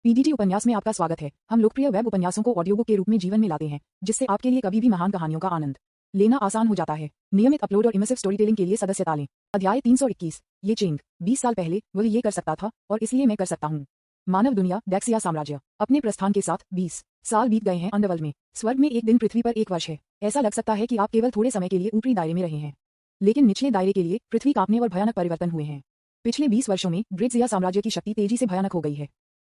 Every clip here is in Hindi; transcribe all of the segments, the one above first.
पीडीटी उपन्यास में आपका स्वागत है। हम लोकप्रिय वेब उपन्यासों को ऑडियो बुक के रूप में जीवन में लाते हैं, जिससे आपके लिए कभी भी महान कहानियों का आनंद लेना आसान हो जाता है। नियमित अपलोड और इमर्सिव स्टोरी टेलिंग के लिए सदस्यता लें। अध्याय 321। ये चेंग 20 साल पहले वह ये कर सकता था और इसलिए मैं कर सकता हूँ। मानव दुनिया डेक्सिया साम्राज्य। अपने प्रस्थान के साथ 20 साल बीत गए हैं अंडरवर्ल्ड में। स्वर्ग में एक दिन पृथ्वी पर एक वर्ष है। ऐसा लग सकता है कि आप केवल थोड़े समय के लिए ऊपरी दायरे में रहे हैं, लेकिन निचले दायरे के लिए पृथ्वी कांपने और भयानक परिवर्तन हुए हैं। पिछले 20 वर्षों में डेक्सिया साम्राज्य की शक्ति तेजी से भयानक हो गई है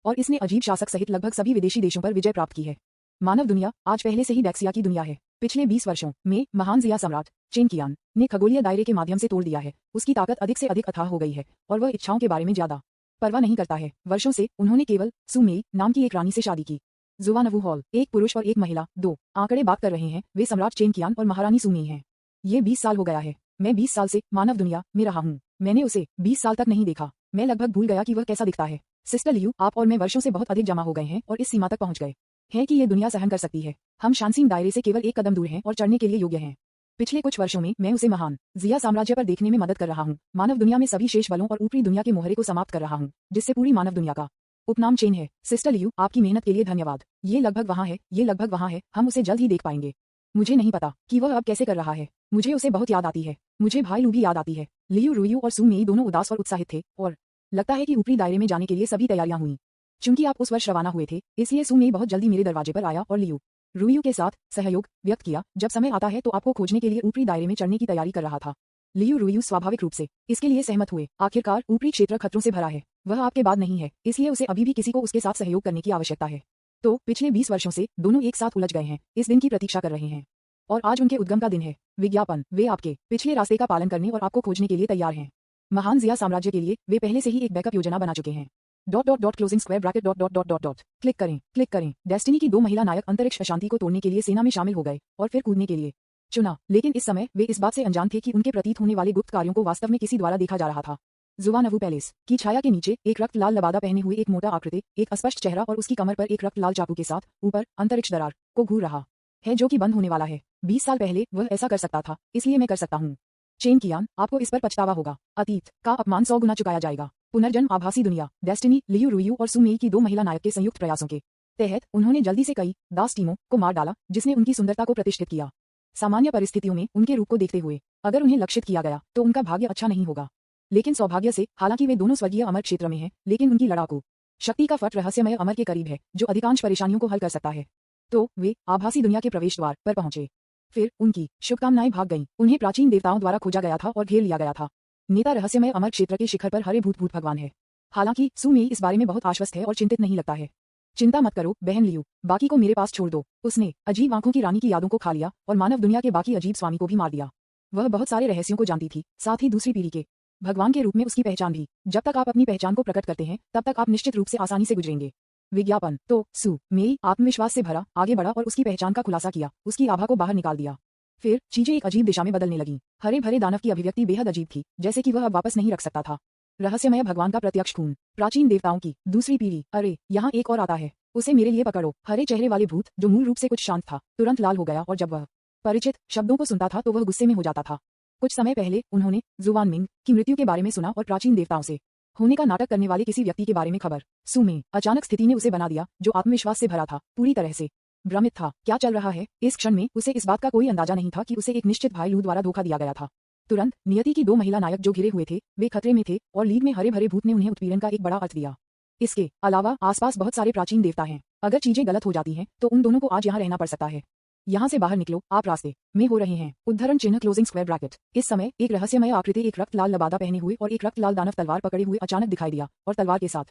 और इसने अजीब शासक सहित लगभग सभी विदेशी देशों पर विजय प्राप्त की है। मानव दुनिया आज पहले से ही डेक्सिया की दुनिया है। पिछले 20 वर्षों में महान जिया सम्राट चेंग कियान ने खगोलीय दायरे के माध्यम से तोड़ दिया है। उसकी ताकत अधिक से अधिक अथाह हो गई है और वह इच्छाओं के बारे में ज्यादा परवाह नहीं करता है। वर्षों से उन्होंने केवल सुमेई नाम की एक रानी से शादी की। जुवानवू हॉल, एक पुरुष और एक महिला, दो आंकड़े बात कर रहे हैं। वे सम्राट चेंग कियान और महारानी सुमेई हैं। ये 20 साल हो गया है। मैं 20 साल से मानव दुनिया में रहा हूँ। मैंने उसे 20 साल तक नहीं देखा। मैं लगभग भूल गया कि वह कैसा दिखता है। सिस्टर लियू, आप और मैं वर्षों से बहुत अधिक जमा हो गए हैं और इस सीमा तक पहुंच गए हैं कि ये दुनिया सहन कर सकती है। हम शानसीन दायरे से केवल एक कदम दूर हैं और चढ़ने के लिए योग्य हैं। पिछले कुछ वर्षों में मैं उसे महान जिया साम्राज्य पर देखने में मदद कर रहा हूँ। मानव दुनिया में सभी शेष बलों और ऊपरी दुनिया के मोहरे को समाप्त कर रहा हूँ, जिससे पूरी मानव दुनिया का उपनाम चेन है। सिस्टर लियू, आपकी मेहनत के लिए धन्यवाद। ये लगभग वहाँ है, ये लगभग वहाँ है। हम उसे जल्द ही देख पाएंगे। मुझे नहीं पता कि वह अब कैसे कर रहा है। मुझे उसे बहुत याद आती है। मुझे भाई लू भी याद आती है। लियू, रुयू और सुमेई दोनों उदास और उत्साहित थे और लगता है कि ऊपरी दायरे में जाने के लिए सभी तैयारियां हुई। चूंकि आप उस वर्ष रवाना हुए थे, इसलिए सुमेई बहुत जल्दी मेरे दरवाजे पर आया और लियू, रुयू के साथ सहयोग व्यक्त किया। जब समय आता है तो आपको खोजने के लिए ऊपरी दायरे में चढ़ने की तैयारी कर रहा था। लियू, रुयू स्वाभाविक रूप से इसके लिए सहमत हुए। आखिरकार ऊपरी क्षेत्र खतरों से भरा है। वह आपके बाद नहीं है, इसलिए उसे अभी भी किसी को उसके साथ सहयोग करने की आवश्यकता है। तो पिछले 20 वर्षों से दोनों एक साथ उलझ गए हैं, इस दिन की प्रतीक्षा कर रहे हैं और आज उनके उद्गम का दिन है। विज्ञापन, वे आपके पिछले रास्ते का पालन करने और आपको खोजने के लिए तैयार हैं। महान जिया साम्राज्य के लिए वे पहले से ही एक बैकअप योजना बना चुके हैं। क्लोजिंग स्क्वायर ब्रैकेट क्लिक करें। डेस्टिनी की दो महिला नायक अंतरिक्ष अशांति को तोड़ने के लिए सेना में शामिल हो गए और फिर कूदने के लिए चुना, लेकिन इस समय वे इस बात से अनजान थे कि उनके प्रतीत होने वाले गुप्त कार्यों को वास्तव में किसी द्वारा देखा जा रहा था। जुवानवू पैलेस की छाया के नीचे एक रक्त लाल लबादा पहने हुए एक मोटा आकृति, एक अस्पष्ट चेहरा और उसकी कमर पर एक रक्त लाल चाकू के साथ ऊपर अंतरिक्ष दरार को घूर रहा है जो कि बंद होने वाला है। 20 साल पहले वह ऐसा कर सकता था, इसलिए मैं कर सकता हूँ। चेंग कियान, आपको इस पर पछतावा होगा। अतीत का अपमान 100 गुना चुकाया जाएगा। पुनर्जन्म आभासी दुनिया। डेस्टिनी, लियू, रुयू और सुमेई की दो महिला नायक के संयुक्त प्रयासों के तहत उन्होंने जल्दी से कई दास टीमों को मार डाला, जिसने उनकी सुंदरता को प्रतिष्ठित किया। सामान्य परिस्थितियों में उनके रूप को देखते हुए अगर उन्हें लक्षित किया गया तो उनका भाग्य अच्छा नहीं होगा, लेकिन सौभाग्य से, हालांकि वे दोनों स्वर्गीय अमर क्षेत्र में हैं, लेकिन उनकी लड़ाकू शक्ति का फट रहस्यमय अमर के करीब है, जो अधिकांश परेशानियों को हल कर सकता है। तो वे आभासी दुनिया के प्रवेश द्वार पर पहुंचे। फिर उनकी शुभकामनाएं भाग गईं। उन्हें प्राचीन देवताओं द्वारा खोजा गया था और घेर लिया गया था। नेता रहस्यमय अमर क्षेत्र के शिखर पर हरे भूत भगवान है। हालांकि सुमेई इस बारे में बहुत आश्वस्त है और चिंतित नहीं लगता है। चिंता मत करो बहन लियू, बाकी को मेरे पास छोड़ दो। उसने अजीब आंखों की रानी की यादों को खा लिया और मानव दुनिया के बाकी अजीब स्वामी को भी मार दिया। वह बहुत सारे रहस्यों को जानती थी, साथ ही दूसरी पीढ़ी के भगवान के रूप में उसकी पहचान भी। जब तक आप अपनी पहचान को प्रकट करते हैं, तब तक आप निश्चित रूप से आसानी से गुजरेंगे। विज्ञापन। तो सुमेई आत्मविश्वास से भरा आगे बढ़ा और उसकी पहचान का खुलासा किया, उसकी आभा को बाहर निकाल दिया। फिर चीजें एक अजीब दिशा में बदलने लगीं। हरे भरे दानव की अभिव्यक्ति बेहद अजीब थी, जैसे कि वह अब वापस नहीं रख सकता था। रहस्यमय भगवान का प्रत्यक्ष खून, प्राचीन देवताओं की दूसरी पीढ़ी। अरे यहाँ एक और आता है, उसे मेरे लिए पकड़ो। हरे चेहरे वाले भूत, जो मूल रूप से कुछ शांत था, तुरंत लाल हो गया और जब वह परिचित शब्दों को सुनता था तो वह गुस्से में हो जाता था। कुछ समय पहले उन्होंने जुवान मिंग की मृत्यु के बारे में सुना और प्राचीन देवताओं से होने का नाटक करने वाले किसी व्यक्ति के बारे में खबर। सुमेई, अचानक स्थिति ने उसे बना दिया, जो आत्मविश्वास से भरा था, पूरी तरह से भ्रमित था। क्या चल रहा है? इस क्षण में उसे इस बात का कोई अंदाजा नहीं था कि उसे एक निश्चित भाई लू द्वारा धोखा दिया गया था। तुरंत नियति की दो महिला नायक जो घिरे हुए थे, वे खतरे में थे और लीग में हरे भरे भूत ने उन्हें उत्पीड़न का एक बड़ा अर्थ दिया। इसके अलावा आसपास बहुत सारे प्राचीन देवता हैं। अगर चीजें गलत हो जाती हैं तो उन दोनों को आज यहाँ रहना पड़ सकता है। यहाँ से बाहर निकलो, आप रास्ते में हो रहे हैं। उद्धरण चिन्ह क्लोजिंग स्क्वायर ब्रैकेट। इस समय एक रहस्यमय आकृति एक रक्त लाल लबादा पहने हुए और एक रक्त लाल दानव तलवार पकड़े हुए अचानक दिखाई दिया और तलवार के साथ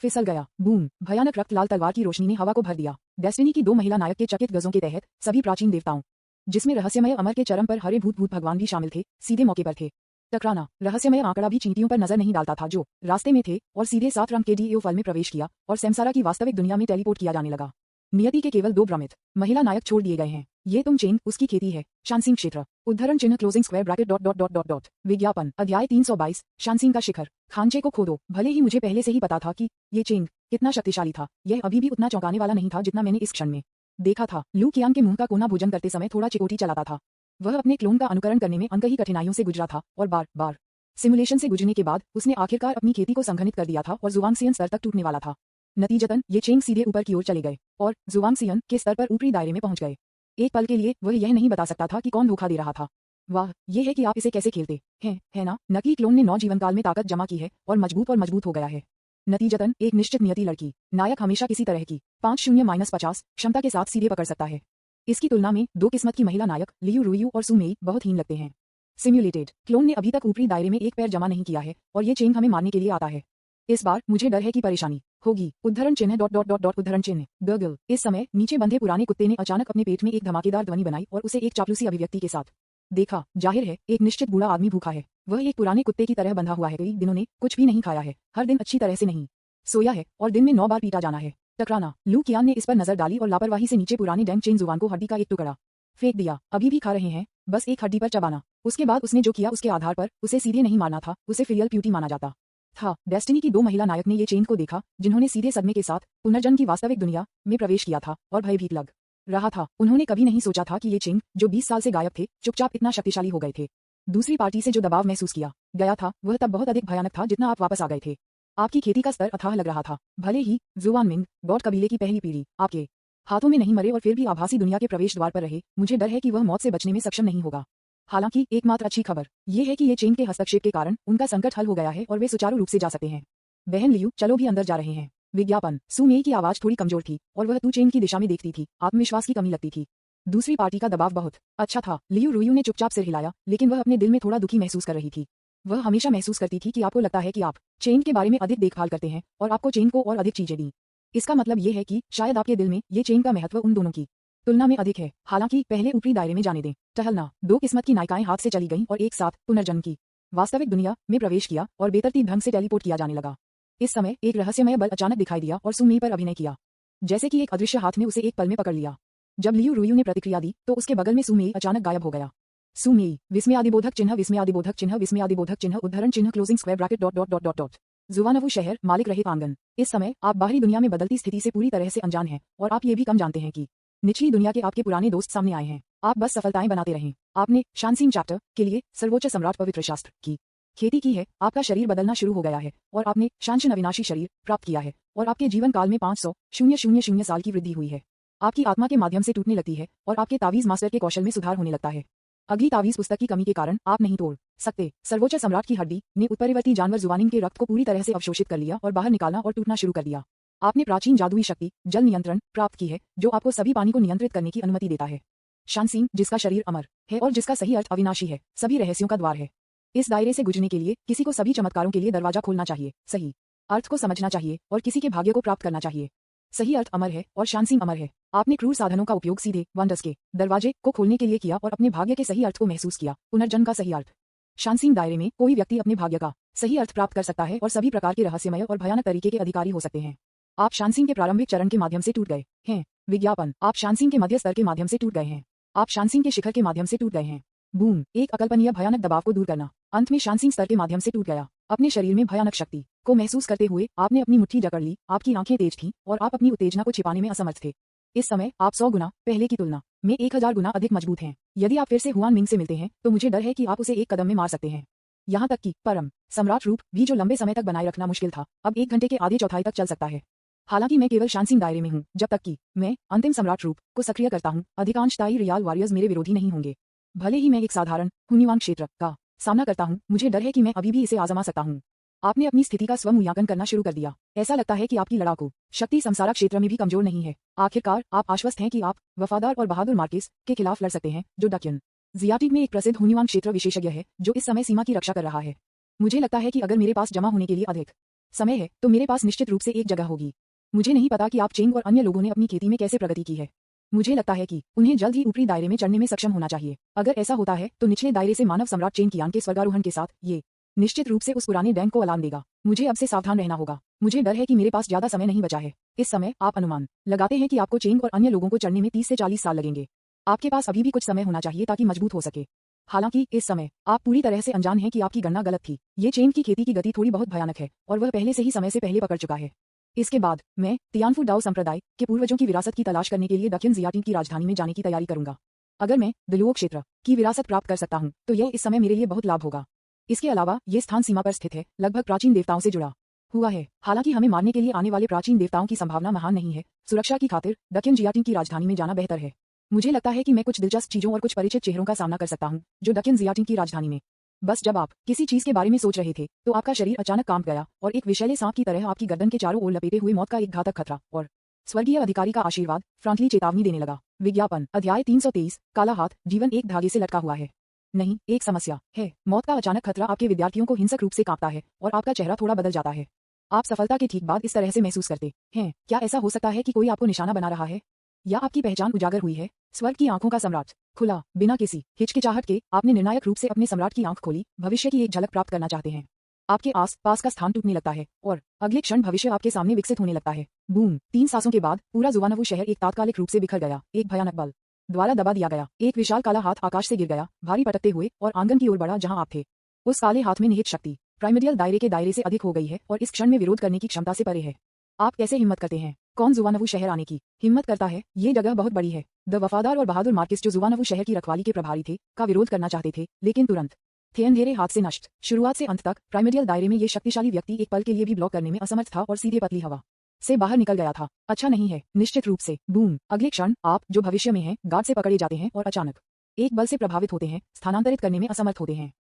फिसल गया। बूम! भयानक रक्त लाल तलवार की रोशनी ने हवा को भर दिया। डेस्टिनी की दो महिला नायक के चकित गजों के तहत सभी प्राचीन देवताओं, जिसमें रहस्यमय अमर के चरम पर हरे भूत भगवान भी शामिल थे, सीधे मौके पर थे। टकराना। रहस्यमय आंकड़ा भी चींटियों पर नजर नहीं डालता था जो रास्ते में थे और सीधे 7 रंग के डीएओ फल में प्रवेश किया और सेमसारा की वास्तविक दुनिया में टेलीपोर्ट किया जाने लगा। नियति के केवल 2 भ्रमित महिला नायक छोड़ दिए गए हैं। ये तुम चेंग, उसकी खेती है। शानसिंग क्षेत्र। उद्धरण चिन्ह क्लोजिंग स्क्वायर ब्रैकेट विज्ञापन। अध्याय 322। शानसिंग का शिखर। खांचे को खोदो। भले ही मुझे पहले से ही पता था कि ये चेंग कितना शक्तिशाली था, यह अभी भी उतना चौंकाने वाला नहीं था जितना मैंने इस क्षण में देखा था। लू कियांग के मुंह का कोना भोजन करते समय थोड़ा चिकोटी चलाता था। वह अपने क्लोन का अनुकरण करने में अनकही कठिनाइयों से गुजरा था और बार बार सिमुलेशन से गुजरने के बाद उसने आखिरकार अपनी खेती को संघनित कर दिया था और जुवांगसियन स्तर तक टूटने वाला था। नतीजतन ये चेंग सीधे ऊपर की ओर चले गए और जुवांगसियन के स्तर पर ऊपरी दायरे में पहुंच गए। एक पल के लिए वह यह नहीं बता सकता था कि कौन धोखा दे रहा था। वाह, ये है कि आप इसे कैसे खेलते हैं, है ना? नकली क्लोन ने 9 जीवनकाल में ताकत जमा की है और मजबूत हो गया है। नतीजतन एक निश्चित नियति लड़की नायक हमेशा किसी तरह की 50-50 क्षमता के साथ सीधे पकड़ सकता है। इसकी तुलना में 2 किस्मत की महिला नायक लियू रुयू और सु मेई बहुत हीन लगते हैं। सिम्युलेटेड क्लोन ने अभी तक ऊपरी दायरे में एक पैर जमा नहीं किया है और ये चेंग हमें मारने के लिए आता है। इस बार मुझे डर है कि परेशानी होगी। उद्धरण चिन्ह डॉट डॉट डॉट डॉट उद्धरण चिन्ह गर्गल। इस समय नीचे बंधे पुराने कुत्ते ने अचानक अपने पेट में एक धमाकेदार ध्वनि बनाई और उसे एक चापलूसी अभिव्यक्ति के साथ देखा। जाहिर है एक निश्चित बूढ़ा आदमी भूखा है। वह एक पुराने कुत्ते की तरह बंधा हुआ है। कई दिनों ने कुछ भी नहीं खाया है, हर दिन अच्छी तरह से नहीं सोया है और दिन में 9 बार पीटा जाना है। टकराना। लू कियान ने इस पर नजर डाली और लापरवाही से नीचे पुरानी डैंग चेन जुबान को हड्डी का एक टुकड़ा फेंक दिया। अभी भी खा रहे हैं, बस एक हड्डी पर चबाना। उसके बाद उसने जो किया उसके आधार पर उसे सीधे नहीं मारना था, उसे फिलियल प्यूटी माना जाता था। डेस्टिनी की 2 महिला नायक ने ये चेन को देखा जिन्होंने सीधे सदमे के साथ पुनर्जन्म की वास्तविक दुनिया में प्रवेश किया था और भयभीत लग रहा था। उन्होंने कभी नहीं सोचा था कि ये चेंग जो 20 साल से गायब थे चुपचाप इतना शक्तिशाली हो गए थे। दूसरी पार्टी से जो दबाव महसूस किया गया था वह तब बहुत अधिक भयानक था जितना आप वापस आ गए थे। आपकी खेती का स्तर अथाह लग रहा था। भले ही जुआनमिंग गॉड कबीले की पहली पीढ़ी आपके हाथों में नहीं मरे और फिर भी आभासी दुनिया के प्रवेश द्वार पर रहे, मुझे डर है कि वह मौत से बचने में सक्षम नहीं होगा। हालांकि एकमात्र अच्छी खबर यह है कि ये चेंग के हस्तक्षेप के कारण उनका संकट हल हो गया है और वे सुचारू रूप से जा सकते हैं। बहन लियू, चलो भी अंदर जा रहे हैं। विज्ञापन। सु मेई की आवाज थोड़ी कमजोर थी और वह तू चेंग की दिशा में देखती थी। आत्मविश्वास की कमी लगती थी। दूसरी पार्टी का दबाव बहुत अच्छा था। लियू रुयू ने चुपचाप सिर हिलाया, लेकिन वह अपने दिल में थोड़ा दुखी महसूस कर रही थी। वह हमेशा महसूस करती थी कि आपको लगता है कि आप चेन के बारे में अधिक देखभाल करते हैं और आपको चेन को और अधिक चीजें दी। इसका मतलब ये है कि शायद आपके दिल में ये चेन का महत्व उन दोनों की तुलना में अधिक है। हालांकि पहले ऊपरी दायरे में जाने दें। टहलना। 2 किस्मत की नायिकाएं हाथ से चली गईं और एक साथ पुनर्जन्म की वास्तविक दुनिया में प्रवेश किया और बेतरतीब ढंग से टेलीपोर्ट किया जाने लगा। इस समय एक रहस्यमय बल अचानक दिखाई दिया और सु मेई पर अभिनय किया, जैसे कि एक अदृश्य हाथ ने उसे एक पल में पकड़ लिया। जब लियू रुयू ने प्रतिक्रिया दी तो उसके बगल में सु मेई अचानक गायब हो गया। सु मेई। विस्मयादिबोधक चिन्ह विस्मयादिबोधक चिन्ह विस्मयादिबोधक चिन्ह उद्धरण चिन्ह closing square bracket dot dot dot dot dot. जुवानवु शहर, मालिक रहित आंगन। इस समय आप बाहरी दुनिया में बदलती स्थिति से पूरी तरह से अनजान हैं और आप ये भी कम जानते हैं कि निचली दुनिया के आपके पुराने दोस्त सामने आए हैं। आप बस सफलताएं बनाते रहें। आपने शानसीन चैप्टर के लिए सर्वोच्च सम्राट पवित्र शास्त्र की खेती की है। आपका शरीर बदलना शुरू हो गया है और आपने शांशन अविनाशी शरीर प्राप्त किया है और आपके जीवन काल में 500,000 साल की वृद्धि हुई है। आपकी आत्मा के माध्यम से टूटने लगती है और आपके तावीज मास्टर के कौशल में सुधार होने लगता है। अगली तावीज पुस्तक की कमी के कारण आप नहीं तोड़ सकते। सर्वोच्च सम्राट की हड्डी ने उत्परिवर्ती जानवर जुवानिन के रक्त को पूरी तरह से अवशोषित कर लिया और बाहर निकालना और टूटना शुरू कर दिया। आपने प्राचीन जादुई शक्ति जल नियंत्रण प्राप्त की है जो आपको सभी पानी को नियंत्रित करने की अनुमति देता है। शानसीन, जिसका शरीर अमर है और जिसका सही अर्थ अविनाशी है, सभी रहस्यों का द्वार है। इस दायरे से गुजरने के लिए किसी को सभी चमत्कारों के लिए दरवाजा खोलना चाहिए, सही अर्थ को समझना चाहिए और किसी के भाग्य को प्राप्त करना चाहिए। सही अर्थ अमर है और शानसीन अमर है। आपने क्रूर साधनों का उपयोग सीधे वंडर्स के दरवाजे को खोलने के लिए किया और अपने भाग्य के सही अर्थ को महसूस किया। पुनर्जन्म का सही अर्थ। शानसीन दायरे में कोई व्यक्ति अपने भाग्य का सही अर्थ प्राप्त कर सकता है और सभी प्रकार के रहस्यमय और भयानक तरीके के अधिकारी हो सकते हैं। आप शानसीन के प्रारंभिक चरण के माध्यम से टूट गए हैं। विज्ञापन। आप शानसीन के मध्य स्तर के माध्यम से टूट गए हैं। आप शानसीन के शिखर के माध्यम से टूट गए हैं। बूम। एक अकल्पनीय भयानक दबाव को दूर करना। अंत में शानसीन स्तर के माध्यम से टूट गया। अपने शरीर में भयानक शक्ति को महसूस करते हुए आपने अपनी मुट्ठी जकड़ ली। आपकी आंखें तेज थीं और आप अपनी उत्तेजना को छिपाने में असमर्थ थे। इस समय आप 100 गुना पहले की तुलना में 1000 गुना अधिक मजबूत हैं। यदि आप फिर से हुआन मिंग से मिलते हैं तो मुझे डर है कि आप उसे एक कदम में मार सकते हैं। यहाँ तक कि परम सम्राट रूप भी जो लंबे समय तक बनाए रखना मुश्किल था, अब 1 घंटे के आधे चौथाई तक चल सकता है। हालांकि मैं केवल शानसीन दायरे में हूँ। जब तक कि मैं अंतिम सम्राट रूप को सक्रिय करता हूँ, अधिकांश ताई रियाल वॉरियर्स मेरे विरोधी नहीं होंगे। भले ही मैं एक साधारण हुनिवांग क्षेत्र का सामना करता हूँ, मुझे डर है कि मैं अभी भी इसे आजमा सकता हूँ। आपने अपनी स्थिति का स्वमूल्यांकन करना शुरू कर दिया। ऐसा लगता है कि आपकी लड़ाकू शक्ति संसारक क्षेत्र में भी कमजोर नहीं है। आखिरकार आप आश्वस्त हैं कि आप वफादार और बहादुर मार्केस के खिलाफ लड़ सकते हैं, जो डकियन जियाटिक में एक प्रसिद्ध हुनिवांग क्षेत्र विशेषज्ञ है जो इस समय सीमा की रक्षा कर रहा है। मुझे लगता है कि अगर मेरे पास जमा होने के लिए अधिक समय है तो मेरे पास निश्चित रूप से एक जगह होगी। मुझे नहीं पता कि आप चेंग और अन्य लोगों ने अपनी खेती में कैसे प्रगति की है। मुझे लगता है कि उन्हें जल्द ही ऊपरी दायरे में चढ़ने में सक्षम होना चाहिए। अगर ऐसा होता है तो निचले दायरे से मानव सम्राट चेंग कियान के स्वर्गारोहण के साथ ये निश्चित रूप से उस पुराने डैंग को अलार्म देगा। मुझे अब से सावधान रहना होगा। मुझे डर है कि मेरे पास ज्यादा समय नहीं बचा है। इस समय आप अनुमान लगाते हैं कि आपको चेंग और अन्य लोगों को चढ़ने में 30 से 40 साल लगेंगे। आपके पास अभी भी कुछ समय होना चाहिए ताकि मजबूत हो सके। हालांकि इस समय आप पूरी तरह से अनजान हैं कि आपकी गणना गलत थी। ये चेंग की खेती की गति थोड़ी बहुत भयानक है और वह पहले से ही समय से पहले पकड़ चुका है। इसके बाद मैं तियानफू डाओ संप्रदाय के पूर्वजों की विरासत की तलाश करने के लिए दक्षिण जियाटिन की राजधानी में जाने की तैयारी करूंगा। अगर मैं दिलुओ क्षेत्र की विरासत प्राप्त कर सकता हूं तो यह इस समय मेरे लिए बहुत लाभ होगा। इसके अलावा ये स्थान सीमा पर स्थित है, लगभग प्राचीन देवताओं से जुड़ा हुआ है। हालांकि हमें मारने के लिए आने वाले प्राचीन देवताओं की संभावना महान नहीं है। सुरक्षा की खातिर दक्षिण जियाटिन की राजधानी में जाना बेहतर है। मुझे लगता है कि मैं कुछ दिलचस्प चीजों और कुछ परिचित चेहरों का सामना कर सकता हूँ जो दक्षिण जियाटिन की राजधानी में। बस जब आप किसी चीज के बारे में सोच रहे थे तो आपका शरीर अचानक कांप गया और एक विषैले सांप की तरह आपकी गर्दन के चारों ओर लपेटे हुए मौत का एक घातक खतरा और स्वर्गीय अधिकारी का आशीर्वाद फ्रांकली चेतावनी देने लगा। विज्ञापन अध्याय 323 काला हाथ जीवन एक धागे से लटका हुआ है। नहीं, एक समस्या है। मौत का अचानक खतरा आपके विद्यार्थियों को हिंसक रूप से कांपता है और आपका चेहरा थोड़ा बदल जाता है। आप सफलता के ठीक बाद इस तरह से महसूस करते हैं। क्या ऐसा हो सकता है कि कोई आपको निशाना बना रहा है या आपकी पहचान उजागर हुई है? स्वर्ग की आंखों का सम्राट खुला बिना किसी हिचकिचाहट के आपने निर्णायक रूप से अपने सम्राट की आंख खोली। भविष्य की एक झलक प्राप्त करना चाहते हैं। आपके आस पास का स्थान टूटने लगता है और अगले क्षण भविष्य आपके सामने विकसित होने लगता है। बूम! 3 सांसों के बाद पूरा जुवानवु शहर एक तात्कालिक रूप से बिखर गया। एक भयानक बल द्वारा दबा दिया गया। एक विशाल काला हाथ आकाश से गिर गया, भारी पटकते हुए, और आंगन की ओर बढ़ा जहां आप थे। उस काले हाथ में निहित शक्ति प्राइमर्डियल दायरे के दायरे से अधिक हो गई है और इस क्षण में विरोध करने की क्षमता से परे है। आप कैसे हिम्मत करते हैं? कौन जुवानवु शहर आने की हिम्मत करता है? ये जगह बहुत बड़ी है। द वफादार और बहादुर मार्किस जो जुवानवु शहर की रखवाली के प्रभारी थे का विरोध करना चाहते थे, लेकिन तुरंत थे अंधेरे हाथ से नष्ट। शुरुआत से अंत तक प्राइमर्डियल दायरे में ये शक्तिशाली व्यक्ति एक पल के लिए भी ब्लॉक करने में असमर्थ था और सीधे पतली हवा से बाहर निकल गया था। अच्छा नहीं है, निश्चित रूप से। बूम! अगले क्षण आप जो भविष्य में हैं गार्ड से पकड़े जाते हैं और अचानक एक बल से प्रभावित होते हैं, स्थानांतरित करने में असमर्थ होते हैं।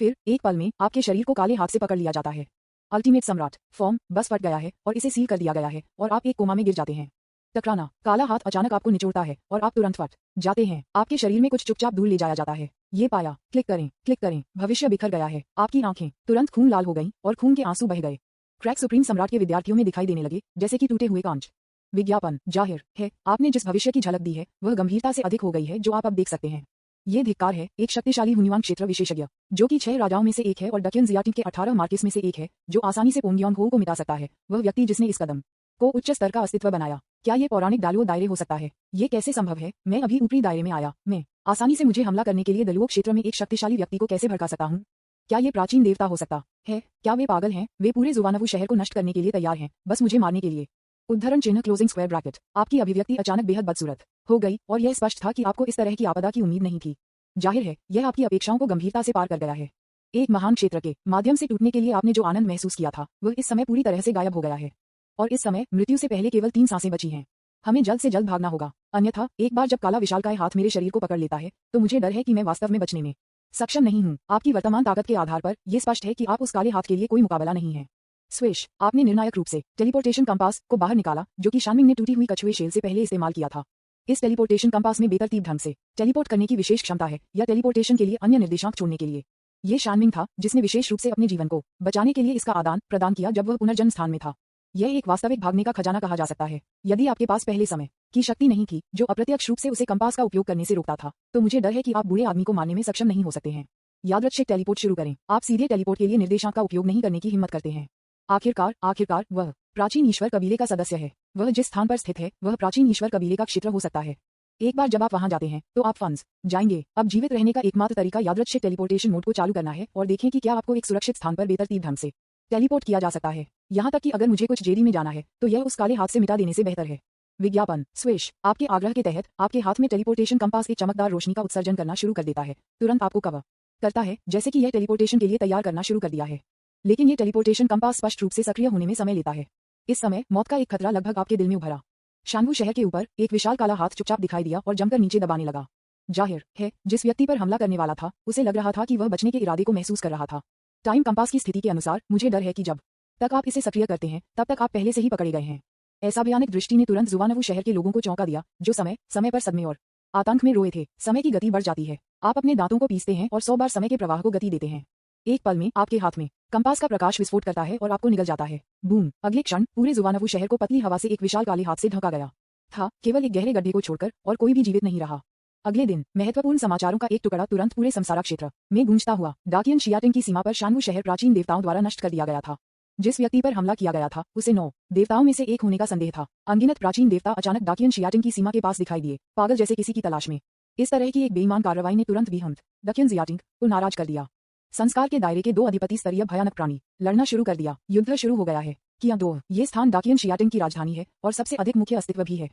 फिर एक पल में आपके शरीर को काले हाथ से पकड़ लिया जाता है। अल्टीमेट सम्राट फॉर्म बस फट गया है और इसे सील कर दिया गया है और आप एक कोमा में गिर जाते हैं। टकराना काला हाथ अचानक आपको निचोड़ता है और आप तुरंत फट जाते हैं। आपके शरीर में कुछ चुपचाप दूर ले जाया जाता है। ये पाया, क्लिक करें, भविष्य बिखर गया है। आपकी आंखें तुरंत खून लाल हो गईं और खून के आंसू बह गए। क्रैक सुप्रीम सम्राट के विद्यार्थियों में दिखाई देने लगे जैसे कि टूटे हुए कांच। विज्ञापन जाहिर है आपने जिस भविष्य की झलक दी है वह गंभीरता से अधिक हो गई है जो आप अब देख सकते हैं। ये धिक्कार है एक शक्तिशाली हुनिवांग क्षेत्र विशेषज्ञ जो कि 6 राजाओं में से एक है और दक्षिण जियाटिन के 18 मार्किस में से एक है जो आसानी से पोंगियोंग हो को मिटा सकता है। वह व्यक्ति जिसने इस कदम को उच्च स्तर का अस्तित्व बनाया। क्या ये पौराणिक दालुओ दायरे हो सकता है? ये कैसे संभव है? मैं अभी ऊपरी दायरे में आया। मैं आसानी से मुझे हमला करने के लिए दलुओ क्षेत्र में एक शक्तिशाली व्यक्ति को कैसे भड़का सकता हूँ? क्या ये प्राचीन देवता हो सकता है? क्या वे पागल हैं? वे पूरे जुवानवु शहर को नष्ट करने के लिए तैयार हैं, बस मुझे मारने के लिए। उद्धरण चिन्ह क्लोजिंग स्क्वायर ब्रैकेट। आपकी अभिव्यक्ति अचानक बेहद बदसूरत हो गई और यह स्पष्ट था कि आपको इस तरह की आपदा की उम्मीद नहीं थी। जाहिर है यह आपकी अपेक्षाओं को गंभीरता से पार कर गया है। एक महान क्षेत्र के माध्यम से टूटने के लिए आपने जो आनंद महसूस किया था वह इस समय पूरी तरह से गायब हो गया है और इस समय मृत्यु से पहले केवल 3 सांसें बची हैं। हमें जल्द से जल्द भागना होगा, अन्यथा एक बार जब काला विशालकाय हाथ मेरे शरीर को पकड़ लेता है तो मुझे डर है कि मैं वास्तव में बचने में सक्षम नहीं हूँ। आपकी वर्तमान ताकत के आधार पर यह स्पष्ट है कि आप उस काले हाथ के लिए कोई मुकाबला नहीं है। स्विश! आपने निर्णायक रूप से टेलीपोर्टेशन कंपास को बाहर निकाला जो कि शानमिंग ने टूटी हुई कछुए शेल से पहले इस्तेमाल किया था। इस टेलीपोर्टेशन कंपास में बेतरतीब ढंग से टेलीपोर्ट करने की विशेष क्षमता है या टेलीपोर्टेशन के लिए अन्य निर्देशांक छोड़ने के लिए। ये शानमिंग था जिसने विशेष रूप से अपने जीवन को बचाने के लिए इसका आदान प्रदान किया जब वह पुनर्जन्म स्थान में था। यह एक वास्तविक भागने का खजाना कहा जा सकता है। यदि आपके पास पहले समय की शक्ति नहीं थी जो अप्रत्यक्ष रूप से उसे कंपास का उपयोग करने से रोकता था, तो मुझे डर है कि आप बूढ़े आदमी को मारने में सक्षम नहीं हो सकते हैं। यादृच्छिक टेलीपोर्ट शुरू करें। आप सीधे टेलीपोर्ट के लिए निर्देशांक का उपयोग नहीं करने की हिम्मत करते हैं। आखिरकार वह प्राचीन ईश्वर कबीले का सदस्य है। वह जिस स्थान पर स्थित है वह प्राचीन ईश्वर कबीले का क्षेत्र हो सकता है। एक बार जब आप वहां जाते हैं तो आप फंस जाएंगे। अब जीवित रहने का एकमात्र तरीका यादृच्छिक टेलीपोर्टेशन मोड को चालू करना है और देखें कि क्या आपको एक सुरक्षित स्थान पर बेतरतीब ढंग से टेलीपोर्ट किया जा सकता है। यहाँ तक कि अगर मुझे कुछ जेरी में जाना है तो यह उस काले हाथ से मिटा देने से बेहतर है। विज्ञापन स्विश! आपके आग्रह के तहत आपके हाथ में टेलीपोर्टेशन कंपास एक चमकदार रोशनी का उत्सर्जन करना शुरू कर देता है। तुरंत आपको कवर करता है जैसे कि यह टेलीपोर्टेशन के लिए तैयार करना शुरू कर दिया है। लेकिन ये टेलीपोर्टेशन कंपास स्पष्ट रूप से सक्रिय होने में समय लेता है। इस समय मौत का एक खतरा लगभग आपके दिल में उभरा। शानवु शहर के ऊपर एक विशाल काला हाथ चुपचाप दिखाई दिया और जमकर नीचे दबाने लगा। जाहिर है जिस व्यक्ति पर हमला करने वाला था उसे लग रहा था कि वह बचने के इरादे को महसूस कर रहा था। टाइम कंपास की स्थिति के अनुसार मुझे डर है कि जब तक आप इसे सक्रिय करते हैं तब तक आप पहले से ही पकड़े गए हैं। ऐसा भयानक दृष्टि ने तुरंत जुवानवु शहर के लोगों को चौंका दिया जो समय समय पर सदमे और आतंक में रोए थे। समय की गति बढ़ जाती है। आप अपने दांतों को पीसते हैं और 100 बार समय के प्रवाह को गति देते हैं। एक पल में आपके हाथ में कंपास का प्रकाश विस्फोट करता है और आपको निगल जाता है। बूम! अगले क्षण पूरे जुवानवु शहर को पतली हवा से एक विशाल काले हाथ से ढका गया था, केवल एक गहरे गड्ढे को छोड़कर, और कोई भी जीवित नहीं रहा। अगले दिन महत्वपूर्ण समाचारों का एक टुकड़ा तुरंत पूरे समसारा क्षेत्र में गूंजता हुआ दाकियन शियाटिन की सीमा पर शानवु शहर प्राचीन देवताओं द्वारा नष्ट कर दिया गया था। जिस व्यक्ति पर हमला किया गया था उसे 9 देवताओं में से एक होने का संदेह था। अनगिनत प्राचीन देवता अचानक दाकियन शियाटिन की सीमा के पास दिखाई दिए, पागल जैसे किसी की तलाश में। इस तरह की एक बेईमान कार्रवाई ने तुरंत भी दक्षिण जियाटिन को नाराज कर दिया। संस्कार के दायरे के 2 अधिपति स्तरीय भयानक प्राणी लड़ना शुरू कर दिया। युद्ध शुरू हो गया है। किया 2 ये स्थान दाकियन शियाटिन की राजधानी है और सबसे अधिक मुख्य अस्तित्व भी है।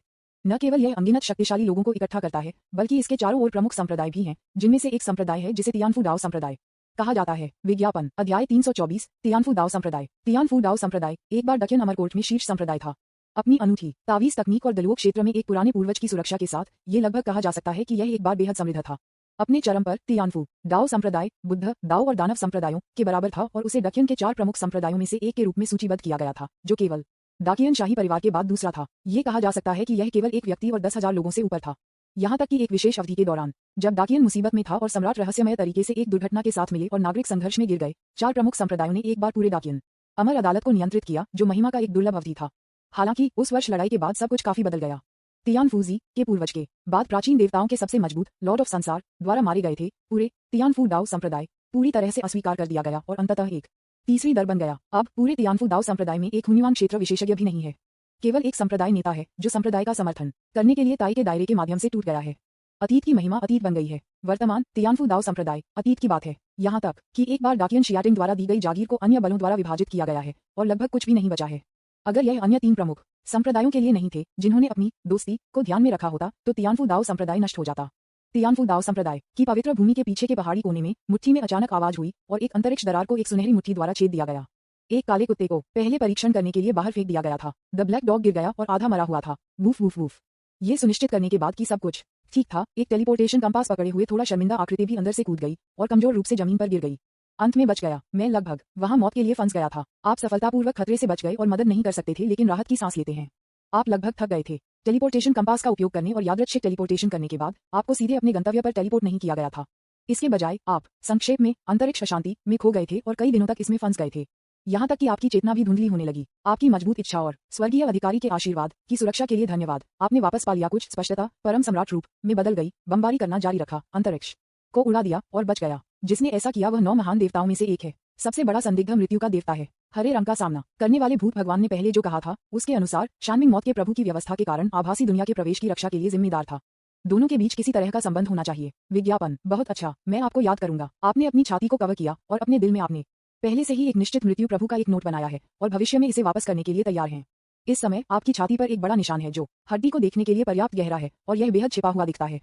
न केवल यह अनगिनत शक्तिशाली लोगों को इकट्ठा करता है बल्कि इसके चारों ओर प्रमुख संप्रदाय भी हैं, जिनमें से एक संप्रदाय है जिसे तियानफू डाओ संप्रदाय कहा जाता है। विज्ञापन अध्याय 324 तियानफू दाओ संप्रदाय। तियानफू दाओ संप्रदाय एक बार दक्षिण अमरकोट में शीर्ष संप्रदाय था। अपनी अनूठी तावीज तकनीक और दलुओं क्षेत्र में एक पुराने पूर्वज की सुरक्षा के साथ ये लगभग कहा जा सकता है कि यह एक बार बेहद समृद्ध था। अपने चरम पर तियानफू दाओ संप्रदाय बुद्ध, दाओ और दानव संप्रदायों के बराबर था और उसे दक्षिण के 4 प्रमुख संप्रदायों में से एक के रूप में सूचीबद्ध किया गया था, जो केवल दाकियन शाही परिवार के बाद दूसरा था। ये कहा जा सकता है कि यह केवल एक व्यक्ति और 10,000 लोगों से ऊपर था। यहाँ तक कि एक विशेष अवधि के दौरान जब दाकियन मुसीबत में था और सम्राट रहस्यमय तरीके से एक दुर्घटना के साथ मिले और नागरिक संघर्ष में गिर गए, 4 प्रमुख संप्रदायों ने एक बार पूरे दाकियन अमर अदालत को नियंत्रित किया, जो महिमा का एक दुर्लभ अवधि था। हालांकि उस वर्ष लड़ाई के बाद सब कुछ काफी बदल गया। तियानफूजी के पूर्वज के बाद प्राचीन देवताओं के सबसे मजबूत लॉर्ड ऑफ संसार द्वारा मारे गए थे। पूरे तियानफू दाओ संप्रदाय पूरी तरह से अस्वीकार कर दिया गया और अंततः एक तीसरी दर बन गया। अब पूरे तियानफू दाओ संप्रदाय में एक हुनिवान क्षेत्र विशेषज्ञ भी नहीं है। केवल एक संप्रदाय नेता है जो संप्रदाय का समर्थन करने के लिए ताई के दायरे के माध्यम से टूट गया है। अतीत की महिमा अतीत बन गई है। वर्तमान तियानफू दाओ संप्रदाय अतीत की बात है। यहाँ तक कि एक बार दाकियन शियाटिंग द्वारा दी गई जागीर को अन्य बलों द्वारा विभाजित किया गया है और लगभग कुछ भी नहीं बचा है। अगर यह अन्य 3 प्रमुख संप्रदायों के लिए नहीं थे जिन्होंने अपनी दोस्ती को ध्यान में रखा होता तो तियानफू दाओ संप्रदाय नष्ट हो जाता। तियानफू दाओ संप्रदाय की पवित्र भूमि के पीछे के पहाड़ी कोने में मुट्ठी में अचानक आवाज हुई और एक अंतरिक्ष दरार को एक सुनहरी मुट्ठी द्वारा छेद दिया गया। एक काले कुत्ते को पहले परीक्षण करने के लिए बाहर फेंक दिया गया था। द ब्लैक डॉग गिर गया और आधा मरा हुआ था। Woof woof woof. ये सुनिश्चित करने के बाद कि सब कुछ ठीक था, एक टेलीपोर्टेशन कंपास पकड़े हुए थोड़ा शर्मिंदा आकृति भी अंदर से कूद गई और कमजोर रूप से जमीन पर गिर गई। अंत में बच गया। मैं लगभग वहां मौत के लिए फंस गया था। आप सफलतापूर्वक खतरे से बच गए और मदद नहीं कर सकते थे, लेकिन राहत की सांस लेते हैं। आप लगभग थक गए थे। टेलीपोर्टेशन कंपास का उपयोग करने और यादृच्छिक टेलीपोर्टेशन करने के बाद आपको सीधे अपने गंतव्य पर टेलीपोर्ट नहीं किया गया था। इसके बजाय आप संक्षेप में अंतरिक्ष अशांति में खो गए थे और कई दिनों तक इसमें फंस गए थे। यहाँ तक कि आपकी चेतना भी धुंधली होने लगी। आपकी मजबूत इच्छा और स्वर्गीय अधिकारी के आशीर्वाद की सुरक्षा के लिए धन्यवाद। आपने वापस पा लिया कुछ स्पष्टता परम सम्राट रूप में बदल गई। बमबारी करना जारी रखा, अंतरिक्ष को उड़ा दिया और बच गया। जिसने ऐसा किया वह 9 महान देवताओं में से एक है। सबसे बड़ा संदिग्ध मृत्यु का देवता है। हरे रंग का सामना करने वाले भूत भगवान ने पहले जो कहा था उसके अनुसार शानमिंग मौत के प्रभु की व्यवस्था के कारण आभासी दुनिया के प्रवेश की रक्षा के लिए जिम्मेदार था। दोनों के बीच किसी तरह का संबंध होना चाहिए। विज्ञापन बहुत अच्छा, मैं आपको याद करूंगा। आपने अपनी छाती को कवर किया और अपने दिल में आपने पहले से ही एक निश्चित मृत्यु प्रभु का एक नोट बनाया है और भविष्य में इसे वापस करने के लिए तैयार हैं। इस समय आपकी छाती पर एक बड़ा निशान है जो हड्डी को देखने के लिए पर्याप्त गहरा है और यह बेहद छिपा हुआ दिखता है।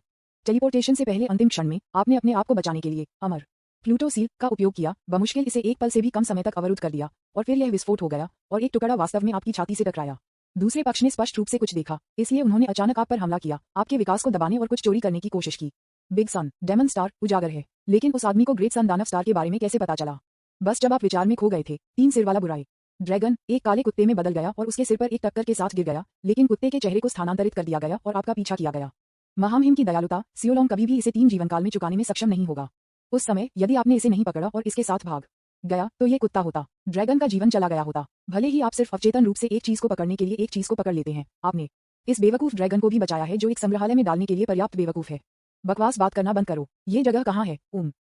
टेलीपोर्टेशन से पहले अंतिम क्षण में आपने अपने आप को बचाने के लिए अमर प्लूटो सील का उपयोग किया। बमुश्किल इसे एक पल से भी कम समय तक अवरुद्ध कर दिया और फिर यह विस्फोट हो गया और एक टुकड़ा वास्तव में आपकी छाती से टकराया। दूसरे पक्ष ने स्पष्ट रूप से कुछ देखा, इसलिए उन्होंने अचानक आप पर हमला किया, आपके विकास को दबाने और कुछ चोरी करने की कोशिश की। बिग सन डेमन स्टार उजागर है, लेकिन उस आदमी को ग्रेट सन दानव स्टार के बारे में कैसे पता चला? बस जब आप विचार में खो गए थे। 3 सिर वाला बुराई ड्रैगन एक काले कुत्ते में बदल गया और उसके सिर पर एक टक्कर के साथ गिर गया, लेकिन कुत्ते के चेहरे को स्थानांतरित कर दिया गया और आपका पीछा किया गया। महामहिम की दयालुता सियोलोंग कभी भी इसे 3 जीवनकाल में चुकाने में सक्षम नहीं होगा। उस समय यदि आपने इसे नहीं पकड़ा और इसके साथ भाग गया तो ये कुत्ता होता। ड्रैगन का जीवन चला गया होता। भले ही आप सिर्फ अवचेतन रूप से एक चीज को पकड़ने के लिए एक चीज को पकड़ लेते हैं, आपने इस बेवकूफ ड्रैगन को भी बचाया है जो एक संग्रहालय में डालने के लिए पर्याप्त बेवकूफ है। बकवास बात करना बंद करो। ये जगह कहाँ है?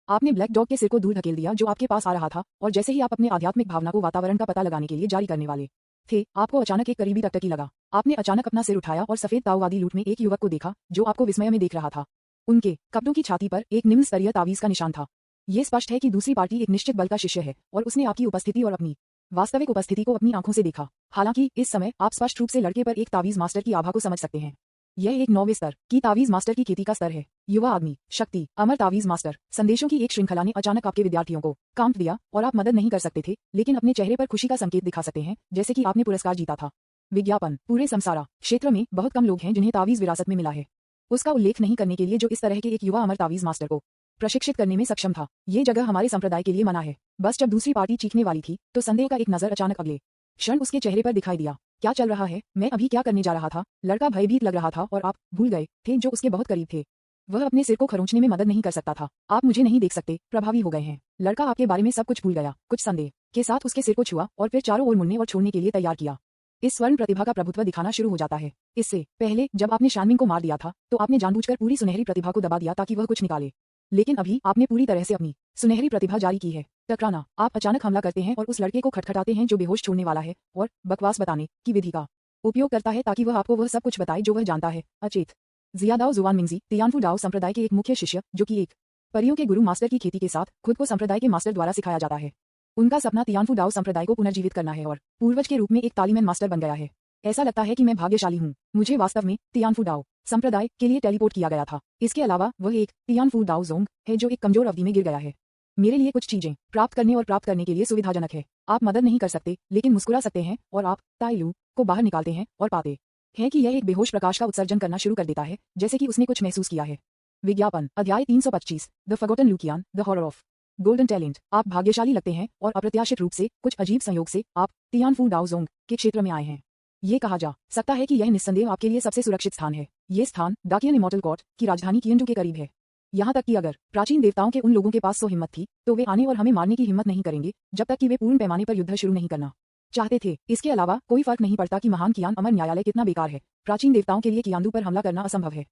आपने ब्लैक डॉग के सिर को दूर धकेल दिया जो आपके पास आ रहा था और जैसे ही आप अपने आध्यात्मिक भावना को वातावरण का पता लगाने के लिए जारी करने वाले थे, आपको अचानक एक करीबी टकटकी लगा। आपने अचानक अपना सिर उठाया और सफेद ताओवादी लूट में एक युवक को देखा जो आपको विस्मय में देख रहा था। उनके कपड़ों की छाती पर एक निम्न स्तरीय तावीज का निशान था। ये स्पष्ट है कि दूसरी पार्टी एक निश्चित बल का शिष्य है और उसने आपकी उपस्थिति और अपनी वास्तविक उपस्थिति को अपनी आंखों से देखा। हालांकि इस समय आप स्पष्ट रूप से लड़के पर एक तावीज मास्टर की आभा को समझ सकते हैं। यह एक 9वें स्तर की तावीज मास्टर की खेती का स्तर है। युवा आदमी, शक्ति, अमर तावीज मास्टर। संदेशों की एक श्रृंखला ने अचानक आपके विद्यार्थियों को कांप दिया और आप मदद नहीं कर सकते थे, लेकिन अपने चेहरे पर खुशी का संकेत दिखा सकते हैं, जैसे कि आपने पुरस्कार जीता था। विज्ञापन पूरे संसारा क्षेत्र में बहुत कम लोग हैं जिन्हें तावीज विरासत में मिला है। उसका उल्लेख नहीं करने के लिए जो इस तरह के एक युवा अमर तावीज मास्टर को प्रशिक्षित करने में सक्षम था। ये जगह हमारे संप्रदाय के लिए मना है। बस जब दूसरी पार्टी चीखने वाली थी तो संदेह का एक नजर अचानक अगले क्षण उसके चेहरे पर दिखाई दिया। क्या चल रहा है? मैं अभी क्या करने जा रहा था? लड़का भयभीत लग रहा था और आप भूल गए थे जो उसके बहुत करीब थे। वह अपने सिर को खरोंचने में मदद नहीं कर सकता था। आप मुझे नहीं देख सकते, प्रभावी हो गए हैं। लड़का आपके बारे में सब कुछ भूल गया। कुछ संदेह के साथ उसके सिर को छुआ और फिर चारों ओर मुड़ने और छोड़ने के लिए तैयार किया। इस स्वर्ण प्रतिभा का प्रभुत्व दिखाना शुरू हो जाता है। इससे पहले जब आपने शानमिंग को मार दिया था तो आपने जानबूझकर पूरी सुनहरी प्रतिभा को दबा दिया ताकि वह कुछ निकाले, लेकिन अभी आपने पूरी तरह से अपनी सुनहरी प्रतिभा जारी की है। टकराना, आप अचानक हमला करते हैं और उस लड़के को खटखटाते हैं जो बेहोश छोड़ने वाला है और बकवास बताने की विधि का उपयोग करता है ताकि वह आपको वह सब कुछ बताए जो वह जानता है। अचेत जियादाओ जुआनमिंगजी तियानफू दाओ संप्रदाय के एक मुख्य शिष्य जो कि एक परियों के गुरु मास्टर की खेती के साथ खुद को संप्रदाय के मास्टर द्वारा सिखाया जाता है। उनका सपना तियानफू दाओ संप्रदाय को पुनर्जीवित करना है और पूर्वज के रूप में एक तालीमैन मास्टर बन गया है। ऐसा लगता है कि मैं भाग्यशाली हूँ। मुझे वास्तव में तियानफू दाओ संप्रदाय के लिए टेलीपोर्ट किया गया था। इसके अलावा वह एक तियानफू दाओ जोंग है जो एक कमजोर अवधि में गिर गया है। मेरे लिए कुछ चीजें प्राप्त करने और प्राप्त करने के लिए सुविधाजनक है। आप मदद नहीं कर सकते लेकिन मुस्कुरा सकते हैं और आप ताइलू को बाहर निकालते हैं और पाते हैं कि यह एक बेहोश प्रकाश का उत्सर्जन करना शुरू कर देता है, जैसे कि उसने कुछ महसूस किया है। विज्ञापन अध्याय 325 द फॉरगॉटन लुकियान the horror of golden talent. आप भाग्यशाली लगते हैं और अप्रत्याशित रूप से कुछ अजीब संयोग से आप तियानफू डाओजोंग के क्षेत्र में आए हैं। ये कहा जा सकता है कि यह निस्संदेह आपके लिए सबसे सुरक्षित स्थान है। ये स्थान डाकियन इमॉर्टल कोर्ट की राजधानी कियनजू के करीब है। यहाँ तक कि अगर प्राचीन देवताओं के उन लोगों के पास हिम्मत थी तो वे आने और हमें मारने की हिम्मत नहीं करेंगे जब तक कि वे पूर्ण पैमाने पर युद्ध शुरू नहीं करना चाहते थे। इसके अलावा कोई फर्क नहीं पड़ता कि महान कियान अमर न्यायालय कितना बेकार है, प्राचीन देवताओं के लिए कियानदू पर हमला करना असंभव है।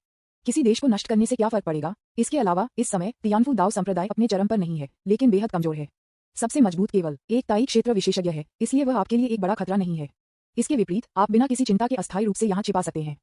किसी देश को नष्ट करने से क्या फर्क पड़ेगा। इसके अलावा इस समय तियानफू दाओ संप्रदाय अपने चरम पर नहीं है लेकिन बेहद कमजोर है। सबसे मजबूत केवल एक ताई क्षेत्र विशेषज्ञ है, इसलिए वह आपके लिए एक बड़ा खतरा नहीं है। इसके विपरीत आप बिना किसी चिंता के अस्थायी रूप से यहाँ छिपा सकते हैं,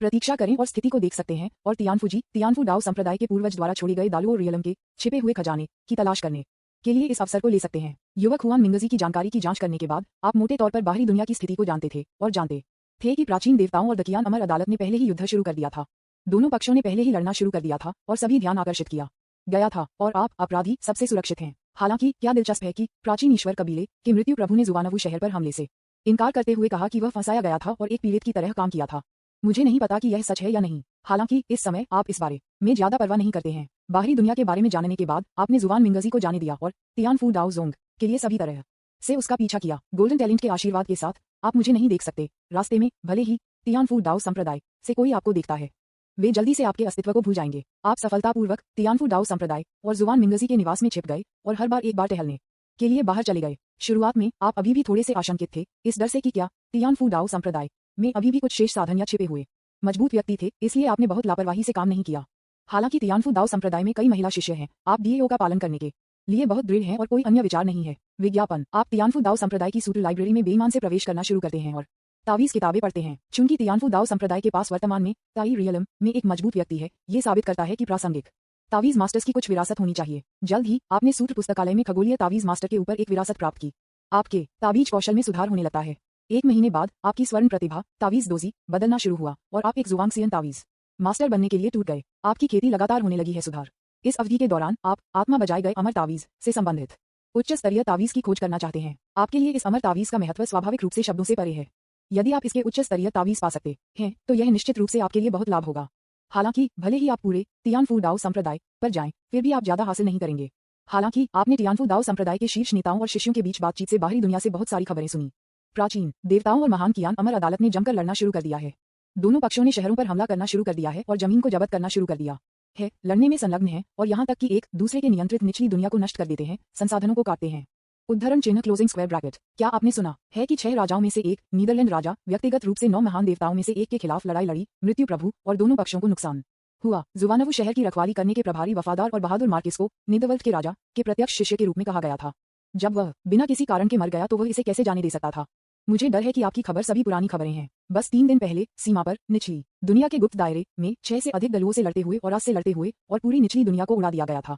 प्रतीक्षा करें और स्थिति को देख सकते हैं और तियानफू डाओ संप्रदाय के पूर्वज द्वारा छोड़ी गए दालुओ रियलम के छिपे हुए खजाने की तलाश करने के लिए इस अवसर को ले सकते हैं। युवक हुआन मिंगजी की जानकारी की जांच करने के बाद आप मोटे तौर पर बाहरी दुनिया की स्थिति को जानते थे और जानते थे कि प्राचीन देवताओं और दकियान अमर अदालत ने पहले ही युद्ध शुरू कर दिया था। दोनों पक्षों ने पहले ही लड़ना शुरू कर दिया था और सभी ध्यान आकर्षित किया गया था और आप अपराधी सबसे सुरक्षित हैं। हालांकि क्या दिलचस्प है कि प्राचीन ईश्वर कबीले के मृत्यु प्रभु ने जुवानवू शहर पर हमले से इनकार करते हुए कहा कि वह फंसाया गया था और एक पीड़ित की तरह काम किया था। मुझे नहीं पता कि यह सच है या नहीं। हालांकि इस समय आप इस बारे में ज्यादा परवाह नहीं करते हैं। बाहरी दुनिया के बारे में जानने के बाद आपने जुवान मिंगजी को जाने दिया और तियानफू डाओजोंग के लिए सभी तरह से उसका पीछा किया। गोल्डन टैलेंट के आशीर्वाद के साथ आप मुझे नहीं देख सकते रास्ते में, भले ही तियानफू डाओ संप्रदाय से कोई आपको देखता है वे जल्दी से आपके अस्तित्व को भूल जाएंगे। आप सफलतापूर्वक तियानफू डाओ संप्रदाय और जुवान मिंगजी के निवास में छिप गए और हर बार एक बार टहलने के लिए बाहर चले गए। शुरुआत में आप अभी भी थोड़े से आशंकित थे, इस डर से कि क्या तियानफू डाओ संप्रदाय में अभी भी कुछ शेष साधन या छिपे हुए मजबूत व्यक्ति थे, इसलिए आपने बहुत लापरवाही से काम नहीं किया। हालांकि तियानफू दाओ संप्रदाय में कई महिला शिष्य हैं, आप डीएओ का पालन करने के लिए बहुत दृढ़ हैं और कोई अन्य विचार नहीं है। विज्ञापन आप तियानफू दाओ संप्रदाय की सूत्र लाइब्रेरी में बेईमान से प्रवेश करना शुरू करते हैं और तावीज किताबें पढ़ते हैं। चूंकि तियानफू दाओ संप्रदाय के पास वर्तमान में ताई रियलम में एक मजबूत व्यक्ति है, ये साबित करता है कि प्रासंगिक तावीज मास्टर्स की कुछ विरासत होनी चाहिए। जल्द ही आपने सूत्र पुस्तकालय में खगोलीय तावीज मास्टर के ऊपर एक विरासत प्राप्त की। आपके तावीज कौशल में सुधार होने लगता है। 1 महीने बाद आपकी स्वर्ण प्रतिभा तावीज दोजी बदलना शुरू हुआ और आप एक जुवांगसियन तावीज मास्टर बनने के लिए टूट गए। आपकी खेती लगातार होने लगी है सुधार। इस अवधि के दौरान आप आत्मा बजाए गए अमर तावीज से संबंधित उच्च स्तरीय तावीज की खोज करना चाहते हैं। आपके लिए इस अमर तावीज का महत्व स्वाभाविक रूप से शब्दों से परे है। यदि आप इसके उच्च स्तरीय तावीज पा सकते हैं तो यह निश्चित रूप से आपके लिए बहुत लाभ होगा। हालांकि भले ही आप पूरे तियानफू डाओ संप्रदाय पर जाएं, फिर भी आप ज्यादा हासिल नहीं करेंगे। हालांकि आपने तियानफू दाओ संप्रदाय के शीर्ष नेताओं और शिष्यों के बीच बातचीत से बाहरी दुनिया से बहुत सारी खबरें सुनी। प्राचीन देवताओं और महान कियान अमर अदालत ने जमकर लड़ना शुरू कर दिया है। दोनों पक्षों ने शहरों पर हमला करना शुरू कर दिया है और जमीन को जब्त करना शुरू कर दिया है, लड़ने में संलग्न है और यहाँ तक कि एक दूसरे के नियंत्रित निचली दुनिया को नष्ट कर देते हैं, संसाधनों को काटते हैं। उद्धरण चिन्ह क्लोजिंग स्क्वायर ब्रैकेट। क्या आपने सुना है कि 6 राजाओं में से एक नीदरलैंड राजा व्यक्तिगत रूप से 9 महान देवताओं में से एक के खिलाफ लड़ाई लड़ी, मृत्यु प्रभु और दोनों पक्षों को नुकसान हुआ। जुवानवू शहर की रखवाली करने के प्रभारी वफादार और बहादुर मार्किस को नीदरलैंड के राजा के प्रत्यक्ष शिष्य के रूप में कहा गया था। जब वह बिना किसी कारण के मर गया तो वह इसे कैसे जाने दे सकता था। मुझे डर है कि आपकी खबर सभी पुरानी खबरें हैं। बस 3 दिन पहले सीमा पर निचली दुनिया के गुप्त दायरे में 6 से अधिक दलुओं से लड़ते हुए और आज से लड़ते हुए और पूरी निचली दुनिया को उड़ा दिया गया था।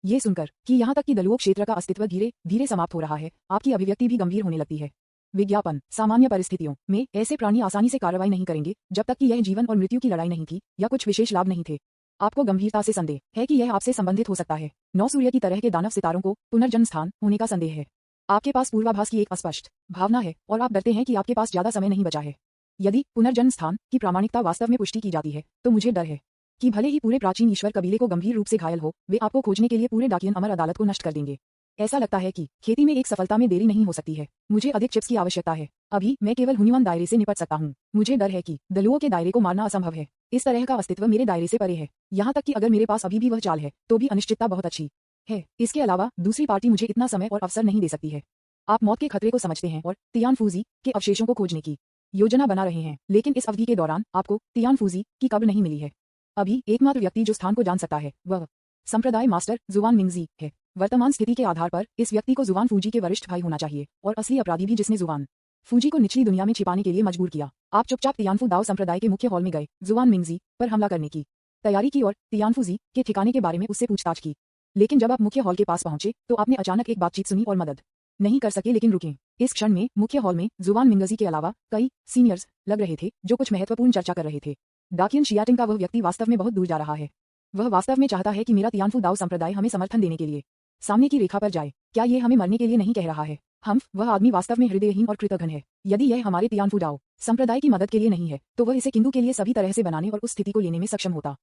ये सुनकर कि यहाँ तक कि दलुओं क्षेत्र का अस्तित्व धीरे धीरे समाप्त हो रहा है, आपकी अभिव्यक्ति भी गंभीर होने लगती है। विज्ञापन सामान्य परिस्थितियों में ऐसे प्राणी आसानी से कार्रवाई नहीं करेंगे जब तक कि यह जीवन और मृत्यु की लड़ाई नहीं थी या कुछ विशेष लाभ नहीं थे। आपको गंभीरता से संदेह है कि यह आपसे संबंधित हो सकता है। 9 सूर्य की तरह के दानव सितारों को पुनर्जन्म स्थान होने का संदेह है। आपके पास पूर्वाभास की एक अस्पष्ट भावना है और आप डरते हैं कि आपके पास ज्यादा समय नहीं बचा है। यदि पुनर्जन्म स्थान की प्रामाणिकता वास्तव में पुष्टि की जाती है तो मुझे डर है कि भले ही पूरे प्राचीन ईश्वर कबीले को गंभीर रूप से घायल हो, वे आपको खोजने के लिए पूरे डाकियन अमर अदालत को नष्ट कर देंगे। ऐसा लगता है कि खेती में एक सफलता में देरी नहीं हो सकती है। मुझे अधिक चिप्स की आवश्यकता है। अभी मैं केवल हुनिवान दायरे से निपट सकता हूँ। मुझे डर है कि दलुओं के दायरे को मारना असंभव है। इस तरह का अस्तित्व मेरे दायरे से परे है। यहाँ तक कि अगर मेरे पास अभी भी वह चाल है तो भी अनिश्चितता बहुत अच्छी है। इसके अलावा दूसरी पार्टी मुझे इतना समय और अवसर नहीं दे सकती है। आप मौत के खतरे को समझते हैं और तियानफूजी के अवशेषों को खोजने की योजना बना रहे हैं, लेकिन इस अवधि के दौरान आपको तियानफूजी की कब्र नहीं मिली है। अभी एकमात्र व्यक्ति जो स्थान को जान सकता है वह संप्रदाय मास्टर जुवान मिंगजी है। वर्तमान स्थिति के आधार पर इस व्यक्ति को जुवान फूजी के वरिष्ठ भाई होना चाहिए और असली अपराधी भी जिसने जुवान फूजी को निचली दुनिया में छिपाने के लिए मजबूर किया। आप चुपचाप तियानफू दाओ संप्रदाय के मुख्य हॉल में गए, जुवान मिंगजी पर हमला करने की तैयारी की और तियानफूजी के ठिकाने के बारे में उससे पूछताछ की। लेकिन जब आप मुख्य हॉल के पास पहुंचे तो आपने अचानक एक बातचीत सुनी और मदद नहीं कर सके, लेकिन रुके। इस क्षण में मुख्य हॉल में जुवान मिंगजी के अलावा कई सीनियर्स लग रहे थे जो कुछ महत्वपूर्ण चर्चा कर रहे थे। डाकियन शियाटिंग का वह व्यक्ति वास्तव में बहुत दूर जा रहा है। वह वास्तव में चाहता है कि मेरा तियानफू दाओ संप्रदाय हमें समर्थन देने के लिए सामने की रेखा पर जाए। क्या ये हमें मरने के लिए नहीं कह रहा है? वह आदमी वास्तव में हृदयहीन और कृतघ्न है। यदि यह हमारे तियानफू दाओ संप्रदाय की मदद के लिए नहीं है तो वह इसे किंतु के लिए सभी तरह से बनाने और उस स्थिति को लेने में सक्षम होता।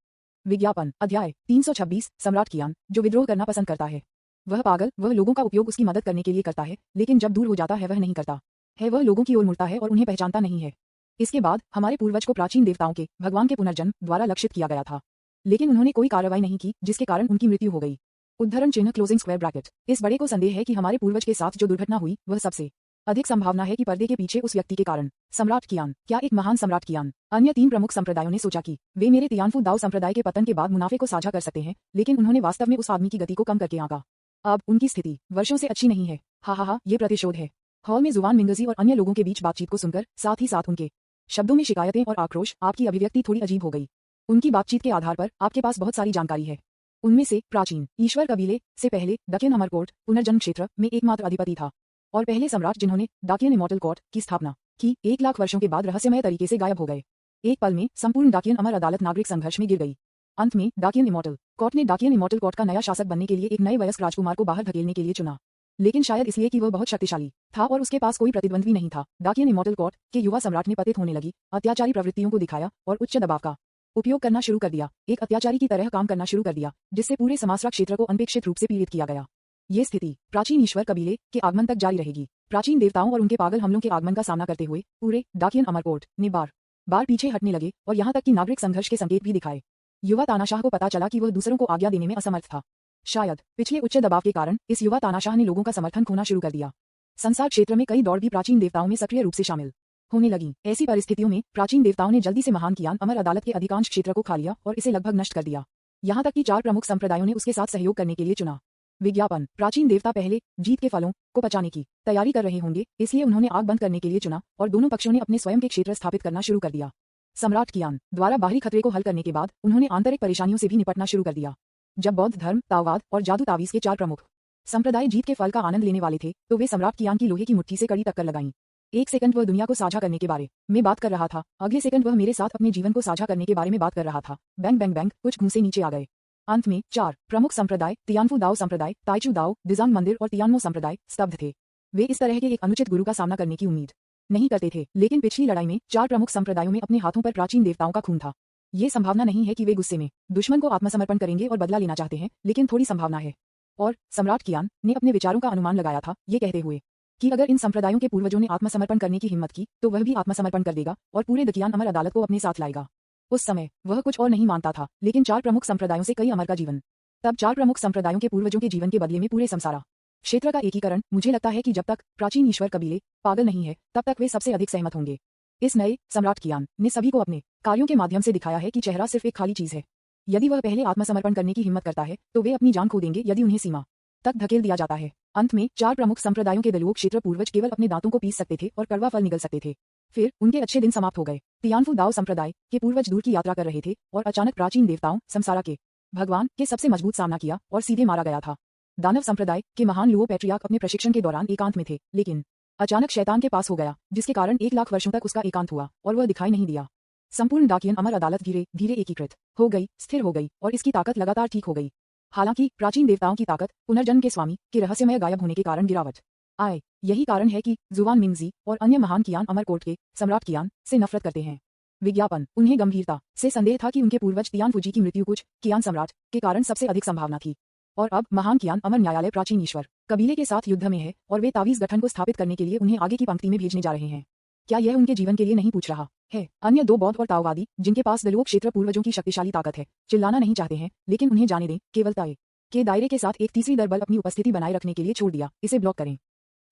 विज्ञापन अध्याय 326 सम्राट कियान जो विद्रोह करना पसंद करता है। वह लोगों का उपयोग उसकी मदद करने के लिए करता है, लेकिन जब दूर हो जाता है वह नहीं करता है, वह लोगों की ओर मुड़ता है और उन्हें पहचानता नहीं है। इसके बाद हमारे पूर्वज को प्राचीन देवताओं के भगवान के पुनर्जन्म द्वारा लक्षित किया गया था, लेकिन उन्होंने कोई कार्रवाई नहीं की, जिसके कारण उनकी मृत्यु हो गई। उद्धरण चिन्ह क्लोजिंग स्क्वायर ब्रैकेट। इस बड़े को संदेह है कि हमारे पूर्वज के साथ जो दुर्घटना हुई वह सबसे अधिक संभावना है कि पर्दे के पीछे उस व्यक्ति के कारण। सम्राट कियान, क्या एक महान सम्राट कियान। अन्य 3 प्रमुख संप्रदायों ने सोचा कि वे मेरे तियानफू दाओ संप्रदाय के पतन के बाद मुनाफे को साझा कर सकते हैं, लेकिन उन्होंने वास्तव में उस आदमी की गति को कम करके आंका। अब उनकी स्थिति वर्षों से अच्छी नहीं है। हा, ये प्रतिशोध है। हॉल में जुबान मिंगजी और अन्य लोगों के बीच बातचीत को सुनकर साथ ही साथ उनके शब्दों में शिकायतें और आक्रोश, आपकी अभिव्यक्ति थोड़ी अजीब हो गई। उनकी बातचीत के आधार पर आपके पास बहुत सारी जानकारी है। उनमें से प्राचीन ईश्वर कबीले से पहले डाकियन अमरकोर्ट पुनर्जन्म क्षेत्र में एकमात्र अधिपति था और पहले सम्राट जिन्होंने डाकियन इमॉर्टल कोर्ट की स्थापना की 1 लाख वर्षों के बाद रहस्यमय तरीके से गायब हो गए। एक पल में संपूर्ण डाकियन अमर अदालत नागरिक संघर्ष में गिर गई। अंत में डाकियन इमॉर्टल कोर्ट ने डाकियन इमॉर्टल कोर्ट का नया शासक बनने के लिए एक नए वयस्क राजकुमार को बाहर धकेलने के लिए चुना, लेकिन शायद इसलिए कि वह बहुत शक्तिशाली था और उसके पास कोई प्रतिद्वंद्वी नहीं था। डाकियन इमॉर्टल कोर्ट के युवा सम्राट ने पतित होने लगी अत्याचारी प्रवृत्तियों को दिखाया और उच्च दबाव का उपयोग करना शुरू कर दिया, एक अत्याचारी की तरह काम करना शुरू कर दिया, जिससे पूरे समासरा क्षेत्र को अनपेक्षित रूप से पीड़ित किया गया। ये स्थिति प्राचीन ईश्वर कबीले के आगमन तक जारी रहेगी। प्राचीन देवताओं और उनके पागल हमलों के आगमन का सामना करते हुए पूरे डाकियन अमरकोर्ट ने बार बार पीछे हटने लगे और यहाँ तक कि नागरिक संघर्ष के संकेत भी दिखाए। युवा तानाशाह को पता चला कि वह दूसरों को आज्ञा देने में असमर्थ था। शायद पिछले उच्च दबाव के कारण इस युवा तानाशाह ने लोगों का समर्थन खोना शुरू कर दिया। संसार क्षेत्र में कई दौड़ भी प्राचीन देवताओं में सक्रिय रूप से शामिल होने लगी। ऐसी परिस्थितियों में प्राचीन देवताओं ने जल्दी से महान कियान अमर अदालत के अधिकांश क्षेत्र को खा लिया और इसे लगभग नष्ट कर दिया। यहाँ तक कि 4 प्रमुख संप्रदायों ने उसके साथ सहयोग करने के लिए चुना। विज्ञापन प्राचीन देवता पहले जीत के फलों को पचाने की तैयारी कर रहे होंगे, इसलिए उन्होंने आग बंद करने के लिए चुना और दोनों पक्षों ने अपने स्वयं के क्षेत्र स्थापित करना शुरू कर दिया। सम्राट कियान द्वारा बाहरी खतरे को हल करने के बाद उन्होंने आंतरिक परेशानियों से भी निपटना शुरू कर दिया। जब बौद्ध धर्म, ताओवाद और जादू तावीज के 4 प्रमुख संप्रदाय जीत के फल का आनंद लेने वाले थे, तो वे सम्राट कियान की लोहे की मुट्ठी से कड़ी टक्कर लगाईं। एक सेकंड वह दुनिया को साझा करने के बारे में बात कर रहा था, अगले सेकंड वह मेरे साथ अपने जीवन को साझा करने के बारे में बात कर रहा था। बैंग बैंग बैंग, कुछ घूंसे नीचे आ गए। अंत में 4 प्रमुख संप्रदाय तियानफू दाओ संप्रदाय, ताइचू दाओ, दिजांग मंदिर और तियानमो संप्रदाय स्तब्ध थे। वे इस तरह के एक अनुचित गुरु का सामना करने की उम्मीद नहीं करते थे, लेकिन पिछली लड़ाई में 4 प्रमुख संप्रदायों में अपने हाथों पर प्राचीन देवताओं का खून था। ये संभावना नहीं है कि वे गुस्से में दुश्मन को आत्मसमर्पण करेंगे और बदला लेना चाहते हैं, लेकिन थोड़ी संभावना है। और सम्राट कियान ने अपने विचारों का अनुमान लगाया था, ये कहते हुए कि अगर इन संप्रदायों के पूर्वजों ने आत्मसमर्पण करने की हिम्मत की तो वह भी आत्मसमर्पण कर देगा और पूरे दकियान अमर अदालत को अपने साथ लाएगा। उस समय वह कुछ और नहीं मानता था, लेकिन 4 प्रमुख संप्रदायों से कई अमर का जीवन। तब 4 प्रमुख संप्रदायों के पूर्वजों के जीवन के बदले में पूरे संसारा क्षेत्र का एकीकरण। मुझे लगता है कि जब तक प्राचीन ईश्वर कबीले पागल नहीं है, तब तक वे सबसे अधिक सहमत होंगे। इस नए सम्राट कियान ने सभी को अपने कार्यों के माध्यम से दिखाया है कि चेहरा सिर्फ एक खाली चीज है। यदि वह पहले आत्मसमर्पण करने की हिम्मत करता है तो वे अपनी जान खो देंगे यदि उन्हें सीमा तक धकेल दिया जाता है। अंत में 4 प्रमुख संप्रदायों के दलुओं क्षेत्र पूर्वज केवल अपने दांतों को पीस सकते थे और कड़वा फल निगल सकते थे। फिर उनके अच्छे दिन समाप्त हो गए। तियानफू दाओ संप्रदाय के पूर्वज दूर की यात्रा कर रहे थे और अचानक प्राचीन देवताओं संसारा के भगवान के सबसे मजबूत सामना किया और सीधे मारा गया था। दानव संप्रदाय के महान लुओ पैट्रियार्क अपने प्रशिक्षण के दौरान एकांत में थे, लेकिन अचानक शैतान के पास हो गया, जिसके कारण 1 लाख वर्षों तक उसका एकांत हुआ और वह दिखाई नहीं दिया। संपूर्ण डाकियन अमर अदालत धीरे धीरे एकीकृत हो गई, स्थिर हो गई और इसकी ताकत लगातार ठीक हो गई। हालांकि प्राचीन देवताओं की ताकत पुनर्जन्म के स्वामी के रहस्यमय गायब होने के कारण गिरावट आए। यही कारण है कि जुवान मिंगजी और अन्य महान कियान अमरकोर्ट के सम्राट कियान से नफरत करते हैं। विज्ञापन उन्हें गंभीरता से संदेह था कि उनके पूर्वज तियानफुजी की मृत्यु कुछ कियान सम्राट के कारण सबसे अधिक संभावना थी। और अब महान कियान अमर न्यायालय प्राचीन ईश्वर कबीले के साथ युद्ध में है और वे तावीज गठन को स्थापित करने के लिए उन्हें आगे की पंक्ति में भेजने जा रहे हैं। क्या यह उनके जीवन के लिए नहीं पूछ रहा है? अन्य 2 बौद्ध और ताओवादी, जिनके पास दलोक क्षेत्र पूर्वजों की शक्तिशाली ताकत है, चिल्लाना नहीं चाहते हैं, लेकिन उन्हें जाने दें। केवल तय के दायरे के साथ एक तीसरी दरबल अपनी उपस्थिति बनाए रखने के लिए छोड़ दिया, इसे ब्लॉक करें।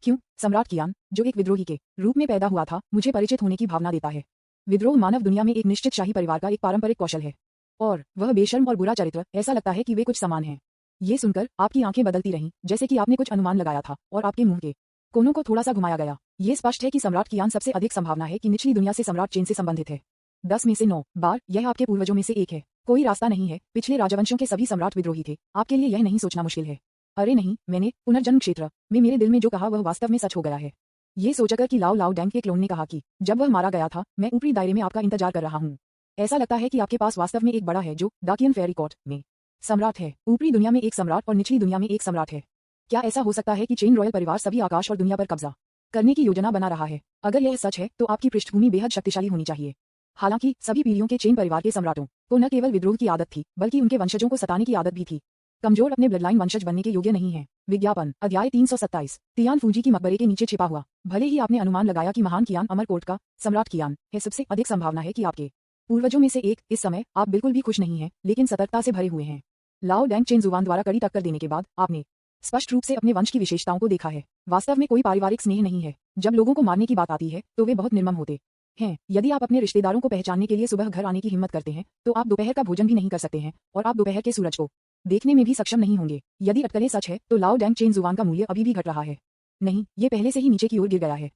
क्यों? सम्राट कियान, जो एक विद्रोही के रूप में पैदा हुआ था, मुझे परिचित होने की भावना देता है। विद्रोह मानव दुनिया में एक निश्चित शाही परिवार का एक पारंपरिक कौशल है और वह बेशर्म और बुरा चरित्र, ऐसा लगता है कि वे कुछ समान हैं। ये सुनकर आपकी आंखें बदलती रहीं, जैसे कि आपने कुछ अनुमान लगाया था और आपके मुंह के कोनों को थोड़ा सा घुमाया गया। ये स्पष्ट है कि सम्राट कियान सबसे अधिक संभावना है कि निचली दुनिया से सम्राट चेन से संबंधित है। 10 में से 9 बार यह आपके पूर्वजों में से एक है। कोई रास्ता नहीं है, पिछले राजवंशों के सभी सम्राट विद्रोही थे। आपके लिए यह नहीं सोचना मुश्किल है। अरे नहीं, मैंने पुनर्जन्म क्षेत्र में मेरे दिल में जो कहा वह वास्तव में सच हो गया है। ये सोचकर कि लाओ लाओ डैंग के क्लोन ने कहा कि जब वह मारा गया था, मैं ऊपरी दायरे में आपका इंतजार कर रहा हूँ। ऐसा लगता है कि आपके पास वास्तव में एक बड़ा है जो डाकियन फेयरी कोर्ट में सम्राट है। ऊपरी दुनिया में एक सम्राट और निचली दुनिया में एक सम्राट है। क्या ऐसा हो सकता है कि चेन रॉयल परिवार सभी आकाश और दुनिया पर कब्जा करने की योजना बना रहा है? अगर यह सच है तो आपकी पृष्ठभूमि बेहद शक्तिशाली होनी चाहिए। हालांकि सभी पीढ़ियों के चेन परिवार के सम्राटों को न केवल विद्रोह की आदत थी बल्कि उनके वंशजों को सताने की आदत भी थी। कमजोर अपने ब्लडलाइन वंशज बनने के योग्य नहीं है। विज्ञापन अध्याय 327 तियान फूजी की मकबरे के नीचे छिपा हुआ। भले ही आपने अनुमान लगाया कि महान कियान अमरकोट का सम्राट कियान है, सबसे अधिक संभावना है कि आपके पूर्वजों में से एक इस समय आप बिल्कुल भी खुश नहीं हैं, लेकिन सतर्कता से भरे हुए हैं। लाओ डैंग चेनजुआन द्वारा कड़ी टक्कर देने के बाद आपने स्पष्ट रूप से अपने वंश की विशेषताओं को देखा है। वास्तव में कोई पारिवारिक स्नेह नहीं है। जब लोगों को मारने की बात आती है तो वे बहुत निर्मम होते हैं। यदि आप अपने रिश्तेदारों को पहचानने के लिए सुबह घर आने की हिम्मत करते हैं तो आप दोपहर का भोजन भी नहीं कर सकते हैं और आप दोपहर के सूरज को देखने में भी सक्षम नहीं होंगे। यदि अटकलें सच है तो लाओ डैंग चेनजुआन का मूल्य अभी भी घट रहा है। नहीं, ये पहले से ही नीचे की ओर गिर गया है।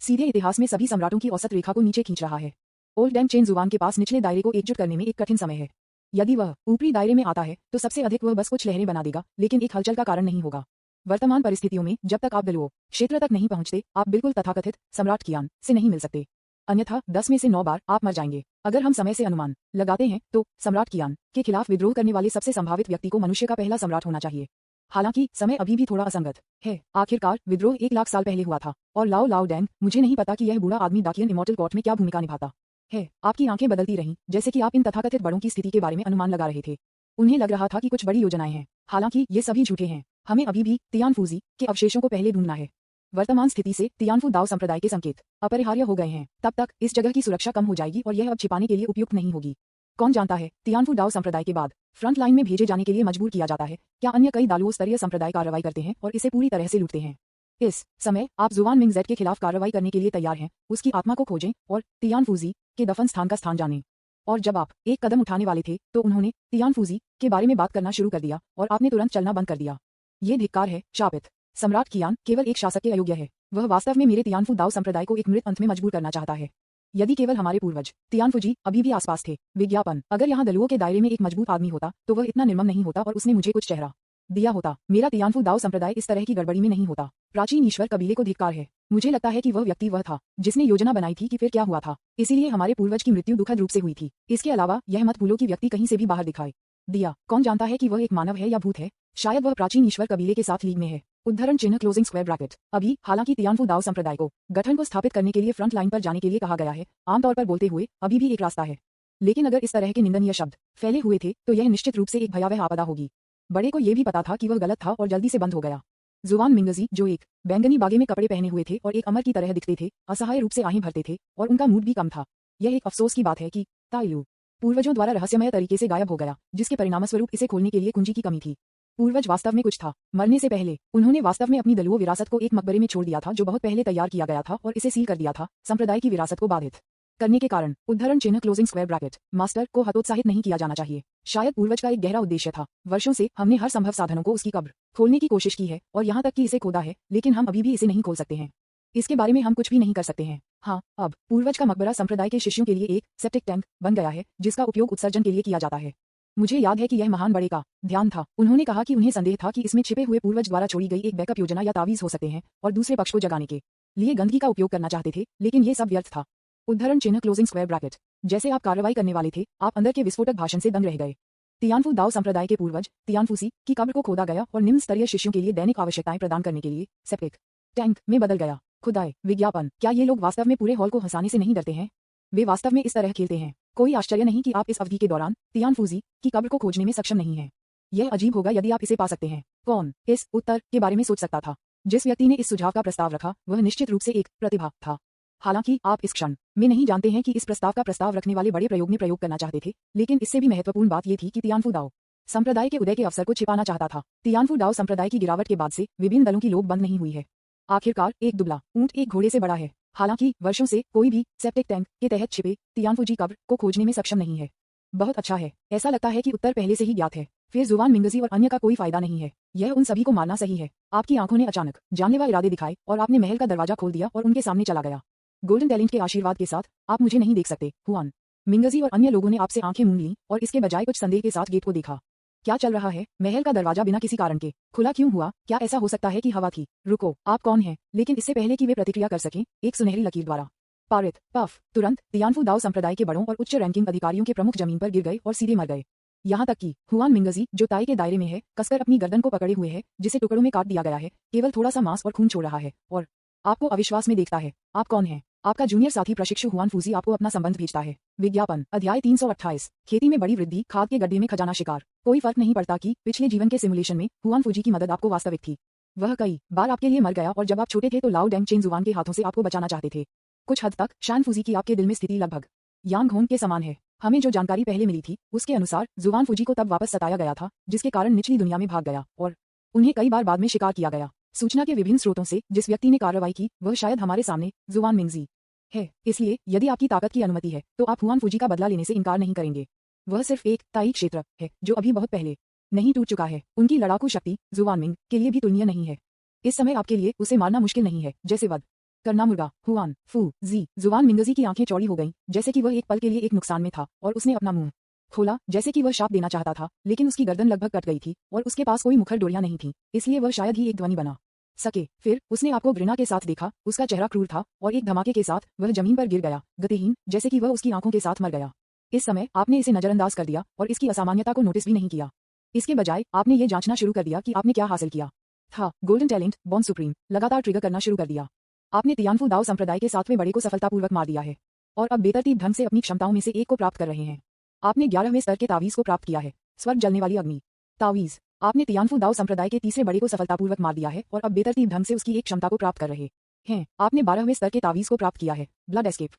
सीधे इतिहास में सभी सम्राटों की औसत रेखा को नीचे खींच रहा है। ओल्ड डैंग चेनजुआन के पास निचले दायरे को एकजुट करने में एक कठिन समय है। यदि वह ऊपरी दायरे में आता है तो सबसे अधिक वह बस कुछ लहरें बना देगा, लेकिन एक हलचल का कारण नहीं होगा। वर्तमान परिस्थितियों में जब तक आप दलुओ क्षेत्र तक नहीं पहुंचते, आप बिल्कुल तथाकथित सम्राट कियान से नहीं मिल सकते। अन्यथा 10 में से 9 बार आप मर जाएंगे। अगर हम समय से अनुमान लगाते हैं तो सम्राट कियान के खिलाफ विद्रोह करने वाले सबसे संभावित व्यक्ति को मनुष्य का पहला सम्राट होना चाहिए। हालांकि समय अभी भी थोड़ा असंगत है। आखिरकार विद्रोह 1 लाख साल पहले हुआ था और लाओ डैंग, मुझे नहीं पता कि यह बूढ़ा आदमी डाकियन इमॉर्टल कोर्ट में क्या भूमिका निभाता है। आपकी आंखें बदलती रहीं जैसे कि आप इन तथाकथित बड़ों की स्थिति के बारे में अनुमान लगा रहे थे। उन्हें लग रहा था कि कुछ बड़ी योजनाएं हैं। हालांकि ये सभी झूठे हैं। हमें अभी भी तियानफूजी के अवशेषों को पहले ढूंढना है। वर्तमान स्थिति से तियानफू दाओ संप्रदाय के संकेत अपरिहार्य हो गए हैं। तब तक इस जगह की सुरक्षा कम हो जाएगी और यह अब छिपाने के लिए उपयुक्त नहीं होगी। कौन जानता है, तियानफू दाओ संप्रदाय के बाद फ्रंट लाइन में भेजे जाने के लिए मजबूर किया जाता है। क्या अन्य कई दालुओ स्तरीय संप्रदाय कार्रवाई करते हैं और इसे पूरी तरह से लूटते हैं? इस समय आप जुआन मिंगजेट के खिलाफ कार्रवाई करने के लिए तैयार हैं। उसकी आत्मा को खोजें और तियानफूजी के दफन स्थान का स्थान जानें। और जब आप एक कदम उठाने वाले थे तो उन्होंने तियानफूजी के बारे में बात करना शुरू कर दिया और आपने तुरंत चलना बंद कर दिया। ये धिक्कार है, शापित सम्राट कियान केवल एक शासक के अयोग्य है। वह वास्तव में मेरे तियानफू दाओ संप्रदाय को एक मृत अंत में मजबूर करना चाहता है। यदि केवल हमारे पूर्वज तियानफूजी अभी भी आसपास थे। विज्ञापन अगर यहाँ दलुओं के दायरे में एक मजबूत आदमी होता तो वह इतना निर्मम नहीं होता और उसने मुझे कुछ चेहरा दिया होता। मेरा तियानफू दाओ संप्रदाय इस तरह की गड़बड़ी में नहीं होता। प्राचीन ईश्वर कबीले को धिक्कार है। मुझे लगता है कि वह व्यक्ति वह था जिसने योजना बनाई थी कि फिर क्या हुआ था। इसीलिए हमारे पूर्वज की मृत्यु दुखद रूप से हुई थी। इसके अलावा यह मत भूलो कि व्यक्ति कहीं से भी बाहर दिखाई दिया। कौन जानता है कि वह एक मानव है या भूत है? शायद वह प्राचीन ईश्वर कबीले के साथ लीग में है। उद्धरण चिन्ह क्लोजिंग स्क्वायर ब्रैकेट। अभी हालांकि तियानफू दाओ संप्रदाय को गठन को स्थापित करने के लिए फ्रंट लाइन पर जाने के लिए कहा गया है। आमतौर पर बोलते हुए अभी भी एक रास्ता है, लेकिन अगर इस तरह के निंदनीय शब्द फैले हुए थे तो यह निश्चित रूप से एक भयावह आपदा होगी। बड़े को यह भी पता था कि वह गलत था और जल्दी से बंद हो गया। जुआन मिंगजी, जो एक बैंगनी बागे में कपड़े पहने हुए थे और एक अमर की तरह दिखते थे, असहाय रूप से आहें भरते थे और उनका मूड भी कम था। यह एक अफसोस की बात है कि ताइलू पूर्वजों द्वारा रहस्यमय तरीके से गायब हो गया, जिसके परिणामस्वरूप इसे खोलने के लिए कुंजी की कमी थी। पूर्वज वास्तव में कुछ था। मरने से पहले उन्होंने वास्तव में अपनी दलुओ विरासत को एक मकबरे में छोड़ दिया था जो बहुत पहले तैयार किया गया था और इसे सील कर दिया था। संप्रदाय की विरासत को बाधित करने के कारण उद्धरण चिन्ह क्लोजिंग स्क्वायर ब्रैकेट मास्टर को हतोत्साहित नहीं किया जाना चाहिए। शायद पूर्वज का एक गहरा उद्देश्य था। वर्षों से हमने हर संभव साधनों को उसकी कब्र खोलने की कोशिश की है और यहाँ तक कि इसे खोदा है, लेकिन हम अभी भी इसे नहीं खोल सकते हैं। इसके बारे में हम कुछ भी नहीं कर सकते हैं। हाँ, अब पूर्वज का मकबरा संप्रदाय के शिष्यों के लिए एक सेप्टिक टैंक बन गया है जिसका उपयोग उत्सर्जन के लिए किया जाता है। मुझे याद है कि यह महान बड़े का ध्यान था। उन्होंने कहा कि उन्हें संदेह था कि इसमें छिपे हुए पूर्वज द्वारा छोड़ी गई एक बैकअप योजना या तावीज हो सकते हैं और दूसरे पक्ष को जगाने के लिए गंदगी का उपयोग करना चाहते थे, लेकिन ये सब व्यर्थ था। उद्धरण चिन्ह क्लोजिंग स्क्वायर ब्रैकेट। जैसे आप कार्रवाई करने वाले थे, आप अंदर के विस्फोटक भाषण से दंग रह गए। तियानफू दाओ संप्रदाय के पूर्वज तियानफूसी की कब्र को खोदा गया और निम्न स्तरीय शिष्यों के लिए दैनिक आवश्यकताएं प्रदान करने के लिए सेप्टिक टैंक में बदल गया। खुदाए विज्ञापन, क्या ये लोग वास्तव में पूरे हॉल को हंसाने से नहीं डरते हैं? वे वास्तव में इस तरह खेलते हैं। कोई आश्चर्य नहीं कि आप इस अवधि के दौरान तियानफूजी की कब्र को खोजने में सक्षम नहीं हैं। यह अजीब होगा यदि आप इसे पा सकते हैं। कौन इस उत्तर के बारे में सोच सकता था? जिस व्यक्ति ने इस सुझाव का प्रस्ताव रखा वह निश्चित रूप से एक प्रतिभा था। हालांकि आप इस क्षण में नहीं जानते हैं कि इस प्रस्ताव का प्रस्ताव रखने वाले बड़े प्रयोग ने प्रयोग करना चाहते थे, लेकिन इससे भी महत्वपूर्ण बात यह थी कि तियानफू दाओ संप्रदाय के उदय के अवसर को छिपाना चाहता था। तियानफू दाओ संप्रदाय की गिरावट के बाद से विभिन्न दलों की लोभ बंद नहीं हुई है। आखिरकार एक दुबला ऊंट एक घोड़े से बड़ा है। हालांकि वर्षों से कोई भी सेप्टिक टैंक के तहत छिपे तियानफूजी कब्र को खोजने में सक्षम नहीं है। बहुत अच्छा है। ऐसा लगता है कि उत्तर पहले से ही ज्ञात है। फिर जुआन मिंगजी और अन्य का कोई फायदा नहीं है। यह उन सभी को मारना सही है। आपकी आंखों ने अचानक जानलेवा इरादे दिखाए और आपने महल का दरवाजा खोल दिया और उनके सामने चला गया। गोल्डन टैलेंट के आशीर्वाद के साथ आप मुझे नहीं देख सकते। हुआन मिंगजी और अन्य लोगों ने आपसे आंखें मूंद लीं और इसके बजाय कुछ संदेह के साथ गेट को देखा। क्या चल रहा है? महल का दरवाजा बिना किसी कारण के खुला क्यों हुआ? क्या ऐसा हो सकता है कि हवा थी? रुको, आप कौन हैं? लेकिन इससे पहले कि वे प्रतिक्रिया कर सकें, एक सुनहरी लकीर द्वारा पारित पफ तुरंत तियानफू दाओ संप्रदाय के बड़ों और उच्च रैंकिंग अधिकारियों के प्रमुख जमीन पर गिर गए और सीधे मर गए। यहाँ तक कि हुआन मिंगजी, जो ताई के दायरे में है, कसकर अपनी गर्दन को पकड़े हुए है, जिसे टुकड़ों में काट दिया गया है, केवल थोड़ा सा मांस और खून छोड़ रहा है और आपको अविश्वास में देखता है। आप कौन हैं? आपका जूनियर साथी प्रशिक्षु हुआन फूजी आपको अपना संबंध भेजता है। विज्ञापन अध्याय 328 खेती में बड़ी वृद्धि, खाद के गड्ढे में खजाना शिकार। कोई फर्क नहीं पड़ता कि पिछले जीवन के सिमुलेशन में हुआन फूजी की मदद आपको वास्तविक थी। वह कई बार आपके लिए मर गया और जब आप छोटे थे तो लाओ डेंग चेन जुआन के हाथों से आपको बचाना चाहते थे। कुछ हद तक शान फूजी की आपके दिल में स्थिति लगभग यांग होंग के समान है। हमें जो जानकारी पहले मिली थी उसके अनुसार जुआन फूजी को तब वापस सताया गया था, जिसके कारण निचली दुनिया में भाग गया और उन्हें कई बार बाद में शिकार किया गया। सूचना के विभिन्न स्रोतों से जिस व्यक्ति ने कार्रवाई की वह शायद हमारे सामने जुआन मिंगजी है। इसलिए यदि आपकी ताकत की अनुमति है तो आप हुआन फूजी का बदला लेने से इनकार नहीं करेंगे। वह सिर्फ एक ताई क्षेत्र है जो अभी बहुत पहले नहीं टूट चुका है। उनकी लड़ाकू शक्ति जुआन मिंग के लिए भी तुलनीय नहीं है। इस समय आपके लिए उसे मारना मुश्किल नहीं है, जैसे वध करना मुर्गा। हुआन फू जी जुआन मिंगजी की आंखें चौड़ी हो गईं, जैसे कि वह एक पल के लिए एक नुकसान में था और उसने अपना मुंह खोला जैसे कि वह शाप देना चाहता था, लेकिन उसकी गर्दन लगभग कट गई थी और उसके पास कोई मुखर डोरियां नहीं थी, इसलिए वह शायद ही एक ध्वनि बना सके। फिर उसने आपको घृणा के साथ देखा, उसका चेहरा क्रूर था और एक धमाके के साथ वह जमीन पर गिर गया, गतिहीन, जैसे कि वह उसकी आंखों के साथ मर गया। इस समय आपने इसे नजरअंदाज कर दिया और इसकी असामान्यता को नोटिस भी नहीं किया। इसके बजाय आपने ये जांचना शुरू कर दिया कि आपने क्या हासिल किया था। गोल्डन टैलेंट बॉर्न सुप्रीम लगातार ट्रिगर करना शुरू कर दिया। आपने तियानफू दाओ संप्रदाय के 7वें बड़े को सफलतापूर्वक मार दिया है और अब बेतरतीब ढंग से अपनी क्षमताओं में से एक को प्राप्त कर रहे हैं। आपने 11वें स्तर के तावीज को प्राप्त किया है, स्वर्ग जलने वाली अग्नि तावीज। आपने तियानफू दाओ संप्रदाय के 3रे बड़े को सफलतापूर्वक मार दिया है और अब बेतरतीब ढंग से उसकी एक क्षमता को प्राप्त कर रहे हैं। आपने 12वें स्तर के तावीज को प्राप्त किया है, ब्लड एस्केप।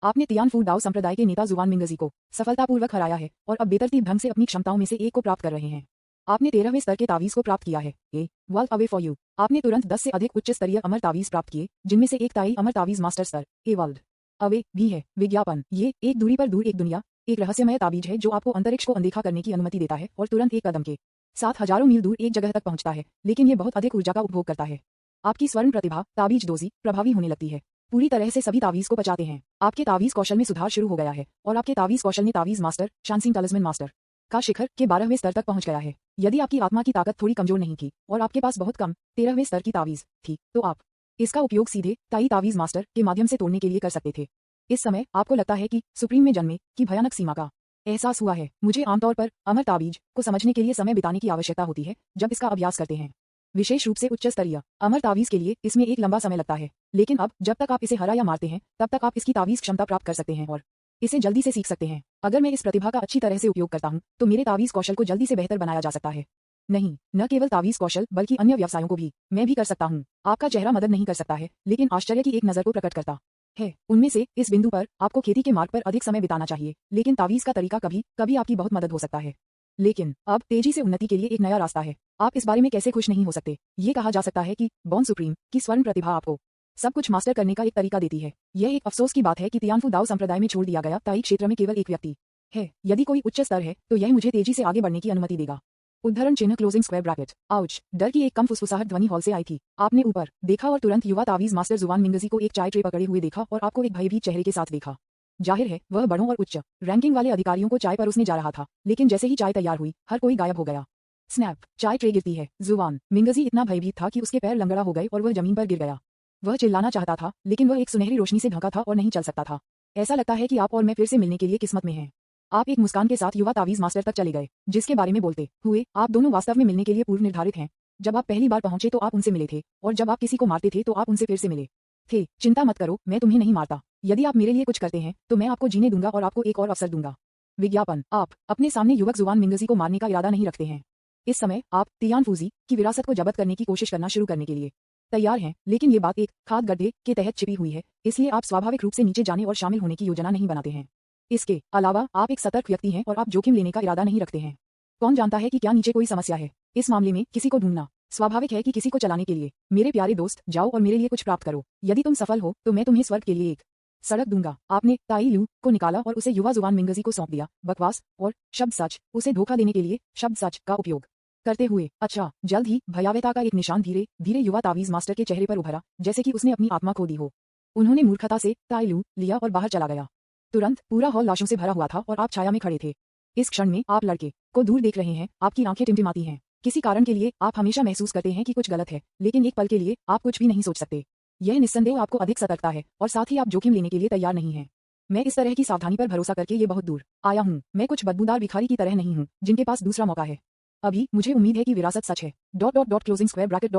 आपने तियानफू दाओ संप्रदाय के नेता जुआन मिंगजी को सफलतापूर्वक हराया है और अब बेतरतीब ढंग से अपनी क्षमताओं में से एक को प्राप्त कर रहे हैं। आपने 13वें स्तर के तावीज को प्राप्त किया है, a world away for you. आपने तुरंत 10 से अधिक उच्च स्तरीय अमर तावीज प्राप्त किए, जिनमें से एक ताई अमर तावीज मास्टर स्तर ए वर्ल्ड अवे भी है। विज्ञापन ये एक दूरी पर दूर एक दुनिया, एक रहस्यमय तावीज है जो आपको अंतरिक्ष को अनदेखा करने की अनुमति देता है और तुरंत एक कदम के साथ हजारों मील दूर एक जगह तक पहुंचता है, लेकिन ये बहुत अधिक ऊर्जा का उपभोग करता है। आपकी स्वर्ण प्रतिभा तावीज दोजी प्रभावी होने लगती है, पूरी तरह से सभी तावीज को बचाते हैं। आपके तावीज कौशल में सुधार शुरू हो गया है और आपके तावीज कौशल में तावीज मास्टर शानसिंग टलिस्मन मास्टर का शिखर के 12वें स्तर तक पहुंच गया है। यदि आपकी आत्मा की ताकत थोड़ी कमजोर नहीं थी और आपके पास बहुत कम 13वें स्तर की तावीज थी तो आप इसका उपयोग सीधे ताई तावीज मास्टर के माध्यम से तोड़ने के लिए कर सकते थे। इस समय आपको लगता है कि सुप्रीम में जन्मे की भयानक सीमा का एहसास हुआ है। मुझे आमतौर पर अमर तावीज को समझने के लिए समय बिताने की आवश्यकता होती है जब इसका अभ्यास करते हैं, विशेष रूप से उच्च स्तरीय अमर तावीज के लिए इसमें एक लंबा समय लगता है। लेकिन अब जब तक आप इसे हरा या मारते हैं तब तक आप इसकी तावीज क्षमता प्राप्त कर सकते हैं और इसे जल्दी से सीख सकते हैं। अगर मैं इस प्रतिभा का अच्छी तरह से उपयोग करता हूं तो मेरे तावीज कौशल को जल्दी से बेहतर बनाया जा सकता है। नहीं, न केवल तावीज कौशल बल्कि अन्य व्यवसायों को भी मैं भी कर सकता हूं। आपका चेहरा मदद नहीं कर सकता है, लेकिन आश्चर्य की एक नजर को प्रकट करता है। उनमें से इस बिंदु पर आपको खेती के मार्ग पर अधिक समय बिताना चाहिए, लेकिन तावीज का तरीका कभी कभी आपकी बहुत मदद हो सकता है। लेकिन अब तेजी से उन्नति के लिए एक नया रास्ता है। आप इस बारे में कैसे खुश नहीं हो सकते? ये कहा जा सकता है कि बॉर्न सुप्रीम की स्वर्ण प्रतिभा आपको सब कुछ मास्टर करने का एक तरीका देती है। यह एक अफसोस की बात है कि तियानफू दाओ संप्रदाय में छोड़ दिया गया ताई क्षेत्र में केवल एक व्यक्ति है। यदि कोई उच्च स्तर है तो यह मुझे तेजी से आगे बढ़ने की अनुमति देगा। उद्धरण चिन्ह क्लोजिंग स्क्वायर ब्रैकेट। आउच। डर की एक कम फुसफुसाहट ध्वनि हॉल से आई थी। आपने ऊपर देखा और तुरंत युवा तावीज मास्टर जुआन मिंगजी को एक चाय ट्रे पकड़े हुए देखा और आपको एक भयभीत चेहरे के साथ देखा। जाहिर है वह बड़ों और उच्च रैंकिंग वाले अधिकारियों को चाय परोसने जा रहा था, लेकिन जैसे ही चाय तैयार हुई हर कोई गायब हो गया। स्नैप। चाय ट्रे गिरती है। जुआन मिंगजी इतना भयभीत था कि उसके पैर लंगड़ा हो गए और वह जमीन पर गिर गया। वह चिल्लाना चाहता था, लेकिन वह एक सुनहरी रोशनी से ढका था और नहीं चल सकता था। ऐसा लगता है कि आप और मैं फिर से मिलने के लिए किस्मत में हैं। आप एक मुस्कान के साथ युवा तावीज मास्टर तक चले गए, जिसके बारे में बोलते हुए आप दोनों वास्तव में मिलने के लिए पूर्व निर्धारित हैं। जब आप पहली बार पहुंचे तो आप उनसे मिले थे और जब आप किसी को मारते थे तो आप उनसे फिर से मिले थे। चिंता मत करो, मैं तुम्हें नहीं मारता। यदि आप मेरे लिए कुछ करते हैं तो मैं आपको जीने दूंगा और आपको एक और अवसर दूंगा। विज्ञापन। आप अपने सामने युवक जुआन मिंगजी को मारने का इरादा नहीं रखते हैं। इस समय आप तियानफूजी की विरासत को जब्त करने की कोशिश करना शुरू करने के लिए तैयार हैं, लेकिन ये बात एक खाद गड्ढे के तहत छिपी हुई है, इसलिए आप स्वाभाविक रूप से नीचे जाने और शामिल होने की योजना नहीं बनाते हैं। इसके अलावा आप एक सतर्क व्यक्ति हैं और आप जोखिम लेने का इरादा नहीं रखते हैं। कौन जानता है कि क्या नीचे कोई समस्या है? इस मामले में किसी को ढूंढना स्वाभाविक है कि किसी को चलाने के लिए। मेरे प्यारे दोस्त, जाओ और मेरे लिए कुछ प्राप्त करो। यदि तुम सफल हो तो मैं तुम्हें स्वर्ग के लिए एक सड़क दूंगा। आपने ताई लू को निकाला और उसे युवा जुआन मिंगजी को सौंप दिया। बकवास और शब्द सच। उसे धोखा देने के लिए शब्द सच का उपयोग करते हुए। अच्छा, जल्द ही भयावहता का एक निशान धीरे धीरे युवा तावीज मास्टर के चेहरे पर उभरा, जैसे कि उसने अपनी आत्मा खो दी हो। उन्होंने मूर्खता से ताई लू लिया और बाहर चला गया। तुरंत पूरा हॉल लाशों से भरा हुआ था और आप छाया में खड़े थे। इस क्षण में आप लड़के को दूर देख रहे हैं, आपकी आंखें टिमटिमाती हैं। किसी कारण के लिए आप हमेशा महसूस करते हैं कि कुछ गलत है, लेकिन एक पल के लिए आप कुछ भी नहीं सोच सकते। यह निस्संदेह आपको अधिक सतर्कता है और साथ ही आप जोखिम लेने के लिए तैयार नहीं हैं। मैं इस तरह की सावधानी पर भरोसा करके ये बहुत दूर आया हूँ। मैं कुछ बदबूदार भिखारी की तरह नहीं हूँ जिनके पास दूसरा मौका है। अभी मुझे उम्मीद है कि विरासत सच है। क्लोजिंग स्क्वायर ब्रैकेट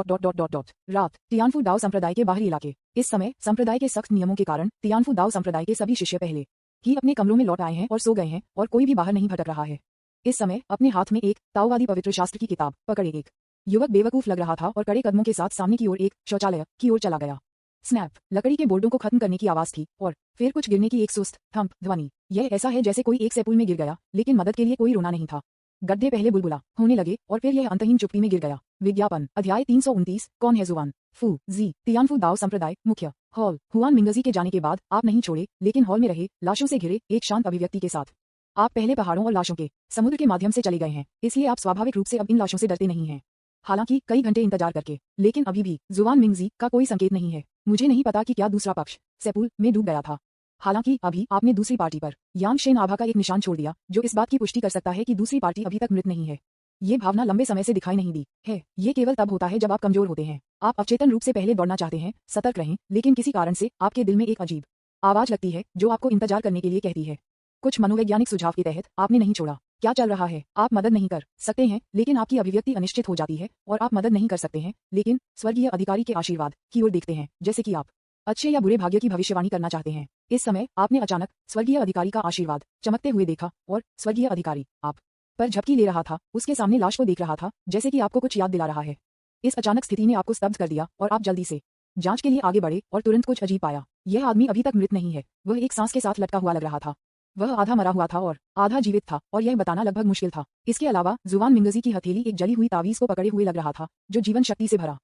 रात तियानफू दाओ संप्रदाय के बाहरी इलाके। इस समय संप्रदाय के सख्त नियमों के कारण तियानफू दाओ संप्रदाय के सभी शिष्य पहले ही अपने कमरों में लौट आए हैं और सो गए हैं और कोई भी बाहर नहीं भटक रहा है। इस समय अपने हाथ में एक ताओवादी पवित्र शास्त्र की किताब पकड़े एक युवक बेवकूफ लग रहा था और कड़े कदमों के साथ सामने की ओर एक शौचालय की ओर चला गया। स्नैप, लकड़ी के बोर्डों को खत्म करने की आवाज थी और फिर कुछ गिरने की एक सुस्त थंप ध्वनि। यह ऐसा है जैसे कोई एक सेपुल में गिर गया, लेकिन मदद के लिए कोई रोना नहीं था। गड्ढे पहले बुलबुला होने लगे और फिर यह अंतहीन चुप्पी में गिर गया। विज्ञापन अध्याय 329 कौन है जुआन फू जी तियानफू दाओ संप्रदाय मुख्य हॉल। हुआन मिंगजी के जाने के बाद आप नहीं छोड़े, लेकिन हॉल में रहे लाशों से घिरे एक शांत अभिव्यक्ति के साथ। आप पहले पहाड़ों और लाशों के समुद्र के माध्यम से चले गए हैं, इसलिए आप स्वाभाविक रूप से अब इन लाशों से डरते नहीं हैं। हालांकि कई घंटे इंतजार करके, लेकिन अभी भी जुआन मिंगजी का कोई संकेत नहीं है। मुझे नहीं पता कि क्या दूसरा पक्ष सेपुल में डूब गया था। हालांकि अभी आपने दूसरी पार्टी पर यांग शेन आभा का एक निशान छोड़ दिया, जो इस बात की पुष्टि कर सकता है कि दूसरी पार्टी अभी तक मृत नहीं है। ये भावना लंबे समय से दिखाई नहीं दी है। ये केवल तब होता है जब आप कमजोर होते हैं। आप अवचेतन रूप से पहले दौड़ना चाहते हैं, सतर्क रहें, लेकिन किसी कारण से आपके दिल में एक अजीब आवाज लगती है जो आपको इंतजार करने के लिए कहती है। कुछ मनोवैज्ञानिक सुझाव के तहत आपने नहीं छोड़ा। क्या चल रहा है? आप मदद नहीं कर सकते हैं, लेकिन आपकी अभिव्यक्ति अनिश्चित हो जाती है और आप मदद नहीं कर सकते हैं, लेकिन स्वर्गीय अधिकारी के आशीर्वाद की ओर देखते हैं, जैसे कि आप अच्छे या बुरे भाग्य की भविष्यवाणी करना चाहते हैं। इस समय आपने अचानक स्वर्गीय अधिकारी का आशीर्वाद चमकते हुए देखा और स्वर्गीय अधिकारी आप पर झपकी ले रहा था, उसके सामने लाश को देख रहा था, जैसे कि आपको कुछ याद दिला रहा है। इस अचानक स्थिति ने आपको स्तब्ध कर दिया और आप जल्दी से जांच के लिए आगे बढ़े और तुरंत कुछ अजीब पाया। यह आदमी अभी तक मृत नहीं है। वह एक सांस के साथ लटका हुआ लग रहा था। वह आधा मरा हुआ था और आधा जीवित था, और यह बताना लगभग मुश्किल था। इसके अलावा जुआन मिंगजी की हथेली एक जली हुई तावीज को पकड़े हुए लग रहा था, जो जीवन शक्ति से भरा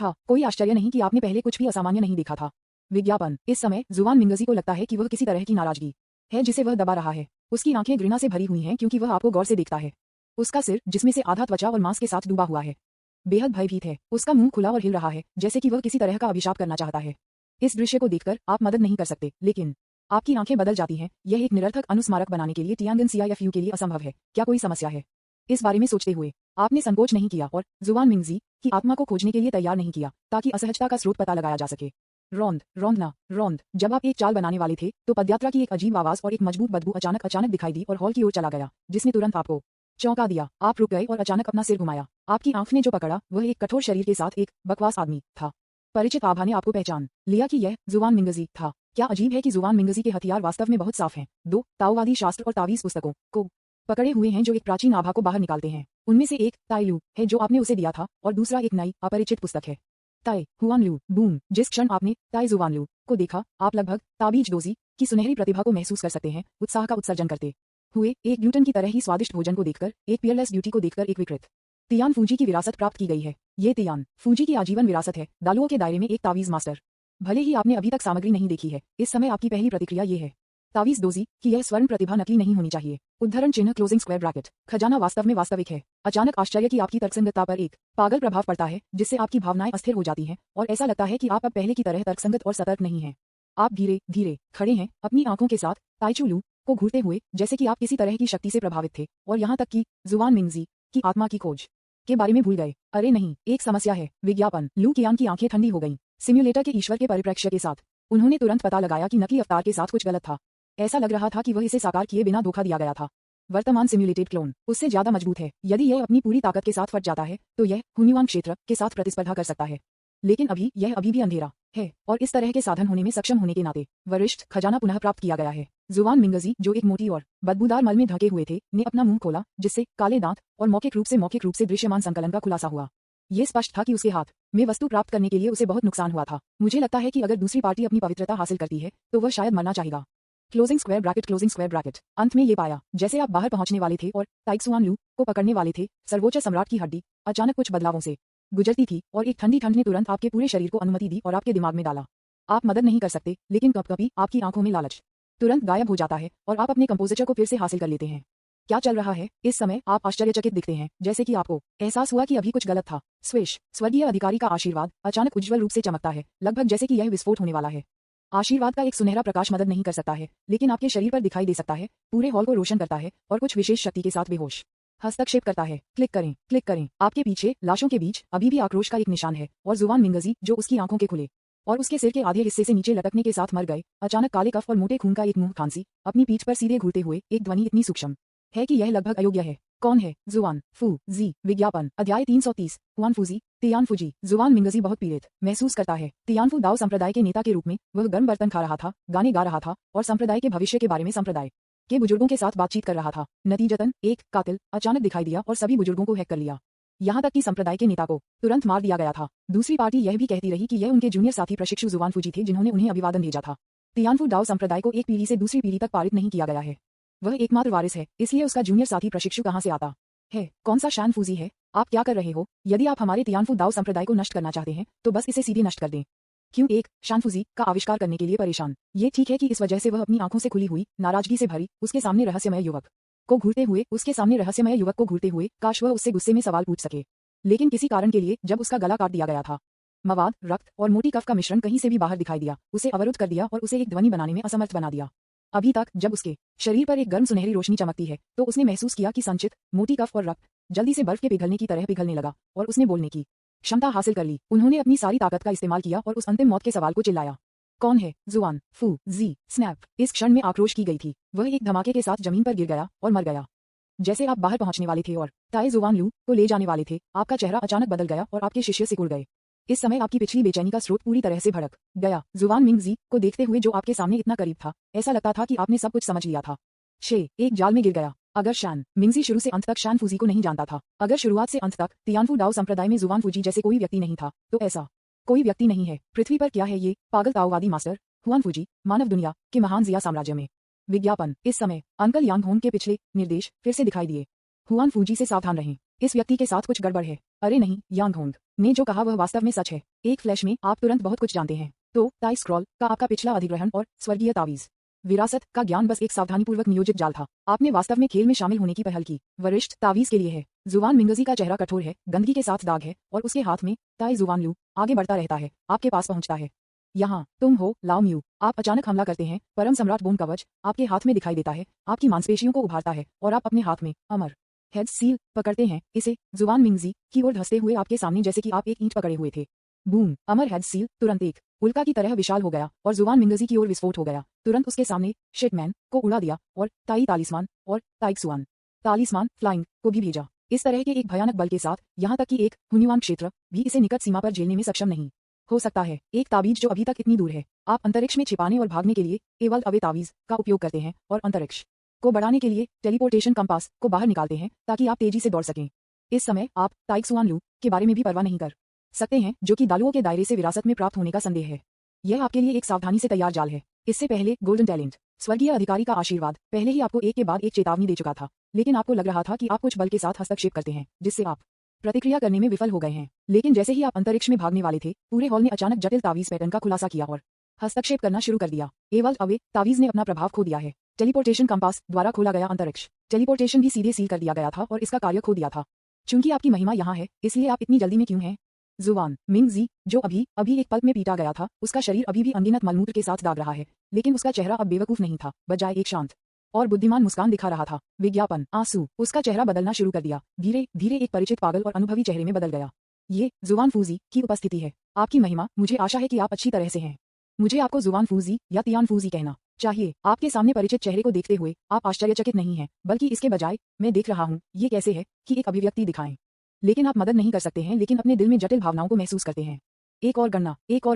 था। कोई आश्चर्य नहीं कि आपने पहले कुछ भी असामान्य नहीं देखा था। विज्ञापन इस समय जुआन मिंगजी को लगता है कि वह किसी तरह की नाराजगी है जिसे वह दबा रहा है। उसकी आंखें घृणा से भरी हुई हैं क्योंकि वह आपको गौर से देखता है। उसका सिर, जिसमें से आधा त्वचा और मांस के साथ डूबा हुआ है, बेहद भयभीत है। उसका मुंह खुला और हिल रहा है, जैसे कि वह किसी तरह का अभिशाप करना चाहता है। इस दृश्य को देखकर आप मदद नहीं कर सकते, लेकिन आपकी आंखें बदल जाती हैं। यह एक निरर्थक अनुस्मारक बनाने के लिए तियानगन सीआईएफयू के लिए असंभव है। क्या कोई समस्या है? इस बारे में सोचते हुए आपने संकोच नहीं किया और जुआन मिंगजी की आत्मा को खोजने के लिए तैयार नहीं किया, ताकि असहजता का स्रोत पता लगाया जा सके। रौंद। जब आप एक चाल बनाने वाले थे, तो पदयात्रा की एक अजीब आवाज और एक मजबूत बदबू अचानक दिखाई दी और हॉल की ओर चला गया, जिसने तुरंत आपको चौंका दिया। आप रुक गए और अचानक अपना सिर घुमाया। आपकी आंख ने जो पकड़ा वह एक कठोर शरीर के साथ एक बकवास आदमी था। परिचित आभा ने आपको पहचान लिया कि यह जुआन मिंगजी था। क्या अजीब है कि जुआन मिंगजी के हथियार वास्तव में बहुत साफ हैं। दो ताओवादी शास्त्र और तावीज पुस्तकों को पकड़े हुए हैं जो एक प्राचीन आभा को बाहर निकालते हैं। उनमें से एक ताइलू है जो आपने उसे दिया था, और दूसरा एक नई अपरिचित पुस्तक है, ताई हुआन लू बूम। जिस क्षण आपने ताई जुआन लू को देखा, आप लगभग ताबीज दोजी की सुनहरी प्रतिभा को महसूस कर सकते हैं, उत्साह का उत्सर्जन करते हुए एक ग्लूटन की तरह ही स्वादिष्ट भोजन को देखकर, एक पियरलेस ड्यूटी को देखकर एक विकृत तियान फूजी की विरासत प्राप्त की गई है। ये तियान फूजी की आजीवन विरासत है, दालुओं के दायरे में एक तावीज मास्टर। भले ही आपने अभी तक सामग्री नहीं देखी है, इस समय आपकी पहली प्रतिक्रिया ये है, तावीज दोजी की यह स्वर्ण प्रतिभा नकली नहीं होनी चाहिए। उद्धरण चिन्ह क्लोजिंग स्क्वायर ब्रैकेट। खजाना वास्तव में वास्तविक है। अचानक आश्चर्य की आपकी तर्कसंगतता पर एक पागल प्रभाव पड़ता है, जिससे आपकी भावनाएं अस्थिर हो जाती हैं और ऐसा लगता है कि आप अब पहले की तरह तर्कसंगत और सतर्क नहीं हैं। आप धीरे धीरे खड़े हैं, अपनी आंखों के साथ ताइचू लू को घूरते हुए, जैसे कि आप किसी तरह की शक्ति से प्रभावित थे, और यहाँ तक कि जुआन मिंगजी की आत्मा की खोज के बारे में भूल गए। अरे नहीं, एक समस्या है। विज्ञापन लू कियान की आंखें ठंडी हो गईं। सिम्युलेटर के ईश्वर के परिप्रेक्ष्य के साथ उन्होंने तुरंत पता लगाया कि नकली अवतार के साथ कुछ गलत था। ऐसा लग रहा था कि वह इसे साकार किए बिना धोखा दिया गया था। वर्तमान सिम्युलेटेड क्लोन उससे ज्यादा मजबूत है। यदि यह अपनी पूरी ताकत के साथ फट जाता है, तो यह हुनिवान क्षेत्र के साथ प्रतिस्पर्धा कर सकता है। लेकिन अभी यह अभी भी अंधेरा है, और इस तरह के साधन होने में सक्षम होने के नाते वरिष्ठ खजाना पुनः प्राप्त किया गया है। जुआन मिंगजी, जो एक मोटी और बदबूदार मल में ढके हुए थे, ने अपना मुंह खोला, जिससे काले दांत और मौखिक रूप से दृश्यमान संकलन का खुलासा हुआ। ये स्पष्ट था कि उसके हाथ में वस्तु प्राप्त करने के लिए उसे बहुत नुकसान हुआ था। मुझे लगता है कि अगर दूसरी पार्टी अपनी पवित्रता हासिल करती है, तो वह शायद मरना चाहेगा। Closing square bracket. अंत में ये पाया, जैसे आप बाहर पहुंचने वाले थे और ताइक्सुआन लू को पकड़ने वाले थे, सर्वोच्च सम्राट की हड्डी अचानक कुछ बदलावों से गुजरती थी, और एक ठंडी ठंड ने तुरंत आपके पूरे शरीर को अनुमति दी और आपके दिमाग में डाला। आप मदद नहीं कर सकते, लेकिन कभी-कभी आपकी आंखों में लालच तुरंत गायब हो जाता है और आप अपने कंपोजिटर को फिर से हासिल कर लेते हैं। क्या चल रहा है? इस समय आप आश्चर्यचकित दिखते हैं, जैसे कि आपको एहसास हुआ कि अभी कुछ गलत था। स्विश, स्वर्गीय अधिकारी का आशीर्वाद अचानक उज्ज्वल रूप से चमकता है, लगभग जैसे कि यह विस्फोट होने वाला है। आशीर्वाद का एक सुनहरा प्रकाश मदद नहीं कर सकता है, लेकिन आपके शरीर पर दिखाई दे सकता है, पूरे हॉल को रोशन करता है और कुछ विशेष शक्ति के साथ बेहोश हस्तक्षेप करता है। क्लिक करें। आपके पीछे लाशों के बीच अभी भी आक्रोश का एक निशान है, और जुआन मिंगजी, जो उसकी आंखों के खुले और उसके सिर के आधे हिस्से से नीचे लटकने के साथ मर गए। अचानक काले कफ और मोटे खून का एक मुंह खांसी अपनी पीठ पर सीधे घूरते हुए एक ध्वनि इतनी सूक्ष्म है कि यह लगभग अयोग्य है। कौन है? जुआन फू जी। विज्ञापन अध्याय 330। हुआनफूजी तियानफूजी। जुआन मिंगजी बहुत पीड़ित महसूस करता है। तियानफू दाओ संप्रदाय के नेता के रूप में वह गर्म बर्तन खा रहा था, गाने गा रहा था और संप्रदाय के भविष्य के बारे में संप्रदाय के बुजुर्गों के साथ बातचीत कर रहा था। नतीजतन एक कातिल अचानक दिखाई दिया और सभी बुजुर्गों को हैक कर लिया। यहाँ तक कि संप्रदाय के नेता को तुरंत मार दिया गया था। दूसरी पार्टी यह भी कहती रही कि यह उनके जूनियर साथी प्रशिक्षु जुआनफूजी थे जिन्होंने उन्हें अभिवादन भेजा था। तियानफू दाओ संप्रदाय को एक पीढ़ी से दूसरी पीढ़ी तक पारित नहीं किया गया है। वह एकमात्र वारिस है, इसलिए उसका जूनियर साथी प्रशिक्षु कहाँ से आता है? कौन सा शानफूजी है? आप क्या कर रहे हो? यदि आप हमारे तियानफू दाओ संप्रदाय को नष्ट करना चाहते हैं तो बस इसे सीधे नष्ट कर दें। क्यों? एक शानफूजी का आविष्कार करने के लिए परेशान। ये ठीक है कि इस वजह से वह अपनी आंखों से खुली हुई नाराजगी से भरी उसके सामने रहस्यमय युवक को घूरते हुए काश वह उससे गुस्से में सवाल पूछ सके। लेकिन किसी कारण के लिए जब उसका गला काट दिया गया था, मवाद, रक्त और मोटी कफ का मिश्रण कहीं से भी बाहर दिखाई दिया, उसे अवरुद्ध कर दिया और उसे एक ध्वनि बनाने में असमर्थ बना दिया। अभी तक जब उसके शरीर पर एक गर्म सुनहरी रोशनी चमकती है तो उसने महसूस किया कि संचित मोटी कफ और रक्त जल्दी से बर्फ के पिघलने की तरह पिघलने लगा और उसने बोलने की क्षमता हासिल कर ली। उन्होंने अपनी सारी ताकत का इस्तेमाल किया और उस अंतिम मौत के सवाल को चिल्लाया। कौन है? जुआन फू जी। स्नैप। इस क्षण में आक्रोश की गई थी। वह एक धमाके के साथ जमीन पर गिर गया और मर गया। जैसे आप बाहर पहुंचने वाले थे और ताए जुआन लू को ले जाने वाले थे, आपका चेहरा अचानक बदल गया और आपके शिष्य सिकुड़ गए। इस समय आपकी पिछली बेचैनी का स्रोत पूरी तरह से भड़क गया। जुआन मिंगजी को देखते हुए जो आपके सामने इतना करीब था, ऐसा लगता था कि आपने सब कुछ समझ लिया था। एक जाल में गिर गया। अगर शान मिंगजी शुरू से अंत तक शानफूजी को नहीं जानता था, अगर शुरुआत से अंत तक तियानफू दाओ संप्रदाय में जुआनफूजी जैसे कोई व्यक्ति नहीं था, तो ऐसा कोई व्यक्ति नहीं है पृथ्वी पर। क्या है ये पागल ताओवादी मास्टर हुआनफूजी मानव दुनिया के महान जिया साम्राज्य में। विज्ञापन इस समय अंकल यांग होंग के पिछले निर्देश फिर से दिखाई दिए। हुआनफूजी से सावधान रहें, इस व्यक्ति के साथ कुछ गड़बड़ है। अरे नहीं, यांग होंग ने जो कहा वह वास्तव में सच है। एक फ्लैश में आप तुरंत बहुत कुछ जानते हैं। तो ताई स्क्रॉल का आपका पिछला अधिग्रहण और स्वर्गीय तावीज विरासत का ज्ञान बस एक सावधानीपूर्वक नियोजित जाल था। आपने वास्तव में खेल में शामिल होने की पहल की। वरिष्ठ तावीज के लिए है। जुआन मिंगजी का चेहरा कठोर है, गंदगी के साथ दाग है और उसके हाथ में ताई जुआन लू आगे बढ़ता रहता है, आपके पास पहुंचता है। यहाँ तुम हो लाओ म्यू। आप अचानक हमला करते हैं। परम सम्राट बोन कवच आपके हाथ में दिखाई देता है, आपकी मांसपेशियों को उभारता है और आप अपने हाथ में अमर हेड सील पकड़ते हैं, इसे जुआन मिंगजी की ओर धंसते हुए आपके सामने जैसे कि आप एक ईंट पकड़े हुए थे। बूम! अमर हेड सील तुरंत एक उल्का की तरह विशाल हो गया और जुआन मिंगजी की ओर विस्फोट हो गया। तुरंत उसके सामने शिटमैन को उड़ा दिया और ताई तालिस्मान और ताइक्सुआन तालिस्मान फ्लाइंग को भी भेजा। इस तरह के एक भयानक बल के साथ यहाँ तक कि एक हुन्युआन क्षेत्र भी इसे निकट सीमा पर झेलने में सक्षम नहीं हो सकता है। एक ताबीज जो अभी तक इतनी दूर है। आप अंतरिक्ष में छिपाने और भागने के लिए केवल अवे तावीज का उपयोग करते हैं और अंतरिक्ष को बढ़ाने के लिए टेलीपोर्टेशन कंपास को बाहर निकालते हैं ताकि आप तेजी से दौड़ सकें। इस समय आप ताइक्सुआन लू के बारे में भी परवाह नहीं कर सकते हैं, जो कि दालुओं के दायरे से विरासत में प्राप्त होने का संदेह है। यह आपके लिए एक सावधानी से तैयार जाल है। इससे पहले गोल्डन टैलेंट स्वर्गीय अधिकारी का आशीर्वाद पहले ही आपको एक के बाद एक चेतावनी दे चुका था, लेकिन आपको लग रहा था कि आप कुछ बल के साथ हस्तक्षेप करते हैं जिससे आप प्रतिक्रिया करने में विफल हो गए हैं। लेकिन जैसे ही आप अंतरिक्ष में भागने वाले थे, पूरे हॉल ने अचानक जटिल तावीज पैटर्न का खुलासा किया और हस्तक्षेप करना शुरू कर दिया। एवल्ट अवे तावीज ने अपना प्रभाव खो दिया है। टेलीपोर्टेशन कंपास द्वारा खोला गया अंतरिक्ष टेलीपोर्टेशन भी सीधे सील कर दिया गया था और इसका कार्य खो दिया था। चूंकि आपकी महिमा यहाँ है, इसलिए आप इतनी जल्दी में क्यों हैं? जुआन मिंगजी जो अभी एक पल्प में पीटा गया था, उसका शरीर अभी भी अनगिनत मलमूत्र के साथ दाग रहा है, लेकिन उसका चेहरा अब बेवकूफ नहीं था, बजाय एक शांत और बुद्धिमान मुस्कान दिखा रहा था। विज्ञापन आंसू उसका चेहरा बदलना शुरू कर दिया, धीरे धीरे एक परिचित पागल और अनुभवी चेहरे में बदल गया। ये जुआन फूजी की उपस्थिति है। आपकी महिमा, मुझे आशा है कि आप अच्छी तरह से हैं। मुझे आपको जुआन फूजी या तियान फूजी कहना चाहिए। आपके सामने परिचित चेहरे को देखते हुए आप आश्चर्यचकित नहीं हैं, बल्कि इसके बजाय मैं देख रहा हूँ ये कैसे है कि एक अभिव्यक्ति दिखाएं। लेकिन आप मदद नहीं कर सकते हैं, लेकिन अपने दिल में जटिल भावनाओं को महसूस करते हैं। एक और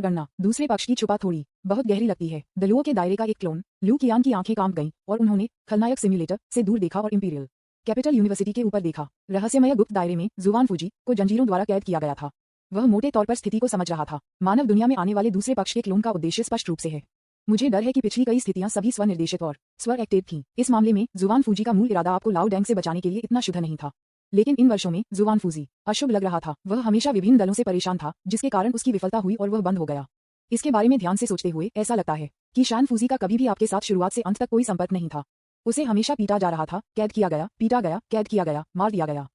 गणना दूसरे पक्ष की छुपा थोड़ी बहुत गहरी लगती है। दलुओं के दायरे का एक क्लोन लू कियान की आंखें कांप गईं और उन्होंने खलनायक सिम्युलेटर से दूर देखा और इंपीरियल कैपिटल यूनिवर्सिटी के ऊपर देखा। रहस्यमय गुप्त दायरे में जुआन फूजी को जंजीरों द्वारा कैद किया गया था। वह मोटे तौर पर स्थिति को समझ रहा था। मानव दुनिया में आने वाले दूसरे पक्ष के क्लोन का उद्देश्य स्पष्ट रूप से है। मुझे डर है कि पिछली कई स्थितियां सभी स्वनिर्देशित और स्व एक्टेड थीं। इस मामले में जुआन फूजी का मूल इरादा आपको लाओ डैंग से बचाने के लिए इतना शुद्ध नहीं था, लेकिन इन वर्षों में जुआन फूजी अशुभ लग रहा था। वह हमेशा विभिन्न दलों से परेशान था, जिसके कारण उसकी विफलता हुई और वह बंद हो गया। इसके बारे में ध्यान से सोचते हुए ऐसा लगता है कि शान फूजी का कभी भी आपके साथ शुरुआत से अंत तक कोई संपर्क नहीं था। उसे हमेशा पीटा जा रहा था, कैद किया गया, पीटा गया, कैद किया गया, मार दिया गया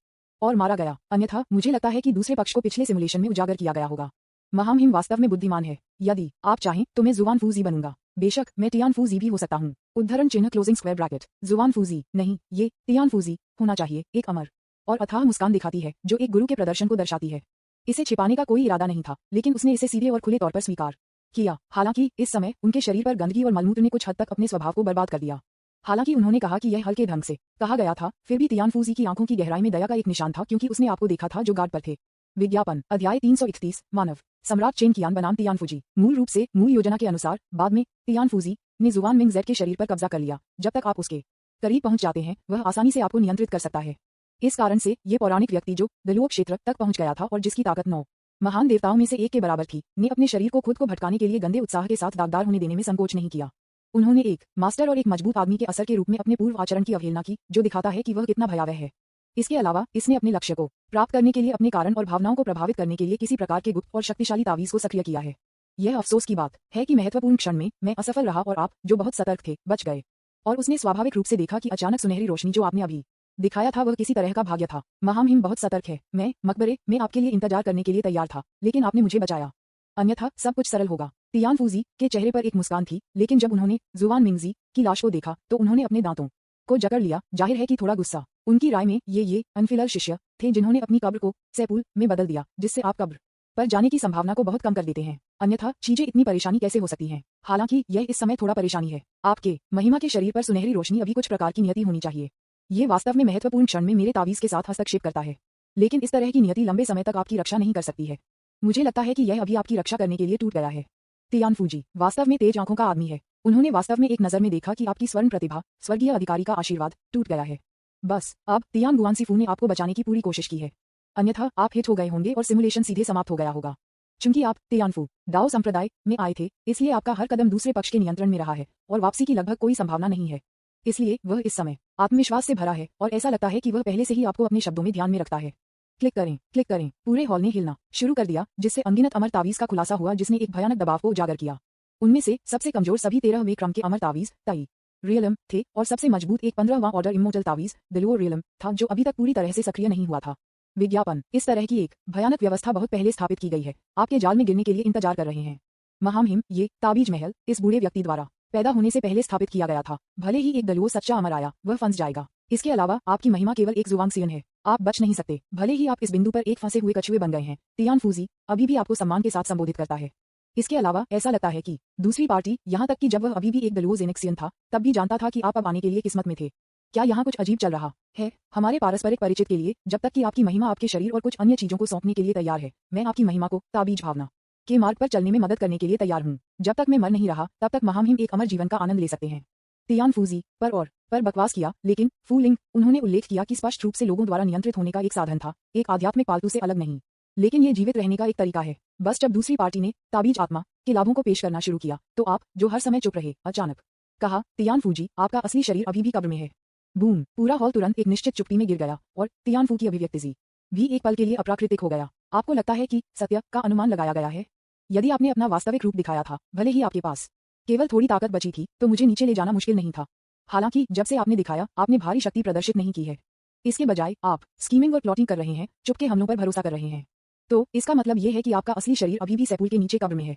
और मारा गया। अन्यथा मुझे लगता है कि दूसरे पक्ष को पिछले सिमुलेशन में उजागर किया गया होगा। महामहिम वास्तव में बुद्धिमान है। यदि आप चाहें तो मैं जुआन फूजी बनूंगा। बेशक मैं तियान फूजी भी हो सकता हूँ। उद्धरण चिन्ह क्लोजिंग स्क्वायर ब्रैकेट। जुआन फूजी नहीं, ये तियान फूजी होना चाहिए। एक अमर और अथाह मुस्कान दिखाती है जो एक गुरु के प्रदर्शन को दर्शाती है। इसे छिपाने का कोई इरादा नहीं था, लेकिन उसने इसे सीधे और खुले तौर पर स्वीकार किया। हालांकि इस समय उनके शरीर पर गंदगी और मलमूत्र ने कुछ हद तक अपने स्वभाव को बर्बाद कर दिया। हालांकि उन्होंने कहा कि यह हल्के ढंग से कहा गया था, फिर भी तियानफूजी की आंखों की गहराई में दया का एक निशान था, क्योंकि उसने आपको देखा था जो गार्ड पर थे। विज्ञापन अध्याय 331 मानव सम्राट चेन कियान बनाम तियानफूजी। मूल रूप से मूल योजना के अनुसार बाद में तियानफूजी ने जुवान मिंग जेड के शरीर पर कब्जा कर लिया। जब तक आप उसके करीब पहुंच जाते हैं वह आसानी से आपको नियंत्रित कर सकता है। इस कारण से ये पौराणिक व्यक्ति जो दलुओ क्षेत्र तक पहुंच गया था और जिसकी ताकत 9 महान देवताओं में से एक के बराबर थी, ने अपने शरीर को खुद को भटकाने के लिए गंदे उत्साह के साथ दागदार होने देने में संकोच नहीं किया। उन्होंने एक मास्टर और एक मजबूत आदमी के असर के रूप में अपने पूर्व आचरण की अवहेलना की, जो दिखाता है कि वह कितना भयावह है। इसके अलावा इसने अपने लक्ष्य को प्राप्त करने के लिए अपने कारण और भावनाओं को प्रभावित करने के लिए किसी प्रकार के गुप्त और शक्तिशाली तावीज को सक्रिय किया है। यह अफसोस की बात है कि महत्वपूर्ण क्षण में मैं असफल रहा और आप, जो बहुत सतर्क थे, बच गए। और उसने स्वाभाविक रूप से देखा कि अचानक सुनहरी रोशनी जो आपने अभी दिखाया था वह किसी तरह का भाग्य था। महामहिम बहुत सतर्क है। मैं मकबरे में आपके लिए इंतजार करने के लिए तैयार था, लेकिन आपने मुझे बचाया, अन्यथा सब कुछ सरल होगा। तियानफूजी के चेहरे पर एक मुस्कान थी, लेकिन जब उन्होंने जुवान मिंगजी की लाश को देखा तो उन्होंने अपने दांतों को जकड़ लिया। जाहिर है कि थोड़ा गुस्सा। उनकी राय में ये अनफिलर शिष्य थे जिन्होंने अपनी कब्र को सैपुल में बदल दिया, जिससे आप कब्र पर जाने की संभावना को बहुत कम कर देते हैं। अन्यथा चीजें इतनी परेशानी कैसे हो सकती हैं? हालांकि यह इस समय थोड़ा परेशानी है। आपके महिमा के शरीर पर सुनहरी रोशनी अभी कुछ प्रकार की नियति होनी चाहिए। ये वास्तव में महत्वपूर्ण क्षण में मेरे तावीज के साथ हस्तक्षेप करता है, लेकिन इस तरह की नियति लंबे समय तक आपकी रक्षा नहीं कर सकती है। मुझे लगता है कि यह अभी आपकी रक्षा करने के लिए टूट गया है। तियानफूजी वास्तव में तेज आंखों का आदमी है। उन्होंने वास्तव में एक नजर में देखा कि आपकी स्वर्ण प्रतिभा, स्वर्गीय अधिकारी का आशीर्वाद, टूट गया है। बस अब तियान गुआनसीफू ने आपको बचाने की पूरी कोशिश की है, अन्यथा आप हिट हो गए होंगे और सिमुलेशन सीधे समाप्त हो गया होगा। चूंकि आप तियानफू डाओ संप्रदाय में आए थे, इसलिए आपका हर कदम दूसरे पक्ष के नियंत्रण में रहा है और वापसी की लगभग कोई संभावना नहीं है। इसलिए वह इस समय आत्मविश्वास से भरा है और ऐसा लगता है कि वह पहले से ही आपको अपने शब्दों में ध्यान में रखता है। क्लिक करें। पूरे हॉल ने हिलना शुरू कर दिया, जिससे अनगिनत अमर तावीज का खुलासा हुआ, जिसने एक भयानक दबाव को उजागर किया। उनमें से सबसे कमजोर सभी 13वें क्रम के अमर तावीज ताई रियलम थे और सबसे मजबूत एक 15वां ऑर्डर इमोर्टल तावीज दलुओ रियलम था, जो अभी तक पूरी तरह से सक्रिय नहीं हुआ था। विज्ञापन इस तरह की एक भयानक व्यवस्था बहुत पहले स्थापित की गई है, आपके जाल में गिरने के लिए इंतजार कर रहे हैं। महामहिम, ये ताबीज महल इस बूढ़े व्यक्ति द्वारा पैदा होने से पहले स्थापित किया गया था। भले ही एक दलुओ सच्चा अमर आया, वह फंस जाएगा। इसके अलावा आपकी महिमा केवल एक जुवांगसियन है, आप बच नहीं सकते। भले ही आप इस बिंदु पर एक फंसे हुए कछुए बन गए हैं, तियानफूजी अभी भी आपको सम्मान के साथ संबोधित करता है। इसके अलावा ऐसा लगता है कि दूसरी पार्टी, यहाँ तक कि जब वह अभी भी एक दलुओ जेनेक्सियन था, तब भी जानता था कि आप अब आने के लिए किस्मत में थे। क्या यहाँ कुछ अजीब चल रहा है? हमारे पारस्परिक परिचित के लिए, जब तक कि आपकी महिमा आपके शरीर और कुछ अन्य चीजों को सौंपने के लिए तैयार है, मैं आपकी महिमा को ताबीज भावना के मार्ग पर चलने में मदद करने के लिए तैयार हूँ। जब तक मैं मर नहीं रहा, तब तक महामहिम एक अमर जीवन का आनंद ले सकते हैं। तियानफूजी पर बकवास किया, लेकिन फूलिंग उन्होंने उल्लेख किया कि स्पष्ट रूप से लोगों द्वारा नियंत्रित होने का एक साधन था, एक आध्यात्मिक पालतू से अलग नहीं। लेकिन ये जीवित रहने का एक तरीका है। बस जब दूसरी पार्टी ने ताबीज आत्मा के लाभों को पेश करना शुरू किया, तो आप, जो हर समय चुप रहे, अचानक कहा, तियानफूजी, आपका असली शरीर अभी भी कब्र में है। बूम! पूरा हॉल तुरंत एक निश्चित चुप्पी में गिर गया और तियानफू की अभिव्यक्ति भी एक पल के लिए अप्राकृतिक हो गया। आपको लगता है कि सत्य का अनुमान लगाया गया है? यदि आपने अपना वास्तविक रूप दिखाया था, भले ही आपके पास केवल थोड़ी ताकत बची थी, तो मुझे नीचे ले जाना मुश्किल नहीं था। हालांकि जब से आपने दिखाया, आपने भारी शक्ति प्रदर्शित नहीं की है। इसके बजाय आप स्कीमिंग और प्लॉटिंग कर रहे हैं, चुपके हमलों पर भरोसा कर रहे हैं। तो इसका मतलब यह है कि आपका असली शरीर अभी भी सैपुल के नीचे कब्र में है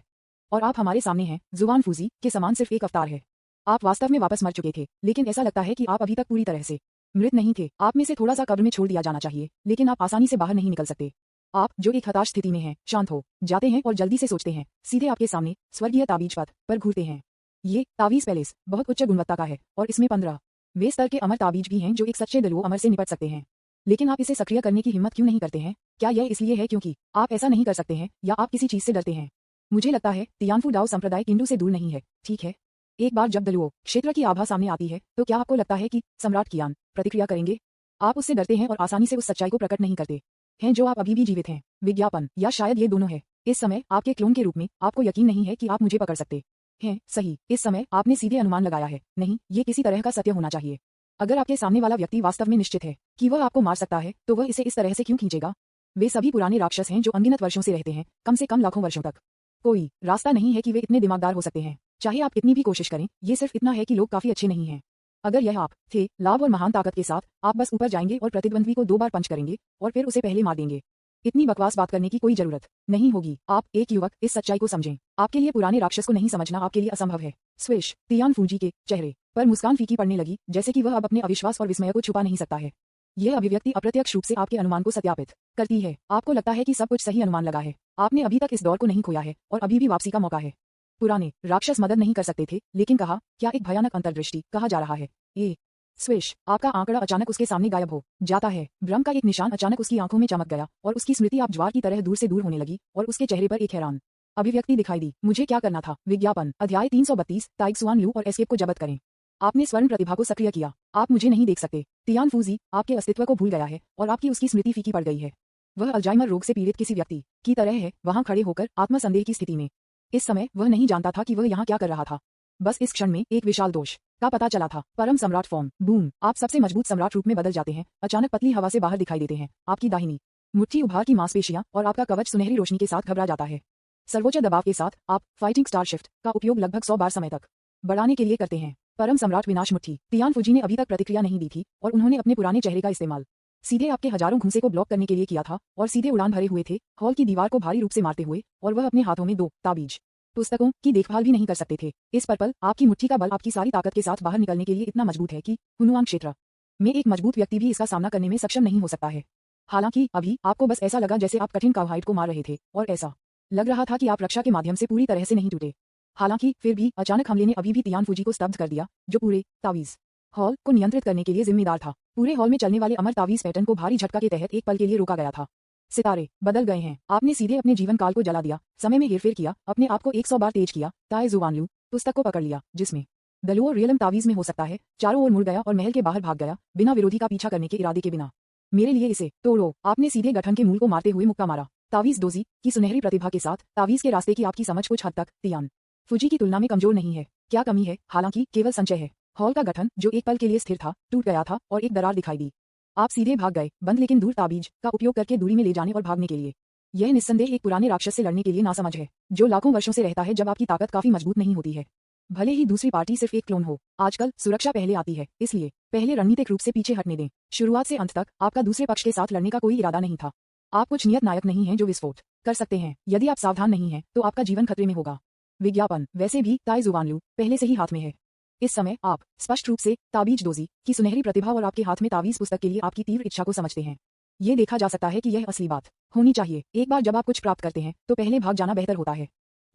और आप हमारे सामने हैं। जुवानफूजी के समान सिर्फ एक अवतार है। आप वास्तव में वापस मर चुके थे, लेकिन ऐसा लगता है कि आप अभी तक पूरी तरह से मृत नहीं थे। आप में से थोड़ा सा कब्र में छोड़ दिया जाना चाहिए, लेकिन आप आसानी से बाहर नहीं निकल सकते। आप, जो एक हताश स्थिति में हैं, शांत हो जाते हैं और जल्दी से सोचते हैं, सीधे आपके सामने स्वर्गीय ताबीज पथ पर घूरते हैं। ये ताबीज पैलेस बहुत उच्च गुणवत्ता का है और इसमें 15वें स्तर के अमर ताबीज भी हैं, जो एक सच्चे दलुओ अमर से निपट सकते हैं। लेकिन आप इसे सक्रिय करने की हिम्मत क्यों नहीं करते हैं? क्या यह इसलिए है क्योंकि आप ऐसा नहीं कर सकते हैं, या आप किसी चीज से डरते हैं? मुझे लगता है तियानफू डाओ संप्रदाय किंडू से दूर नहीं है, ठीक है? एक बार जब दलुओ क्षेत्र की आभा सामने आती है, तो क्या आपको लगता है कि सम्राट कियान प्रतिक्रिया करेंगे? आप उससे डरते हैं और आसानी से उस सच्चाई को प्रकट नहीं करते हैं जो आप अभी भी जीवित हैं। विज्ञापन, या शायद ये दोनों है। इस समय आपके क्लोन के रूप में आपको यकीन नहीं है कि आप मुझे पकड़ सकते हैं, सही? इस समय आपने सीधे अनुमान लगाया है। नहीं, ये किसी तरह का सत्य होना चाहिए। अगर आपके सामने वाला व्यक्ति वास्तव में निश्चित है कि वह आपको मार सकता है, तो वह इसे इस तरह से क्यों खींचेगा? वे सभी पुराने राक्षस हैं जो अनगिनत वर्षों से रहते हैं, कम से कम लाखों वर्षों तक। कोई रास्ता नहीं है कि वे इतने दिमागदार हो सकते हैं, चाहे आप कितनी भी कोशिश करें। ये सिर्फ इतना है कि लोग काफी अच्छे नहीं हैं। अगर यह आप थे, लाभ और महान ताकत के साथ, आप बस ऊपर जाएंगे और प्रतिद्वंद्वी को 2 बार पंच करेंगे और फिर उसे पहले मार देंगे। इतनी बकवास बात करने की कोई जरूरत नहीं होगी। आप, एक युवक, इस सच्चाई को समझें। आपके लिए पुराने राक्षस को नहीं समझना आपके लिए असंभव है। स्विश! तियानफूजी के चेहरे पर मुस्कान फीकी पड़ने लगी, जैसे कि वह अब अपने अविश्वास और विस्मय को छुपा नहीं सकता है। यह अभिव्यक्ति अप्रत्यक्ष रूप से आपके अनुमान को सत्यापित करती है। आपको लगता है कि सब कुछ सही अनुमान लगा है। आपने अभी तक इस दौर को नहीं खोया है और अभी भी वापसी का मौका है। पुराने राक्षस मदद नहीं कर सकते थे, लेकिन कहा, क्या एक भयानक अंतर्दृष्टि कहा जा रहा है। ये स्विश, आपका आंकड़ा अचानक उसके सामने गायब हो जाता है। भ्रम का एक निशान अचानक उसकी आंखों में चमक गया और उसकी स्मृति आप ज्वार की तरह दूर से दूर होने लगी और उसके चेहरे पर एक हैरान अभिव्यक्ति दिखाई दी। मुझे क्या करना था। विज्ञापन अध्याय 332 ताइक्सुआन लू और एस्केप को जब्त करें। आपने स्वर्ण प्रतिभा को सक्रिय किया। आप मुझे नहीं देख सकते। तियान फूजी आपके अस्तित्व को भूल गया है और आपकी उसकी स्मृति फीकी पड़ गई है। वह अल्जाइमर रोग से पीड़ित किसी व्यक्ति की तरह है, वहां खड़े होकर आत्मसंदेह की स्थिति में। इस समय वह नहीं जानता था कि वह यहाँ क्या कर रहा था। बस इस क्षण में एक विशाल दोष का पता चला था। परम सम्राट फॉर्म। बूम, आप सबसे मजबूत सम्राट रूप में बदल जाते हैं। अचानक पतली हवा से बाहर दिखाई देते हैं। आपकी दाहिनी मुट्ठी उभार की मांसपेशियां और आपका कवच सुनहरी रोशनी के साथ घबरा जाता है। सर्वोच्च दबाव के साथ आप फाइटिंग स्टार शिफ्ट का उपयोग लगभग 100 बार समय तक बढ़ाने के लिए करते हैं। परम सम्राट विनाश मुट्ठी। तियान फूजी ने अभी तक प्रतिक्रिया नहीं दी थी और उन्होंने अपने पुराने चेहरे का इस्तेमाल सीधे आपके हजारों घुंसे को ब्लॉक करने के लिए किया था और सीधे उड़ान भरे हुए थे, हॉल की दीवार को भारी रूप से मारते हुए, और वह अपने हाथों में 2 ताबीज पुस्तकों की देखभाल भी नहीं कर सकते थे। इस पल आपकी मुट्ठी का बल आपकी सारी ताकत के साथ बाहर निकलने के लिए इतना मजबूत है कि हुनुआंग क्षेत्र में एक मजबूत व्यक्ति भी इसका सामना करने में सक्षम नहीं हो सकता है। हालांकि अभी आपको बस ऐसा लगा जैसे आप कठिन कार्बोहाइड्रेट को मार रहे थे और ऐसा लग रहा था कि आप रक्षा के माध्यम से पूरी तरह से नहीं टूटे। हालांकि फिर भी अचानक हमले ने अभी भी तियान फूजी को स्तब्ध कर दिया, जो पूरे तावीज हॉल को नियंत्रित करने के लिए जिम्मेदार था। पूरे हॉल में चलने वाले अमर तावीज पैटर्न को भारी झटका के तहत एक पल के लिए रोका गया था। सितारे बदल गए हैं। आपने सीधे अपने जीवन काल को जला दिया, समय में हेरफेर किया, अपने आप को 100 बार तेज किया। ताइक्सुआन लू पुस्तक को पकड़ लिया, जिसमें द लोअर रियलम तावीज में हो सकता है, चारों ओर मुड़ गया और महल के बाहर भाग गया, बिना विरोधी का पीछा करने के इरादे के बिना। मेरे लिए इसे तोड़ो। आपने सीधे गठन के मूल को मारते हुए मुक्का मारा। तावीज दोजी की सुनहरी प्रतिभा के साथ तावीज के रास्ते की आपकी समझ कुछ हद तक तियान फूजी की तुलना में कमजोर नहीं है। क्या कमी है? हालांकि केवल संचय है। हॉल का गठन, जो एक पल के लिए स्थिर था, टूट गया था और एक दरार दिखाई दी। आप सीधे भाग गए, बंद लेकिन दूर ताबीज का उपयोग करके दूरी में ले जाने और भागने के लिए। यह निस्संदेह एक पुराने राक्षस से लड़ने के लिए नासमझ है, जो लाखों वर्षों से रहता है जब आपकी ताकत काफी मजबूत नहीं होती है। भले ही दूसरी पार्टी सिर्फ एक क्लोन हो, आजकल सुरक्षा पहले आती है, इसलिए पहले रणनीतिक रूप से पीछे हटने दें। शुरुआत से अंत तक आपका दूसरे पक्ष के साथ लड़ने का कोई इरादा नहीं था। आप कुछ नियत नायक नहीं हैं जो विस्फोट कर सकते हैं। यदि आप सावधान नहीं हैं, तो आपका जीवन खतरे में होगा। विज्ञापन वैसे भी ताइक्सुआन लू पहले से ही हाथ में है। इस समय आप स्पष्ट रूप से ताबीज दोजी की सुनहरी प्रतिभा और आपके हाथ में तावीज पुस्तक के लिए आपकी तीव्र इच्छा को समझते हैं। ये देखा जा सकता है कि यह असली बात होनी चाहिए। एक बार जब आप कुछ प्राप्त करते हैं, तो पहले भाग जाना बेहतर होता है।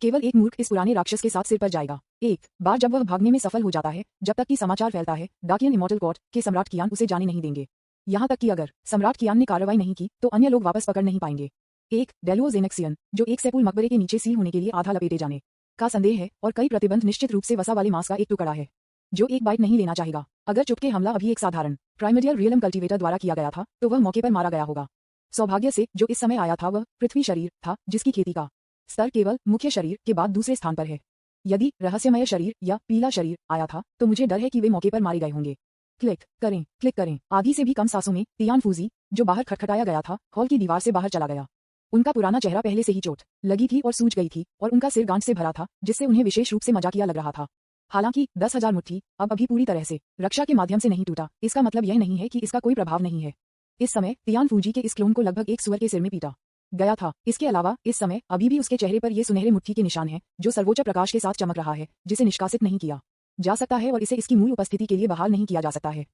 केवल एक मूर्ख इस पुराने राक्षस के साथ सिर पर जाएगा। एक बार जब वह भागने में सफल हो जाता है, जब तक कि समाचार फैलता है, डाकियन इमॉर्टल कोर्ट के सम्राट कियान उसे जाने नहीं देंगे। यहाँ तक कि अगर सम्राट कियान ने कार्रवाई नहीं की, तो अन्य लोग वापस पकड़ नहीं पाएंगे। एक डेलुओ जेनेक्सियन, जो एक सेपुल मकबरे के नीचे सील होने के लिए आधा लपेटे जाने का संदेह है, और कई प्रतिबंध निश्चित रूप से वसा वाले मांस का एक टुकड़ा है, जो एक बाइट नहीं लेना चाहेगा। अगर चुपके हमला अभी एक साधारण प्राइमर्डियल रियलम कल्टीवेटर द्वारा किया गया था, तो वह मौके पर मारा गया होगा। सौभाग्य से जो इस समय आया था वह पृथ्वी शरीर था, जिसकी खेती का स्तर केवल मुख्य शरीर के बाद दूसरे स्थान पर है। यदि रहस्यमय शरीर या पीला शरीर आया था, तो मुझे डर है कि वे मौके पर मारे गए होंगे। क्लिक करें। आधी से भी कम सांसों में तियान फूजी, जो बाहर खटखटाया गया था, हॉल की दीवार से बाहर चला गया। उनका पुराना चेहरा पहले से ही चोट लगी थी और सूज गई थी, और उनका सिर गांठ से भरा था, जिससे उन्हें विशेष रूप से मजाकिया लग रहा था। हालांकि 10,000 मुट्ठी अब अभी पूरी तरह से रक्षा के माध्यम से नहीं टूटा, इसका मतलब यह नहीं है कि इसका कोई प्रभाव नहीं है। इस समय तियान फूजी के इस क्लोन को लगभग एक सुअर के सिर में पीटा गया था। इसके अलावा इस समय अभी भी उसके चेहरे पर ये सुनहरे मुट्ठी के निशान हैं, जो सर्वोच्च प्रकाश के साथ चमक रहा है, जिसे निष्कासित नहीं किया जा सकता है और इसे इसकी मूल उपस्थिति के लिए बहाल नहीं किया जा सकता है।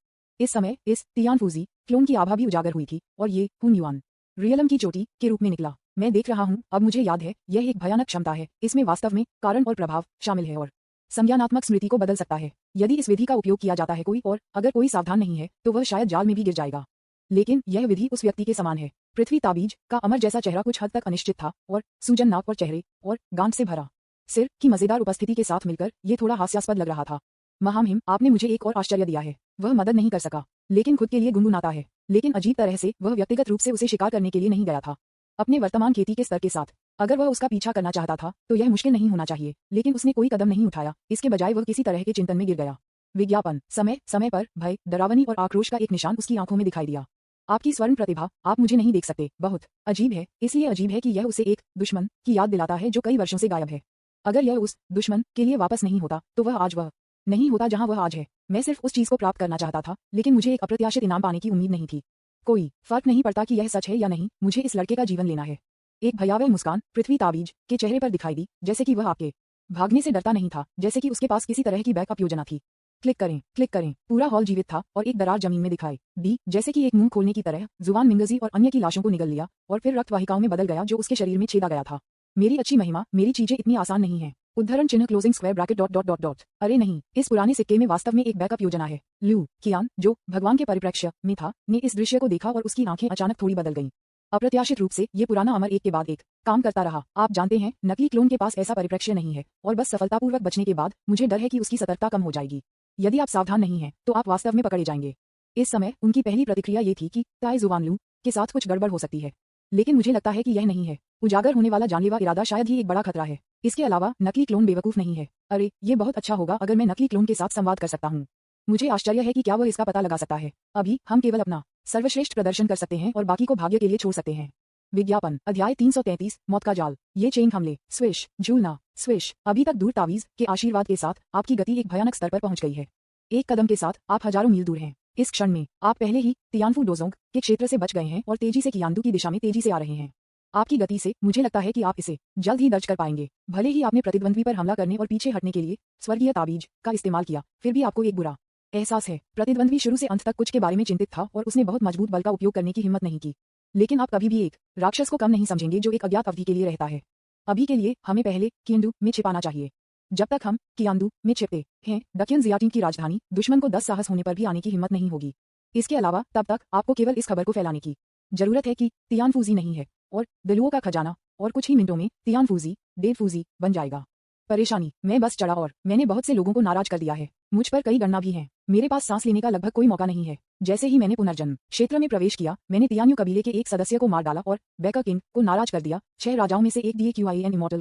इस समय इस तियान फूजी क्लोन की आभा भी उजागर हुई थी, और ये हुनयुआन रियलम की चोटी के रूप में निकला। मैं देख रहा हूँ, अब मुझे याद है, यह एक भयानक क्षमता है। इसमें वास्तव में कारण और प्रभाव शामिल है और संज्ञानात्मक स्मृति को बदल सकता है। यदि इस विधि का उपयोग किया जाता है कोई और अगर कोई सावधान नहीं है, तो वह शायद जाल में भी गिर जाएगा। लेकिन यह विधि उस व्यक्ति के समान है। पृथ्वी ताबीज का अमर जैसा चेहरा कुछ हद तक अनिश्चित था, और सूजन नाक और चेहरे और गांठ से भरा सिर की मजेदार उपस्थिति के साथ मिलकर ये थोड़ा हास्यास्पद लग रहा था। महामहिम, आपने मुझे एक और आश्चर्य दिया है। वह मदद नहीं कर सका, लेकिन खुद के लिए गुनगुनाता है। लेकिन अजीब तरह से वह व्यक्तिगत रूप से उसे शिकार करने के लिए नहीं गया था। अपने वर्तमान खेती के स्तर के साथ अगर वह उसका पीछा करना चाहता था, तो यह मुश्किल नहीं होना चाहिए, लेकिन उसने कोई कदम नहीं उठाया। इसके बजाय वह किसी तरह के चिंतन में गिर गया। विज्ञापन समय समय पर भय, डरावनी और आक्रोश का एक निशान उसकी आंखों में दिखाई दिया। आपकी स्वर्ण प्रतिभा, आप मुझे नहीं देख सकते, बहुत अजीब है। इसलिए अजीब है कि यह उसे एक दुश्मन की याद दिलाता है जो कई वर्षों से गायब है। अगर यह उस दुश्मन के लिए वापस नहीं होता, तो वह आज वह नहीं होता जहां वह आज है। मैं सिर्फ उस चीज को प्राप्त करना चाहता था, लेकिन मुझे एक अप्रत्याशित इनाम पाने की उम्मीद नहीं थी। कोई फर्क नहीं पड़ता कि यह सच है या नहीं, मुझे इस लड़के का जीवन लेना है। एक भयावह मुस्कान पृथ्वी ताबीज के चेहरे पर दिखाई दी, जैसे कि वह आपके भागने से डरता नहीं था, जैसे कि उसके पास किसी तरह की बैकअप योजना थी। क्लिक करें। पूरा हॉल जीवित था और एक दरार जमीन में दिखाई दी, जैसे कि एक मुंह खोलने की तरह। जुबान मिंगजी और अन्य की लाशों को निगल लिया और फिर रक्त वाहिकाओं में बदल गया, जो उसके शरीर में छेदा गया था। मेरी अच्छी महिमा, मेरी चीजें इतनी आसान नहीं है। उद्धरण चिन्ह closing square bracket dot dot dot dot. अरे नहीं, इस पुराने सिक्के में वास्तव में एक बैकअप योजना है। ल्यू कियान, जो भगवान के परिप्रेक्ष्य में था, ने इस दृश्य को देखा और उसकी आंखें अचानक थोड़ी बदल गईं। अप्रत्याशित रूप से ये पुराना अमर एक के बाद एक काम करता रहा। आप जानते हैं, नकली क्लोन के पास ऐसा परिप्रेक्ष्य नहीं है और बस सफलतापूर्वक बचने के बाद मुझे डर है कि उसकी सतर्कता कम हो जाएगी। यदि आप सावधान नहीं हैं, तो आप वास्तव में पकड़े जाएंगे। इस समय उनकी पहली प्रतिक्रिया ये थी कि ताई जुवान लू के साथ कुछ गड़बड़ हो सकती है, लेकिन मुझे लगता है कि यह नहीं है। उजागर होने वाला जानलेवा इरादा शायद ही एक बड़ा खतरा है। इसके अलावा नकली क्लोन बेवकूफ नहीं है। अरे, ये बहुत अच्छा होगा अगर मैं नकली क्लोन के साथ संवाद कर सकता हूँ। मुझे आश्चर्य है कि क्या वह इसका पता लगा सकता है। अभी हम केवल अपना सर्वश्रेष्ठ प्रदर्शन कर सकते हैं और बाकी को भाग्य के लिए छोड़ सकते हैं। विज्ञापन अध्याय 333 मौत का जाल। ये चेन हमले स्विश झूलना स्विश। अभी तक दूर तावीज के आशीर्वाद के साथ आपकी गति एक भयानक स्तर पर पहुंच गई है। एक कदम के साथ आप हजारों मील दूर हैं। इस क्षण में आप पहले ही तियानफू डोजोंग के क्षेत्र से बच गए हैं और तेजी से कियांदू की दिशा में तेजी से आ रहे हैं। आपकी गति से मुझे लगता है कि आप इसे जल्द ही दर्ज कर पाएंगे। भले ही आपने प्रतिद्वंद्वी पर हमला करने और पीछे हटने के लिए स्वर्गीय ताबीज का इस्तेमाल किया, फिर भी आपको एक बुरा एहसास है। प्रतिद्वंद्वी शुरू से अंत तक कुछ के बारे में चिंतित था और उसने बहुत मजबूत बल का उपयोग करने की हिम्मत नहीं की। लेकिन आप कभी भी एक राक्षस को कम नहीं समझेंगे जो एक अज्ञात अवधि के लिए रहता है। अभी के लिए हमें पहले कियांदू में छिपाना चाहिए। जब तक हम कियांदू में छिपते हैं, डकियन जियाटिन की राजधानी दुश्मन को 10 साहस होने पर भी आने की हिम्मत नहीं होगी। इसके अलावा तब तक आपको केवल इस खबर को फैलाने की जरूरत है कि तियानफूजी नहीं है और दलुओं का खजाना और कुछ ही मिनटों में तियानफूजी डेडफूजी बन जाएगा। परेशानी, मैं बस चढ़ा और मैंने बहुत से लोगों को नाराज कर दिया है। मुझ पर कई गणना भी हैं। मेरे पास सांस लेने का लगभग कोई मौका नहीं है। जैसे ही मैंने पुनर्जन्म क्षेत्र में प्रवेश किया, मैंने तियान्यू कबीले के एक सदस्य को मार डाला और बैकर किंग को नाराज कर दिया। 6 राजाओं में से एक दिए क्यूआईएन इमॉर्टल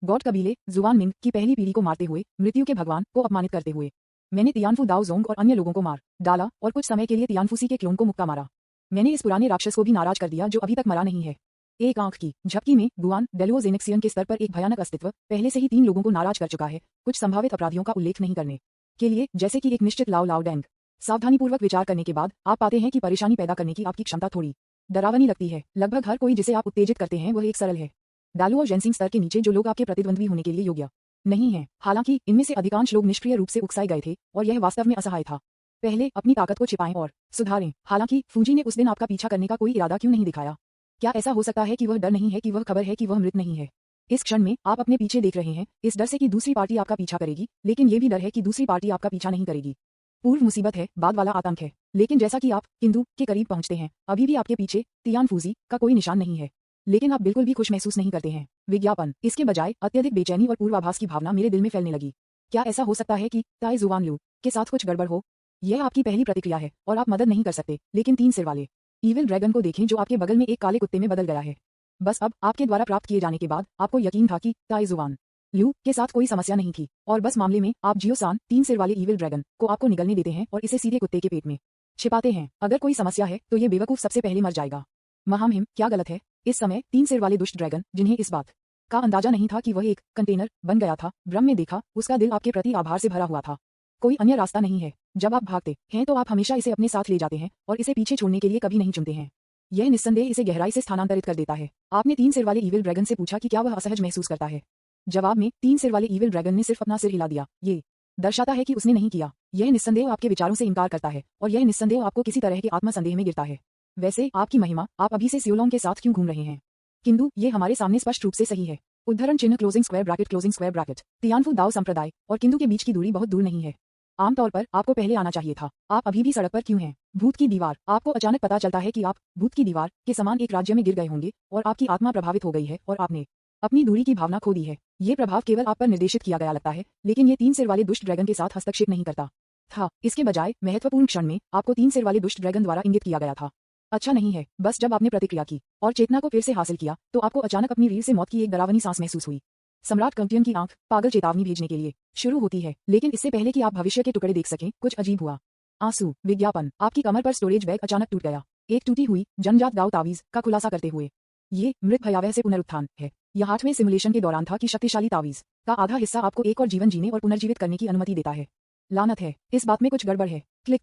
गॉड कबीले जुआन मिंग की पहली पीढ़ी को मारते हुए, मृत्यु के भगवान को अपमानित करते हुए मैंने तियानफू दाओ जोंग और अन्य लोगों को मार डाला और कुछ समय के लिए तियानफूसी के क्लोन को मुक्का मारा। मैंने इस पुराने राक्षस को भी नाराज कर दिया जो अभी तक मरा नहीं है। एक आंख की झपकी में गुआन डेलुओ जेनेक्सियन के स्तर पर एक भयानक अस्तित्व पहले से ही 3 लोगों को नाराज कर चुका है, कुछ संभावित अपराधियों का उल्लेख नहीं करने के लिए, जैसे कि एक निश्चित लाओ लाओ डेंग। सावधानीपूर्वक विचार करने के बाद आप पाते हैं कि परेशानी पैदा करने की आपकी क्षमता थोड़ी डरावनी लगती है। लगभग हर कोई जिसे आप उत्तेजित करते हैं वह एक सरल है। डालू और जेंसिंग स्तर के नीचे जो लोग आपके प्रतिद्वंद्वी होने के लिए योग्य नहीं है। हालांकि इनमें से अधिकांश लोग निष्क्रिय रूप से उकसाए गए थे और यह वास्तव में असहाय था। पहले अपनी ताकत को छिपाएं और सुधारें। हालांकि फूजी ने उस दिन आपका पीछा करने का कोई इरादा क्यों नहीं दिखाया? क्या ऐसा हो सकता है कि वह डर नहीं है कि वह खबर है कि वह मृत नहीं है? इस क्षण में आप अपने पीछे देख रहे हैं, इस डर से कि दूसरी पार्टी आपका पीछा करेगी, लेकिन ये भी डर है कि दूसरी पार्टी आपका पीछा नहीं करेगी। पूर्व मुसीबत है, बाद वाला आतंक है। लेकिन जैसा कि आप किंदू के करीब पहुंचते हैं, अभी भी आपके पीछे तियानफूजी का कोई निशान नहीं है। लेकिन आप बिल्कुल भी खुश महसूस नहीं करते हैं। विज्ञापन, इसके बजाय अत्यधिक बेचैनी और पूर्वाभास की भावना मेरे दिल में फैलने लगी। क्या ऐसा हो सकता है कि ताई जुआन लू के साथ कुछ गड़बड़ हो? यह आपकी पहली प्रतिक्रिया है और आप मदद नहीं कर सकते, लेकिन 3 सिर वाले ईविल ड्रैगन को देखें जो आपके बगल में एक काले कुत्ते में बदल गया है। बस अब आपके द्वारा प्राप्त किए जाने के बाद आपको यकीन था कि ताई जुआन लू के साथ कोई समस्या नहीं थी, और बस मामले में आप जियोसान 3 सिर वाले ईविल ड्रैगन को आपको निगलने देते हैं और इसे सीधे कुत्ते के पेट में छिपाते हैं। अगर कोई समस्या है तो ये बेवकूफ सबसे पहले मर जाएगा। महामहिम, क्या गलत है? इस समय 3 सिर वाले दुष्ट ड्रैगन, जिन्हें इस बात का अंदाजा नहीं था कि वह एक कंटेनर बन गया था, ब्रह्म में देखा, उसका दिल आपके प्रति आभार से भरा हुआ था। कोई अन्य रास्ता नहीं है। जब आप भागते हैं तो आप हमेशा इसे अपने साथ ले जाते हैं और इसे पीछे छोड़ने के लिए कभी नहीं चुनते हैं। यह निस्संदेह इसे गहराई से स्थानांतरित कर देता है। आपने 3 सिर वाले ईविल ड्रैगन से पूछा कि क्या वह असहज महसूस करता है। जवाब में 3 सिर वाले ईविल ड्रैगन ने सिर्फ अपना सिर हिला दिया। ये दर्शाता है कि उसने नहीं किया। यह निस्संदेह आपके विचारों से इनकार करता है और यह निस्संदेह आपको किसी तरह के आत्मसंदेह में गिरता है। वैसे आपकी महिमा, आप अभी से सियोलोंग के साथ क्यों घूम रहे हैं? किंतु ये हमारे सामने स्पष्ट रूप से सही है। उद्धरण चिन्ह क्लोजिंग स्क्वायर ब्रैकेट। तियानफू दाओ संप्रदाय और किंदू के बीच की दूरी बहुत दूर नहीं है। आमतौर पर आपको पहले आना चाहिए था। आप अभी भी सड़क पर क्यों हैं? भूत की दीवार। आपको अचानक पता चलता है कि आप भूत की दीवार के समान एक राज्य में गिर गए होंगे और आपकी आत्मा प्रभावित हो गई है और आपने अपनी दूरी की भावना खो दी है। ये प्रभाव केवल आप पर निर्देशित किया गया लगता है, लेकिन ये 3 सिर वाले दुष्ट ड्रैगन के साथ हस्तक्षेप नहीं करता था। इसके बजाय महत्वपूर्ण क्षण में आपको 3 सिर वाले दुष्ट ड्रैगन द्वारा इंगित किया गया था। अच्छा नहीं है। बस जब आपने प्रतिक्रिया की और चेतना को फिर से हासिल किया तो आपको अचानक अपनी रीढ़ से मौत की एक डरावनी सांस महसूस हुई। सम्राट कंटियन की आंख पागल चेतावनी भेजने के लिए शुरू होती है, लेकिन इससे पहले कि आप भविष्य के टुकड़े देख सकें, कुछ अजीब हुआ। आंसू। विज्ञापन, आपकी कमर पर स्टोरेज बैग अचानक टूट गया, एक टूटी हुई जन्मजात गाँव तावीज का खुलासा करते हुए। ये मृत भयावह से पुनरुत्थान है। यह 8वें सिमुलेशन के दौरान था कि शक्तिशाली तावीज का आधा हिस्सा आपको एक और जीवन जीने और पुनर्जीवित करने की अनुमति देता है। लानत है, इस बात में कुछ गड़बड़ है। क्लिक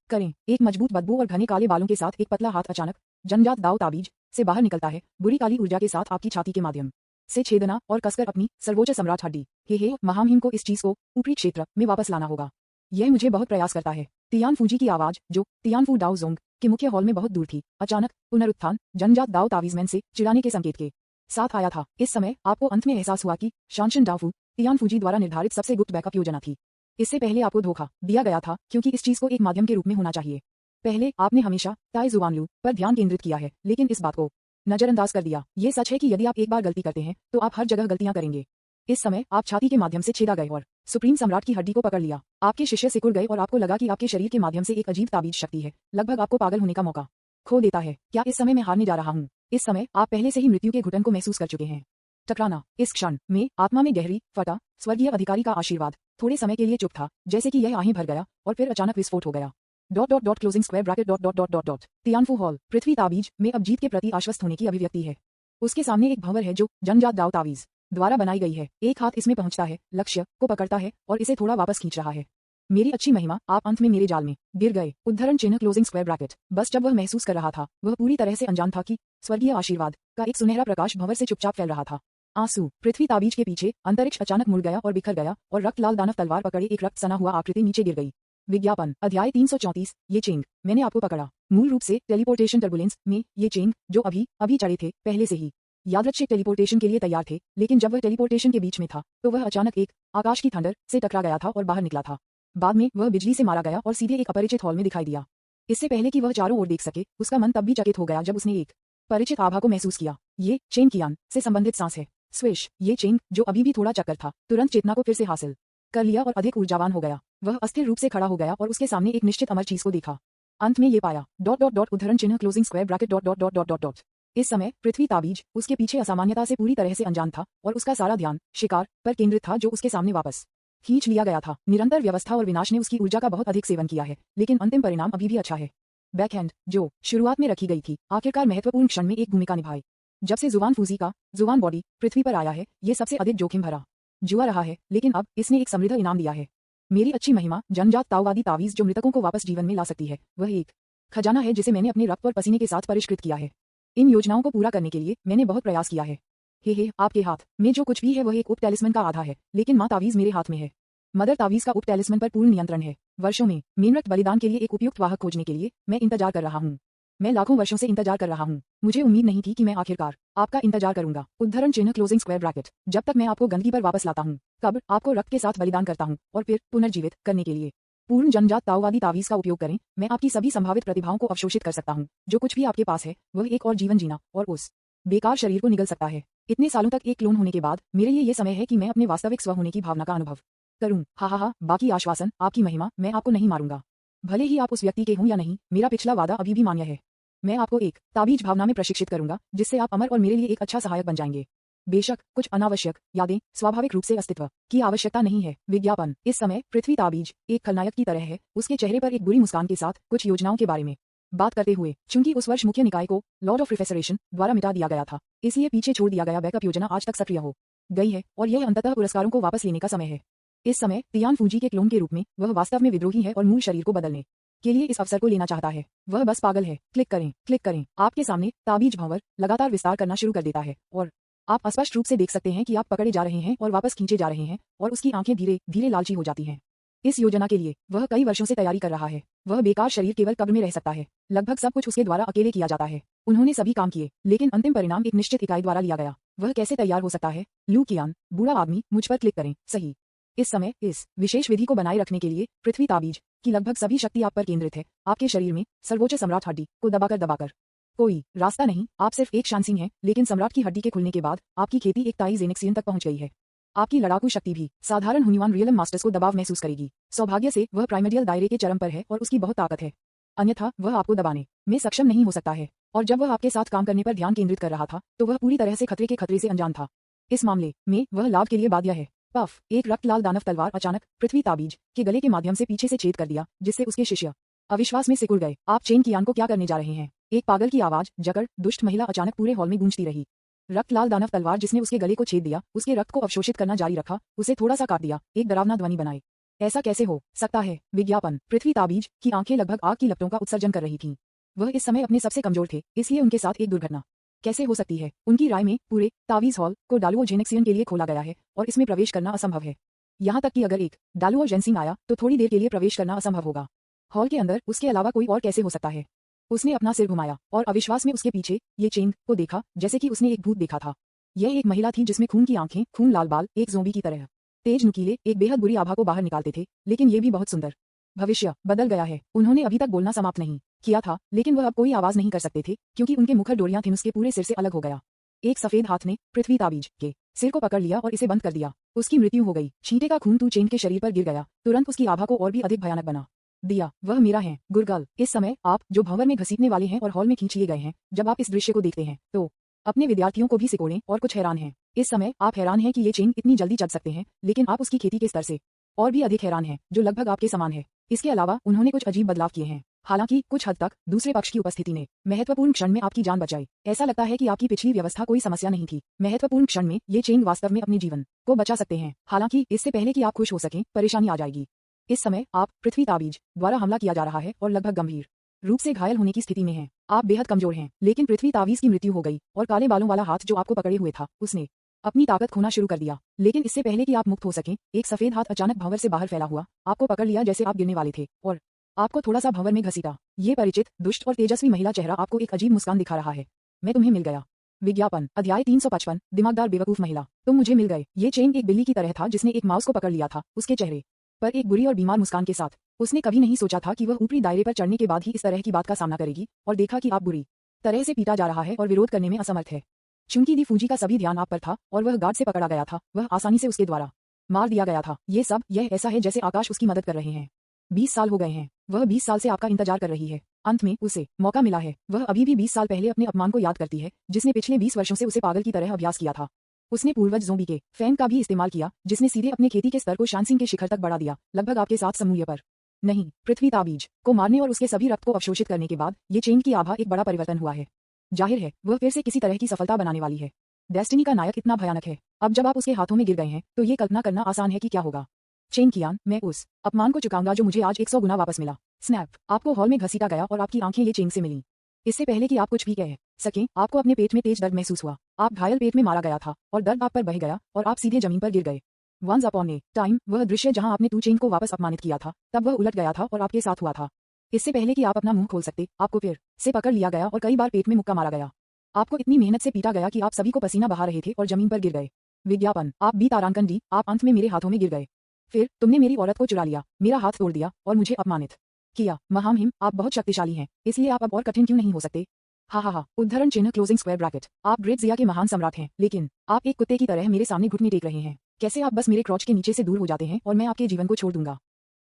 करें। एक मजबूत बदबू और घने काले बालों के साथ एक पतला हाथ अचानक जन्मजात दाव ताबीज से बाहर निकलता है, बुरी काली ऊर्जा के साथ आपकी छाती के माध्यम से छेदना और कसकर अपनी सर्वोच्च सम्राट हड्डी। हे महामहिम को इस चीज को ऊपरी क्षेत्र में वापस लाना होगा। यह मुझे बहुत प्रयास करता है। तियानफूजी की आवाज, जो तियानफू दाओ जोंग के मुख्य हॉल में बहुत दूर थी, अचानक पुनरुत्थान जन्मजात दाओ तावीजमैन से चिढ़ाने के संकेत के साथ आया था। इस समय आपको अंत में एहसास हुआ कि शानशन डाफू तियानफूजी द्वारा निर्धारित सबसे गुप्त बैकअप योजना थी। इससे पहले आपको धोखा दिया गया था क्योंकि इस चीज को एक माध्यम के रूप में होना चाहिए। पहले आपने हमेशा ताई जुवानलू पर ध्यान केंद्रित किया है, लेकिन इस बात को नजरअंदाज कर दिया। ये सच है कि यदि आप एक बार गलती करते हैं तो आप हर जगह गलतियां करेंगे। इस समय आप छाती के माध्यम से छेदा गए और सुप्रीम सम्राट की हड्डी को पकड़ लिया। आपके शिष्य सिकुड़ गए और आपको लगा कि आपके शरीर के माध्यम से एक अजीब ताबीज शक्ति है, लगभग आपको पागल होने का मौका खो देता है। क्या इस समय मैं हारने जा रहा हूँ? इस समय आप पहले से ही मृत्यु के घुटन को महसूस कर चुके हैं। टकराना। इस क्षण में आत्मा में गहरी फटा स्वर्गीय अधिकारी का आशीर्वाद। थोड़े समय के लिए चुप था, जैसे कि यह आहें भर गया और फिर अचानक विस्फोट हो गया। Closing square bracket Tianfu hall. पृथ्वी ताबीज में अब जीत के प्रति आश्वस्त होने की अभिव्यक्ति है। उसके सामने एक भंवर है जो जनजात दाव तावीज द्वारा बनाई गई है। एक हाथ इसमें पहुंचता है, लक्ष्य को पकड़ता है और इसे थोड़ा वापस खींच रहा है। मेरी अच्छी महिमा, आप अंत में मेरे जाल में गिर गए। उद्धरण चिन्ह क्लोजिंग स्क्वायर ब्रैकेट। बस जब वह महसूस कर रहा था, वह पूरी तरह से अनजान था कि स्वर्गीय आशीर्वाद का एक सुनहरा प्रकाश भंवर से चुपचाप फैल रहा था। आंसू। पृथ्वी ताबीज के पीछे अंतरिक्ष अचानक मुड़ गया और बिखर गया और रक्त लाल दानव तलवार पकड़े एक रक्त सना हुआ आकृति नीचे गिर गई। विज्ञापन। अध्याय 334। ये चेंग, मैंने आपको पकड़ा। मूल रूप से टेलीपोर्टेशन टर्बुलेंस में ये चेंग जो अभी चढ़े थे, पहले से ही यादृच्छिक टेलीपोर्टेशन के लिए तैयार थे, लेकिन जब वह टेलीपोर्टेशन के बीच में था तो वह अचानक एक आकाश की थंडर से टकरा गया था और बाहर निकला था। बाद में वह बिजली से मारा गया और सीधे एक अपरिचित हॉल में दिखाई दिया। इससे पहले कि वह चारों ओर देख सके, उसका मन तब भी चकित हो गया जब उसने एक परिचित आभा को महसूस किया। ये चेंग कियान से संबंधित सांस है। स्विश। ये चेंग जो अभी भी थोड़ा चक्कर था, तुरंत चेतना को फिर से हासिल कर लिया और अधिक ऊर्जावान हो गया। वह अस्थिर रूप से खड़ा हो गया और उसके सामने एक निश्चित अमर चीज को देखा। अंत में ये पाया। उद्धरण चिन्ह क्लोजिंग स्क्वायर ब्रैकेट। इस समय पृथ्वी ताबीज उसके पीछे असामान्यता से पूरी तरह से अनजान था और उसका सारा ध्यान शिकार पर केंद्रित था जो उसके सामने वापस खींच लिया गया था। निरंतर व्यवस्था और विनाश ने उसकी ऊर्जा का बहुत अधिक सेवन किया है, लेकिन अंतिम परिणाम अभी भी अच्छा है। बैकहैंड, जो शुरुआत में रखी गई थी, आखिरकार महत्वपूर्ण क्षण में एक भूमिका निभाई। जब से जुबान फूजी का जुबान बॉडी पृथ्वी पर आया है, ये सबसे अधिक जोखिम भरा जुआ रहा है, लेकिन अब इसने एक समृद्ध इनाम दिया है। मेरी अच्छी महिमा, जनजात ताओवादी तावीज जो मृतकों को वापस जीवन में ला सकती है, वह एक खजाना है जिसे मैंने अपने रक्त और पसीने के साथ परिष्कृत किया है। इन योजनाओं को पूरा करने के लिए मैंने बहुत प्रयास किया है। हे आपके हाथ में जो कुछ भी है वह एक उप टैलिस्मन का आधा है, लेकिन माँ तावीज मेरे हाथ में है। मदर तावीज का उप टैलिस्मन पर पूर्ण नियंत्रण है। वर्षों में मेनरक्त बलिदान के लिए एक उपयुक्त वाहक खोजने के लिए मैं इंतजार कर रहा हूँ। मैं लाखों वर्षों से इंतजार कर रहा हूँ। मुझे उम्मीद नहीं थी कि मैं आखिरकार आपका इंतजार करूंगा। उद्धरण चिन्ह क्लोजिंग स्क्वायर ब्रैकेट। जब तक मैं आपको गंदगी पर वापस लाता हूँ, कब आपको रक्त के साथ बलिदान करता हूँ और फिर पुनर्जीवित करने के लिए पूर्ण जनजात ताओवादी तावीज का उपयोग करें, मैं आपकी सभी संभावित प्रतिभाओं को अवशोषित कर सकता हूँ। जो कुछ भी आपके पास है वह एक और जीवन जीना और उस बेकार शरीर को निगल सकता है। इतने सालों तक एक क्लोन होने के बाद मेरे लिए ये समय है कि मैं अपने वास्तविक स्व होने की भावना का अनुभव करूं। हा, बाकी आश्वासन, आपकी महिमा, मैं आपको नहीं मारूंगा। भले ही आप उस व्यक्ति के हों या नहीं, मेरा पिछला वादा अभी भी मान्य है। मैं आपको एक ताबीज भावना में प्रशिक्षित करूंगा जिससे आप अमर और मेरे लिए एक अच्छा सहायक बन जाएंगे। बेशक कुछ अनावश्यक यादें स्वाभाविक रूप से अस्तित्व की आवश्यकता नहीं है। विज्ञापन। इस समय पृथ्वी ताबीज एक खलनायक की तरह है, उसके चेहरे पर एक बुरी मुस्कान के साथ कुछ योजनाओं के बारे में बात करते हुए। चूंकि उस वर्ष मुख्य निकाय को लॉर्ड ऑफ रिफेसरेशन द्वारा मिटा दिया गया था, इसलिए पीछे छोड़ दिया गया बैकअप योजना आज तक सक्रिय हो गई है और यह अंततः पुरस्कारों को वापस लेने का समय है। इस समय तियानफूजी के क्लोन के रूप में वह वास्तव में विद्रोही है और मूल शरीर को बदलने के लिए इस अवसर को लेना चाहता है। वह बस पागल है। क्लिक करें। आपके सामने ताबीज भंवर लगातार विस्तार करना शुरू कर देता है और आप स्पष्ट रूप से देख सकते हैं कि आप पकड़े जा रहे हैं और वापस खींचे जा रहे हैं और उसकी आंखें धीरे धीरे लालची हो जाती हैं। इस योजना के लिए वह कई वर्षों से तैयारी कर रहा है। वह बेकार शरीर केवल कब्र में रह सकता है। लगभग सब कुछ उसके द्वारा अकेले किया जाता है। उन्होंने सभी काम किए, लेकिन अंतिम परिणाम एक निश्चित इकाई द्वारा लिया गया। वह कैसे तैयार हो सकता है? लू कियान, बूढ़ा आदमी, मुझ पर क्लिक करें। सही। इस समय इस विशेष विधि को बनाए रखने के लिए पृथ्वी ताबीज की लगभग सभी शक्ति आप पर केंद्रित है। आपके शरीर में सर्वोच्च सम्राट हड्डी को दबाकर कोई रास्ता नहीं। आप सिर्फ एक शांसिंग है, लेकिन सम्राट की हड्डी के खुलने के बाद आपकी खेती एक ताई जेनेक्सियन तक पहुंच गई है। आपकी लड़ाकू शक्ति भी साधारण हुन्युआन रियलम मास्टर्स को दबाव महसूस करेगी। सौभाग्य से वह प्राइमर्डियल दायरे के चरम पर है और उसकी बहुत ताकत है, अन्यथा वह आपको दबाने में सक्षम नहीं हो सकता है। और जब वह आपके साथ काम करने पर ध्यान केंद्रित कर रहा था तो वह पूरी तरह से खतरे से अनजान था। इस मामले में वह लाभ के लिए बाध्य है। पफ। एक रक्त लाल दानव तलवार अचानक पृथ्वी ताबीज के गले के माध्यम से पीछे से छेद कर दिया, जिससे उसके शिष्य अविश्वास में सिकुड़ गए। आप चेन कियान को क्या करने जा रहे हैं? एक पागल की आवाज, जकड़, दुष्ट महिला अचानक पूरे हॉल में गूंजती रही। रक्त लाल दानव तलवार जिसने उसके गले को छेद दिया, उसके रक्त को अवशोषित करना जारी रखा, उसे थोड़ा सा काट दिया, एक डरावना ध्वनि बनाई। ऐसा कैसे हो सकता है? विज्ञापन। पृथ्वी ताबीज की आंखें लगभग आग की लपटों का उत्सर्जन कर रही थीं। वह इस समय अपने सबसे कमजोर थे, इसलिए उनके साथ एक दुर्घटना कैसे हो सकती है? उनकी राय में पूरे तावीज हॉल को डालुओ जेनेक्सियन के लिए खोला गया है और इसमें प्रवेश करना असंभव है। यहाँ तक कि अगर एक डालुओ जेनसिंग आया तो थोड़ी देर के लिए प्रवेश करना असंभव होगा। हॉल के अंदर उसके अलावा कोई और कैसे हो सकता है? उसने अपना सिर घुमाया और अविश्वास में उसके पीछे ये चेंग को देखा, जैसे कि उसने एक भूत देखा था। यह एक महिला थी जिसमें खून की आंखें, खून लाल बाल, एक ज़ोंबी की तरह तेज नुकीले, एक बेहद बुरी आभा को बाहर निकालते थे, लेकिन ये भी बहुत सुंदर। भविष्य बदल गया है। उन्होंने अभी तक बोलना समाप्त नहीं किया था, लेकिन वह अब कोई आवाज नहीं कर सकते थे क्योंकि उनके मुखर डोरियां थी उसके पूरे सिर से अलग हो गया। एक सफेद हाथ ने पृथ्वी ताबीज के सिर को पकड़ लिया और इसे बंद कर दिया। उसकी मृत्यु हो गई। छींटे का खून तू चेन के शरीर पर गिर गया, तुरंत उसकी आभा को और भी अधिक भयानक बना दिया। वह मेरा है, गुरगल। इस समय आप जो भंवर में घसीटने वाले हैं और हॉल में खींच लिए गए हैं, जब आप इस दृश्य को देखते हैं तो अपने विद्यार्थियों को भी सिकोड़ें और कुछ हैरान हैं। इस समय आप हैरान हैं कि ये चेन इतनी जल्दी चल सकते हैं, लेकिन आप उसकी खेती के स्तर से और भी अधिक हैरान हैं, जो लगभग आपके समान है। इसके अलावा उन्होंने कुछ अजीब बदलाव किए हैं। हालांकि कुछ हद तक दूसरे पक्ष की उपस्थिति ने महत्वपूर्ण क्षण में आपकी जान बचाई। ऐसा लगता है कि आपकी पिछली व्यवस्था कोई समस्या नहीं थी। महत्वपूर्ण क्षण में ये चेन वास्तव में अपने जीवन को बचा सकते हैं। हालांकि इससे पहले कि आप खुश हो सकें, परेशानी आ जाएगी। इस समय आप पृथ्वी ताबीज द्वारा हमला किया जा रहा है और लगभग गंभीर रूप से घायल होने की स्थिति में हैं। आप बेहद कमजोर हैं, लेकिन पृथ्वी ताबीज की मृत्यु हो गई और काले बालों वाला हाथ जो आपको पकड़े हुए था, उसने अपनी ताकत खोना शुरू कर दिया। लेकिन इससे पहले कि आप मुक्त हो सकें, एक सफेद हाथ अचानक भंवर से बाहर फैला हुआ आपको पकड़ लिया जैसे आप गिरने वाले थे और आपको थोड़ा सा भंवर में घसीटा। ये परिचित, दुष्ट और तेजस्वी महिला चेहरा आपको एक अजीब मुस्कान दिखा रहा है। मैं तुम्हें मिल गया। विज्ञापन अध्याय 355 दिमागदार बेवकूफ महिला। तुम मुझे मिल गए। ये चेन एक बिल्ली की तरह था जिसने एक माउस को पकड़ लिया था। उसके चेहरे पर एक बुरी और बीमार मुस्कान के साथ उसने कभी नहीं सोचा था कि वह ऊपरी दायरे पर चढ़ने के बाद ही इस तरह की बात का सामना करेगी, और देखा कि आप बुरी तरह से पीटा जा रहा है और विरोध करने में असमर्थ है। चूंकि दी फूजी का सभी ध्यान आप पर था और वह गार्ड से पकड़ा गया था, वह आसानी से उसके द्वारा मार दिया गया था। यह ऐसा है जैसे आकाश उसकी मदद कर रहे हैं। 20 साल हो गए हैं। वह 20 साल से आपका इंतजार कर रही है। अंत में उसे मौका मिला है। वह अभी भी 20 साल पहले अपने अपमान को याद करती है, जिसने पिछले 20 वर्षों से उसे पागल की तरह अभ्यास किया था। उसने पूर्वज ज़ोंबी के फैन का भी इस्तेमाल किया, जिसने सीधे अपने खेती के स्तर को शानसिंह के शिखर तक बढ़ा दिया, लगभग आपके साथ समूल्य पर। नहीं, पृथ्वी ताबीज को मारने और उसके सभी रक्त को अवशोषित करने के बाद ये चेन की आभा एक बड़ा परिवर्तन हुआ है। जाहिर है वह फिर से किसी तरह की सफलता बनाने वाली है। डेस्टिनी का नायक इतना भयानक है। अब जब आप उसके हाथों में गिर गए हैं, तो ये कल्पना करना आसान है कि क्या होगा। चेन कियान, मैं उस अपमान को चुकाऊंगा जो मुझे आज 100 गुना वापस मिला। स्नैप, आपको हॉल में घसीटा गया और आपकी आंखें ये चेन से मिलीं। इससे पहले कि आप कुछ भी कह सकें, आपको अपने पेट में तेज दर्द महसूस हुआ। आप घायल पेट में मारा गया था और दर्द आप पर बह गया और आप सीधे जमीन पर गिर गए। वंस अपॉन ए टाइम, वह दृश्य जहां आपने टू चेन को वापस अपमानित किया था, तब वह उलट गया था और आपके साथ हुआ था। इससे पहले कि आप अपना मुंह खोल सकते, आपको फिर से पकड़ लिया गया और कई बार पेट में मुक्का मारा गया। आपको इतनी मेहनत से पीटा गया कि आप सभी को पसीना बहा रहे थे और जमीन पर गिर गए। विज्ञापन, आप बी तारांकन डी, आप अंत में मेरे हाथों में गिर गए। फिर तुमने मेरी औरत को चुरा लिया, मेरा हाथ तोड़ दिया और मुझे अपमानित किया। महामहिम, आप बहुत शक्तिशाली हैं, इसलिए आप अब और कठिन क्यों नहीं हो सकते? हा, उद्धरण चिन्ह क्लोजिंग स्क्वायर ब्रैकेट। आप ग्रेट जिया के महान सम्राट हैं, लेकिन आप एक कुत्ते की तरह मेरे सामने घुटने टेक रहे हैं। कैसे आप बस मेरे क्रॉच के नीचे से दूर हो जाते हैं और मैं आपके जीवन को छोड़ दूंगा।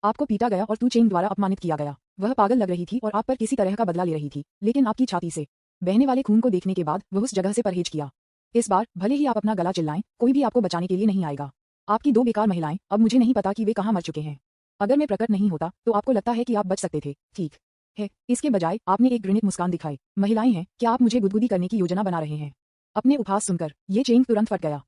आपको पीटा गया और टू चेन द्वारा अपमानित किया गया। वह पागल लग रही थी और आप पर किसी तरह का बदला ले रही थी, लेकिन आपकी छाती से बहने वाले खून को देखने के बाद वह उस जगह से परहेज किया। इस बार भले ही आप अपना गला चिल्लाएं, कोई भी आपको बचाने के लिए नहीं आएगा। आपकी 2 बेकार महिलाएं, अब मुझे नहीं पता कि वे कहां मर चुके हैं। अगर मैं प्रकट नहीं होता तो आपको लगता है कि आप बच सकते थे, ठीक है। इसके बजाय आपने एक घृणित मुस्कान दिखाई। महिलाएं हैं, क्या आप मुझे गुदगुदी करने की योजना बना रहे हैं? अपने उपहास सुनकर ये चेन तुरंत फट गया।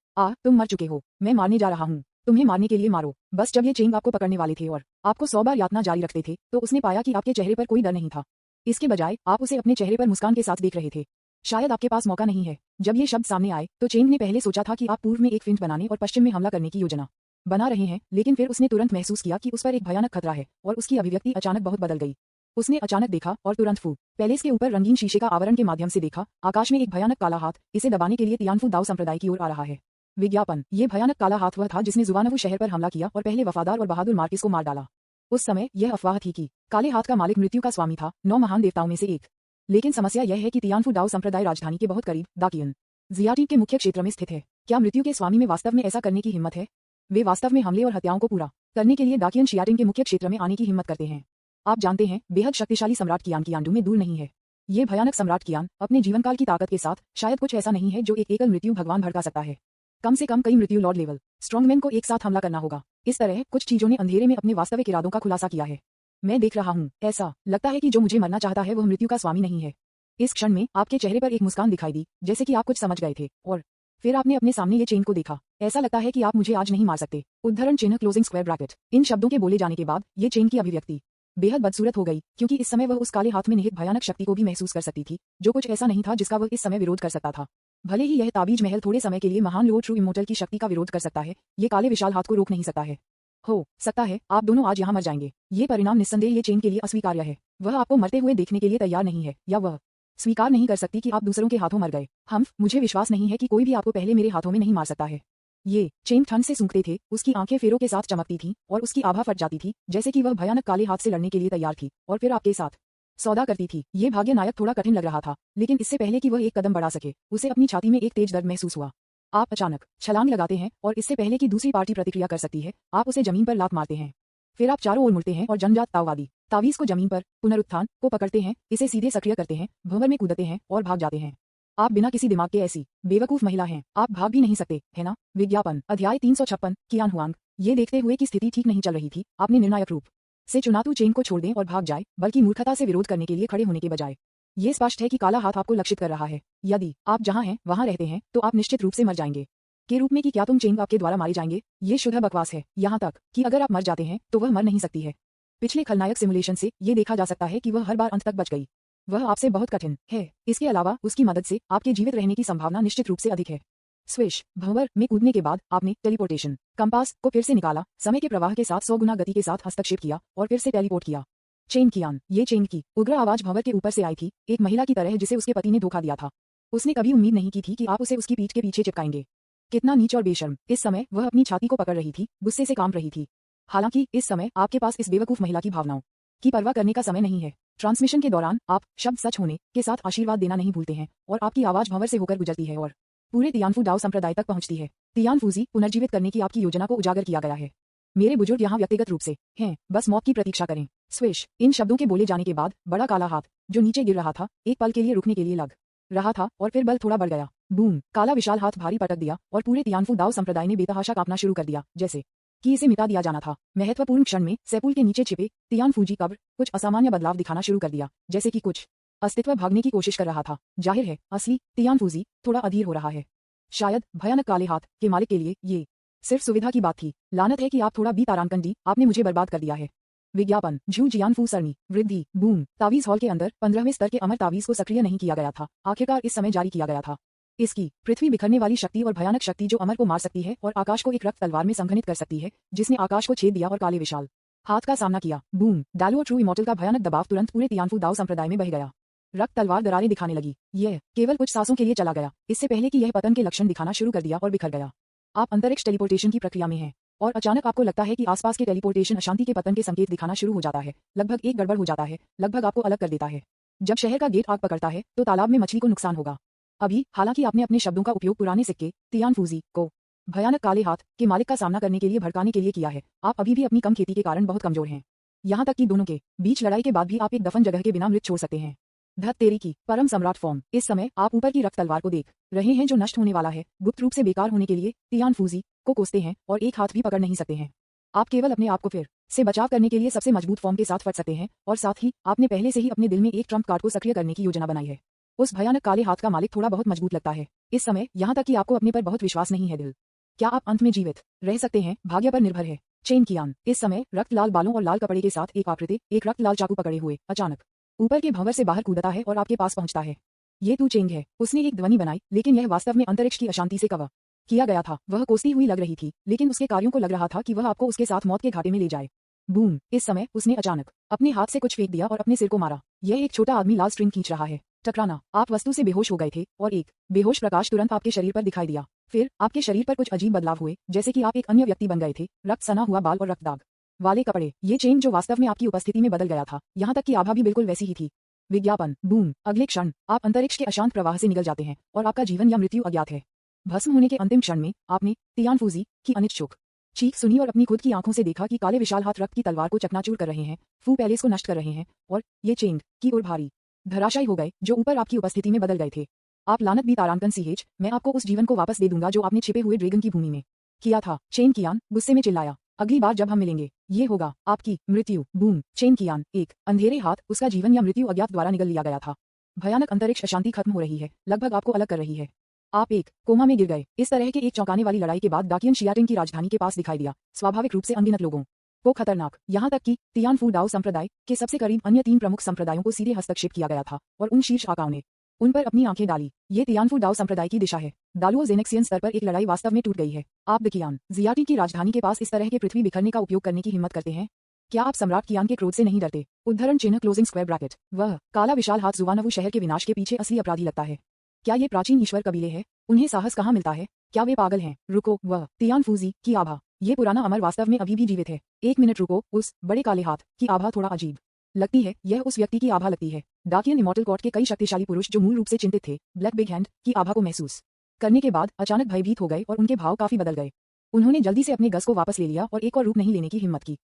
तुम मर चुके हो, मैं मारने जा रहा हूँ। तुम्हें मारने के लिए मारो। बस जब ये चेन आपको पकड़ने वाले थे और आपको 100 बार यातना जारी रखते थे, तो उसने पाया कि आपके चेहरे पर कोई डर नहीं था। इसके बजाय आप उसे अपने चेहरे पर मुस्कान के साथ देख रहे थे। शायद आपके पास मौका नहीं है। जब ये शब्द सामने आए, तो चेन ने पहले सोचा था कि आप पूर्व में एक फिंच बनाने और पश्चिम में हमला करने की योजना बना रहे हैं, लेकिन फिर उसने तुरंत महसूस किया कि उस पर एक भयानक खतरा है और उसकी अभिव्यक्ति अचानक बहुत बदल गई। उसने अचानक देखा और तुरंत फू पैलेस के ऊपर रंगीन शीशे का आवरण के माध्यम से देखा। आकाश में एक भयानक काला हाथ इसे दबाने के लिए तियानफू दाव संप्रदाय की ओर आ रहा है। विज्ञापन, ये भयानक काला हाथ वह था जिसने जुवानवु शहर पर हमला किया और पहले वफादार और बहादुर मार्किस को मार डाला। उस समय यह अफवाह थी कि काले हाथ का मालिक मृत्यु का स्वामी था, 9 महान देवताओं में से एक। लेकिन समस्या यह है कि तियानफू दाव संप्रदाय राजधानी के बहुत करीब दाकियन जियाटी के मुख्य क्षेत्र में स्थित है। क्या मृत्यु के स्वामी में वास्तव में ऐसा करने की हिम्मत है? वे वास्तव में हमले और हत्याओं को पूरा करने के लिए दाकियन शियाटिन के मुख्य क्षेत्र में आने की हिम्मत करते हैं। आप जानते हैं, बेहद शक्तिशाली सम्राट कियान कियांडू में दूर नहीं है। ये भयानक सम्राट कियान अपने जीवनकाल की ताकत के साथ शायद कुछ ऐसा नहीं है जो एक एकल मृत्यु भगवान भड़का सकता है। कम से कम कई मृत्यु लॉर्ड लेवल स्ट्रॉन्गमैन को एक साथ हमला करना होगा। इस तरह कुछ चीजों ने अंधेरे में अपने वास्तविक इरादों का खुलासा किया है। मैं देख रहा हूँ, ऐसा लगता है कि जो मुझे मरना चाहता है वह मृत्यु का स्वामी नहीं है। इस क्षण में आपके चेहरे पर एक मुस्कान दिखाई दी, जैसे कि आप कुछ समझ गए थे, और फिर आपने अपने सामने ये चेन को देखा। ऐसा लगता है कि आप मुझे आज नहीं मार सकते। उद्धरण चिन्ह क्लोजिंग स्क्वायर ब्रैकेट। इन शब्दों के बोले जाने के बाद ये चेन की अभिव्यक्ति बेहद बदसूरत हो गई, क्योंकि इस समय वह उस काले हाथ में निहित भयानक शक्ति को भी महसूस कर सकती थी, जो कुछ ऐसा नहीं था जिसका वह इस समय विरोध कर सकता था। भले ही यह ताबीज महल थोड़े समय के लिए महान लॉर्ड ट्रू इमोर्टल की शक्ति का विरोध कर सकता है, ये काले विशाल हाथ को रोक नहीं सकता है। हो सकता है आप दोनों आज यहाँ मर जाएंगे। ये परिणाम निस्संदेह ये चेन के लिए अस्वीकार्य है। वह आपको मरते हुए देखने के लिए तैयार नहीं है, या वह स्वीकार नहीं कर सकती कि आप दूसरों के हाथों मर गए। मुझे विश्वास नहीं है कि कोई भी आपको पहले मेरे हाथों में नहीं मार सकता है। ये चेंग ठंड से सूखते थे, उसकी आंखें फेरों के साथ चमकती थीं और उसकी आभा फट जाती थी, जैसे कि वह भयानक काले हाथ से लड़ने के लिए तैयार थी और फिर आपके साथ सौदा करती थी। ये भाग्य नायक थोड़ा कठिन लग रहा था, लेकिन इससे पहले कि वह एक कदम बढ़ा सके, उसे अपनी छाती में एक तेज दर्द महसूस हुआ। आप अचानक छलांग लगाते हैं और इससे पहले कि दूसरी पार्टी प्रतिक्रिया कर सकती है, आप उसे जमीन पर लात मारते हैं। फिर आप चारों ओर मुड़ते हैं और जन्मजात ताववादी तावीज को जमीन पर पुनरुत्थान को पकड़ते हैं, इसे सीधे सक्रिय करते हैं, भंवर में कूदते हैं और भाग जाते हैं। आप बिना किसी दिमाग के ऐसी बेवकूफ महिला हैं, आप भाग भी नहीं सकते, है ना? विज्ञापन अध्याय 356 कियान हुआंग। ये देखते हुए कि स्थिति ठीक नहीं चल रही थी, आपने निर्णायक रूप से चुना तो चेन को छोड़ दें और भाग जाए, बल्कि मूर्खता से विरोध करने के लिए खड़े होने के बजाय। ये स्पष्ट है कि काला हाथ आपको लक्षित कर रहा है। यदि आप जहां हैं वहां रहते हैं तो आप निश्चित रूप से मर जाएंगे। के रूप में कि क्या तुम चेंग आपके द्वारा मारे जाएंगे? ये शुद्ध बकवास है, यहाँ तक कि अगर आप मर जाते हैं तो वह मर नहीं सकती है। पिछले खलनायक सिमुलेशन से ये देखा जा सकता है कि वह हर बार अंत तक बच गई। वह आपसे बहुत कठिन है। इसके अलावा उसकी मदद से आपके जीवित रहने की संभावना निश्चित रूप से अधिक है। स्विश भंवर में कूदने के बाद आपने टेलीपोर्टेशन कंपास को फिर से निकाला, समय के प्रवाह के साथ 100 गुना गति के साथ हस्तक्षेप किया और फिर से टेलीपोर्ट किया। चेन कियान। ये चेन की उग्र आवाज भंवर के ऊपर से आई थी, एक महिला की तरह जिसे उसके पति ने धोखा दिया था। उसने कभी उम्मीद नहीं की थी कि आप उसे उसकी पीठ के पीछे चिपकाएंगे। कितना नीच और बेशर्म। इस समय वह अपनी छाती को पकड़ रही थी, गुस्से से कांप रही थी। हालांकि इस समय आपके पास इस बेवकूफ महिला की भावनाओं की परवाह करने का समय नहीं है। ट्रांसमिशन के दौरान आप शब्द सच होने के साथ आशीर्वाद देना नहीं भूलते हैं और आपकी आवाज भंवर से होकर गुजरती है और पूरे तियानफू दाओ संप्रदाय तक पहुंचती है। तियानफूजी पुनर्जीवित करने की आपकी योजना को उजागर किया गया है। मेरे बुजुर्ग यहाँ व्यक्तिगत रूप से हैं, बस मौत की प्रतीक्षा करें। स्विश। इन शब्दों के बोले जाने के बाद बड़ा काला हाथ जो नीचे गिर रहा था, एक पल के लिए रुकने के लिए लग रहा था और फिर बल थोड़ा बढ़ गया। बूम। काला विशाल हाथ भारी पटक दिया और पूरे तियानफू दाओ संप्रदाय ने बेतहाशा कांपना शुरू कर दिया, जैसे कि इसे मिटा दिया जाना था। महत्वपूर्ण क्षण में सेपुल के नीचे छिपे तियानफूजी कब्र कुछ असामान्य बदलाव दिखाना शुरू कर दिया, जैसे कि कुछ अस्तित्व भागने की कोशिश कर रहा था। जाहिर है असली तियानफूजी थोड़ा अधीर हो रहा है। शायद भयानक काले हाथ के मालिक के लिए ये सिर्फ सुविधा की बात थी। लानत है कि आप थोड़ा भी तारांकन दी, आपने मुझे बर्बाद कर दिया है। विज्ञापन झू जियानफू सरनी वृद्धि बूम। तावीज हॉल के अंदर 15वें स्तर के अमर तावीज को सक्रिय नहीं किया गया था, आखिरकार इस समय जारी किया गया था। इसकी पृथ्वी बिखरने वाली शक्ति और भयानक शक्ति जो अमर को मार सकती है और आकाश को एक रक्त तलवार में संघनित कर सकती है, जिसने आकाश को छेद दिया और काले विशाल हाथ का सामना किया। बूम। डालू और ट्रू इमॉर्टल का भयानक दबाव तुरंत पूरे तियानफू दाओ संप्रदाय में बह गया। रक्त तलवार दरारें दिखाने लगी। यह केवल कुछ सांसों के लिए चला गया, इससे पहले कि यह पतन के लक्षण दिखाना शुरू कर दिया और बिखर गया। आप अंतरिक्ष टेलीपोर्टेशन की प्रक्रिया में हैं और अचानक आपको लगता है कि आसपास के टेलीपोर्टेशन अशांति के पतन के संकेत दिखाना शुरू हो जाता है। लगभग एक गड़बड़ हो जाता है, लगभग आपको अलग कर देता है। जब शहर का गेट आग पकड़ता है तो तालाब में मछली को नुकसान होगा। अभी हालांकि आपने अपने शब्दों का उपयोग पुराने सिक्के तियानफूजी को भयानक काले हाथ के मालिक का सामना करने के लिए भड़काने के लिए किया है, आप अभी भी अपनी कम खेती के कारण बहुत कमजोर हैं। यहाँ तक कि दोनों के बीच लड़ाई के बाद भी आप एक दफन जगह के बिना मृत छोड़ सकते हैं। धत तेरी की परम सम्राट फॉर्म। इस समय आप ऊपर की रक्त तलवार को देख रहे हैं जो नष्ट होने वाला है, गुप्त रूप से बेकार होने के लिए तियानफूजी को कोसते हैं और एक हाथ भी पकड़ नहीं सकते हैं। आप केवल अपने आप को फिर से बचाव करने के लिए सबसे मजबूत फॉर्म के साथ फट सकते हैं और साथ ही आपने पहले से ही अपने दिल में एक ट्रम्प कार्ड को सक्रिय करने की योजना बनाई है। उस भयानक काले हाथ का मालिक थोड़ा बहुत मजबूत लगता है इस समय, यहाँ तक कि आपको अपने पर बहुत विश्वास नहीं है। दिल क्या आप अंत में जीवित रह सकते हैं? भाग्य पर निर्भर है। चेन कियान इस समय रक्त लाल बालों और लाल कपड़े के साथ एक आकृति एक रक्त लाल चाकू पकड़े हुए अचानक ऊपर के भंवर से बाहर कूदता है और आपके पास पहुंचता है। ये तू चेंग है। उसने एक ध्वनि बनाई, लेकिन यह वास्तव में अंतरिक्ष की अशांति से कवर किया गया था। वह कोसती हुई लग रही थी, लेकिन उसके कार्यों को लग रहा था कि वह आपको उसके साथ मौत के घाटे में ले जाए। बूम। इस समय उसने अचानक अपने हाथ से कुछ फेंक दिया और अपने सिर को मारा। यह एक छोटा आदमी लाल स्ट्रिंग खींच रहा है। टकराना। आप वस्तु से बेहोश हो गए थे और एक बेहोश प्रकाश तुरंत आपके शरीर पर दिखाई दिया। फिर आपके शरीर पर कुछ अजीब बदलाव हुए, जैसे कि आप एक अन्य व्यक्ति बन गए थे। रक्त सना हुआ बाल और रक्त दाग वाले कपड़े। ये चेंज जो वास्तव में आपकी उपस्थिति में बदल गया था, यहाँ तक कि आभा भी बिल्कुल वैसी ही थी। विज्ञापन बूम। अगले क्षण आप अंतरिक्ष के अशांत प्रवाह से निकल जाते हैं और आपका जीवन या मृत्यु अज्ञात है। भस्म होने के अंतिम क्षण में आपने तियानफूजी की अनिच्छुक चीख सुनी और अपनी खुद की आंखों से देखा कि काले विशाल हाथ रक्त की तलवार को चकनाचूर कर रहे हैं, फू पैलेस को नष्ट कर रहे हैं और ये चेंग की ओर भारी धराशायी हो गए जो ऊपर आपकी उपस्थिति में बदल गए थे। आप लानत भी तारांकन सीहेज, मैं आपको उस जीवन को वापस दे दूंगा जो आपने छिपे हुए ड्रैगन की भूमि में किया था। चेन कियान गुस्से में चिल्लाया, अगली बार जब हम मिलेंगे ये होगा आपकी मृत्यु। बूम। चेन कियान एक अंधेरे हाथ, उसका जीवन या मृत्यु अज्ञात द्वारा निगल लिया गया था। भयानक अंतरिक्ष अशांति खत्म हो रही है, लगभग आपको अलग कर रही है। आप एक कोमा में गिर गए। इस तरह के एक चौंकाने वाली लड़ाई के बाद डाकियन शियाटिन की राजधानी के पास दिखाई दिया, स्वाभाविक रूप से अनगिनत लोगों को खतरनाक, यहाँ तक कि तियानफू दाओ संप्रदाय के सबसे करीब अन्य 3 प्रमुख संप्रदायों को सीधे हस्तक्षेप किया गया था और उन शीर्ष आकाओं ने उन पर अपनी आंखें डाली। ये तियानफू दाओ संप्रदाय की दिशा है। दालुओ जेनेक्सियन स्तर पर एक लड़ाई वास्तव में टूट गई है। आप दकियान जियाटी की राजधानी के पास इस तरह के पृथ्वी बिखरने का उपयोग करने की हिम्मत करते हैं। क्या आप सम्राट कियान के क्रोध से नहीं डरते? उद्धरण चिन्ह क्लोजिंग स्क्वायर ब्रैकेट। वह काला विशाल हाथ जुवानवु शहर के विनाश के पीछे असली अपराधी लगता है। क्या ये प्राचीन ईश्वर कबीले हैं? उन्हें साहस कहाँ मिलता है? क्या वे पागल हैं? रुको, वह तियानफूजी की आभा, ये पुराना अमर वास्तव में अभी भी जीवित है। एक मिनट रुको, उस बड़े काले हाथ की आभा थोड़ा अजीब लगती है। यह उस व्यक्ति की आभा लगती है, डाकियन इमॉर्टल कोर्ट के कई शक्तिशाली पुरुष जो मूल रूप से चिंतित थे, ब्लैक बिग हैंड की आभा को महसूस करने के बाद अचानक भयभीत हो गए और उनके भाव काफी बदल गए। उन्होंने जल्दी से अपने गस को वापस ले लिया और एक और रूप नहीं लेने की हिम्मत की।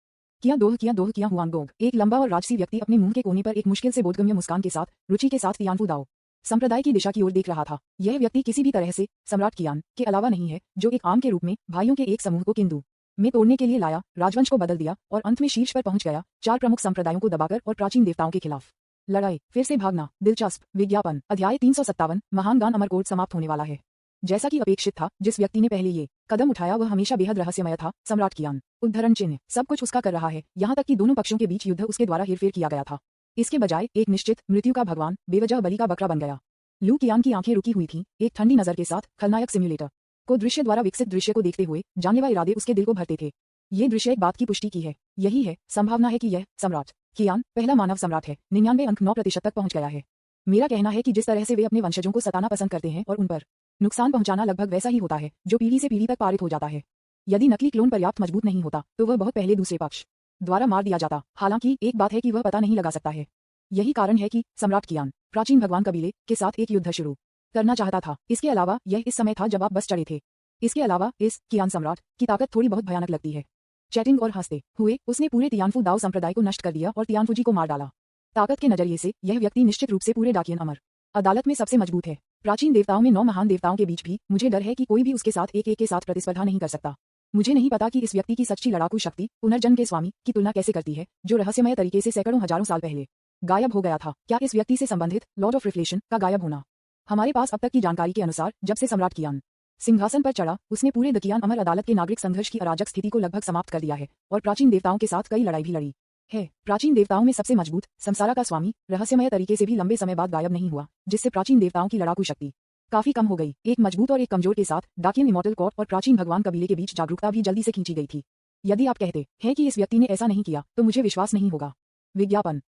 किया हुआंगडोंग, एक लंबा और राजसी व्यक्ति अपने मुंह के कोने पर एक मुश्किल से बोधगम्य मुस्कान के साथ रुचि के साथ तियानफू दाओ संप्रदाय की दिशा की ओर देख रहा था। यह व्यक्ति किसी भी तरह से सम्राट कियान के अलावा नहीं है, जो एक आम के रूप में भाइयों के एक समूह को किंदु में तोड़ने के लिए लाया, राजवंश को बदल दिया और अंत में शीर्ष पर पहुंच गया, 4 प्रमुख संप्रदायों को दबाकर और प्राचीन देवताओं के खिलाफ लड़ाई। फिर से भागना दिलचस्प। विज्ञापन। अध्याय 357, महान गान अमरकोट समाप्त होने वाला है। जैसा कि अपेक्षित था, जिस व्यक्ति ने पहले ये कदम उठाया वह हमेशा बेहद रहस्यमय था। सम्राट कियान, उद्धरण चिन्ह, सब कुछ उसका कर रहा है, यहाँ तक कि दोनों पक्षों के बीच युद्ध उसके द्वारा हेरफेर किया गया था। इसके बजाय एक निश्चित मृत्यु का भगवान बेवजह बलि का बकरा बन गया। लू कियान की आंखें रुकी हुई थीं, एक ठंडी नजर के साथ खलनायक सिम्युलेटर को दृश्य द्वारा विकसित दृश्य को देखते हुए जानलेवा इरादे उसके दिल को भरते थे। ये दृश्य एक बात की पुष्टि की है, यही है संभावना है कि यह सम्राट कियान पहला मानव सम्राट है। 99.9% तक पहुंच गया है। मेरा कहना है कि जिस तरह से वे अपने वंशजों को सताना पसंद करते हैं और उन पर नुकसान पहुंचाना लगभग वैसा ही होता है जो पीढ़ी से पीढ़ी तक पारित हो जाता है। यदि नकली क्लोन पर्याप्त मजबूत नहीं होता तो वह बहुत पहले दूसरे पक्ष द्वारा मार दिया जाता। हालांकि एक बात है कि वह पता नहीं लगा सकता है। यही कारण है कि सम्राट कियान प्राचीन भगवान कबीले के साथ एक युद्ध शुरू करना चाहता था। इसके अलावा यह इस समय था जब आप बस चढ़े थे। इसके अलावा इस कियान सम्राट की ताकत थोड़ी बहुत भयानक लगती है। चैटिंग और हंसते हुए उसने पूरे तियानफू दाओ संप्रदाय को नष्ट कर दिया और तियानफूजी को मार डाला। ताकत के नजरिए से यह व्यक्ति निश्चित रूप से पूरे डाकियन अमर अदालत में सबसे मजबूत है। प्राचीन देवताओं में 9 महान देवताओं के बीच भी मुझे डर है कि कोई भी उसके साथ एक के साथ प्रतिस्पर्धा नहीं कर सकता। मुझे नहीं पता कि इस व्यक्ति की सच्ची लड़ाकू शक्ति पुनर्जन्म के स्वामी की तुलना कैसे करती है, जो रहस्यमय तरीके से सैकड़ों हजारों साल पहले गायब हो गया था। क्या इस व्यक्ति से संबंधित लॉर्ड ऑफ रिफ्लेशन का गायब होना? हमारे पास अब तक की जानकारी के अनुसार जब से सम्राट कियान सिंहासन पर चढ़ा, उसने पूरे दकियान अमर अदालत के नागरिक संघर्ष की अराजक स्थिति को लगभग समाप्त कर दिया है और प्राचीन देवताओं के साथ कई लड़ाई भी लड़ी है। प्राचीन देवताओं में सबसे मजबूत संसारा का स्वामी रहस्यमय तरीके से भी लंबे समय बाद गायब नहीं हुआ, जिससे प्राचीन देवताओं की लड़ाकू शक्ति काफी कम हो गई। एक मजबूत और एक कमजोर के साथ डाकियन इमॉर्टल कोर्ट और प्राचीन भगवान कबीले के बीच जागरूकता भी जल्दी से खींची गई थी। यदि आप कहते हैं कि इस व्यक्ति ने ऐसा नहीं किया तो मुझे विश्वास नहीं होगा। विज्ञापन। ...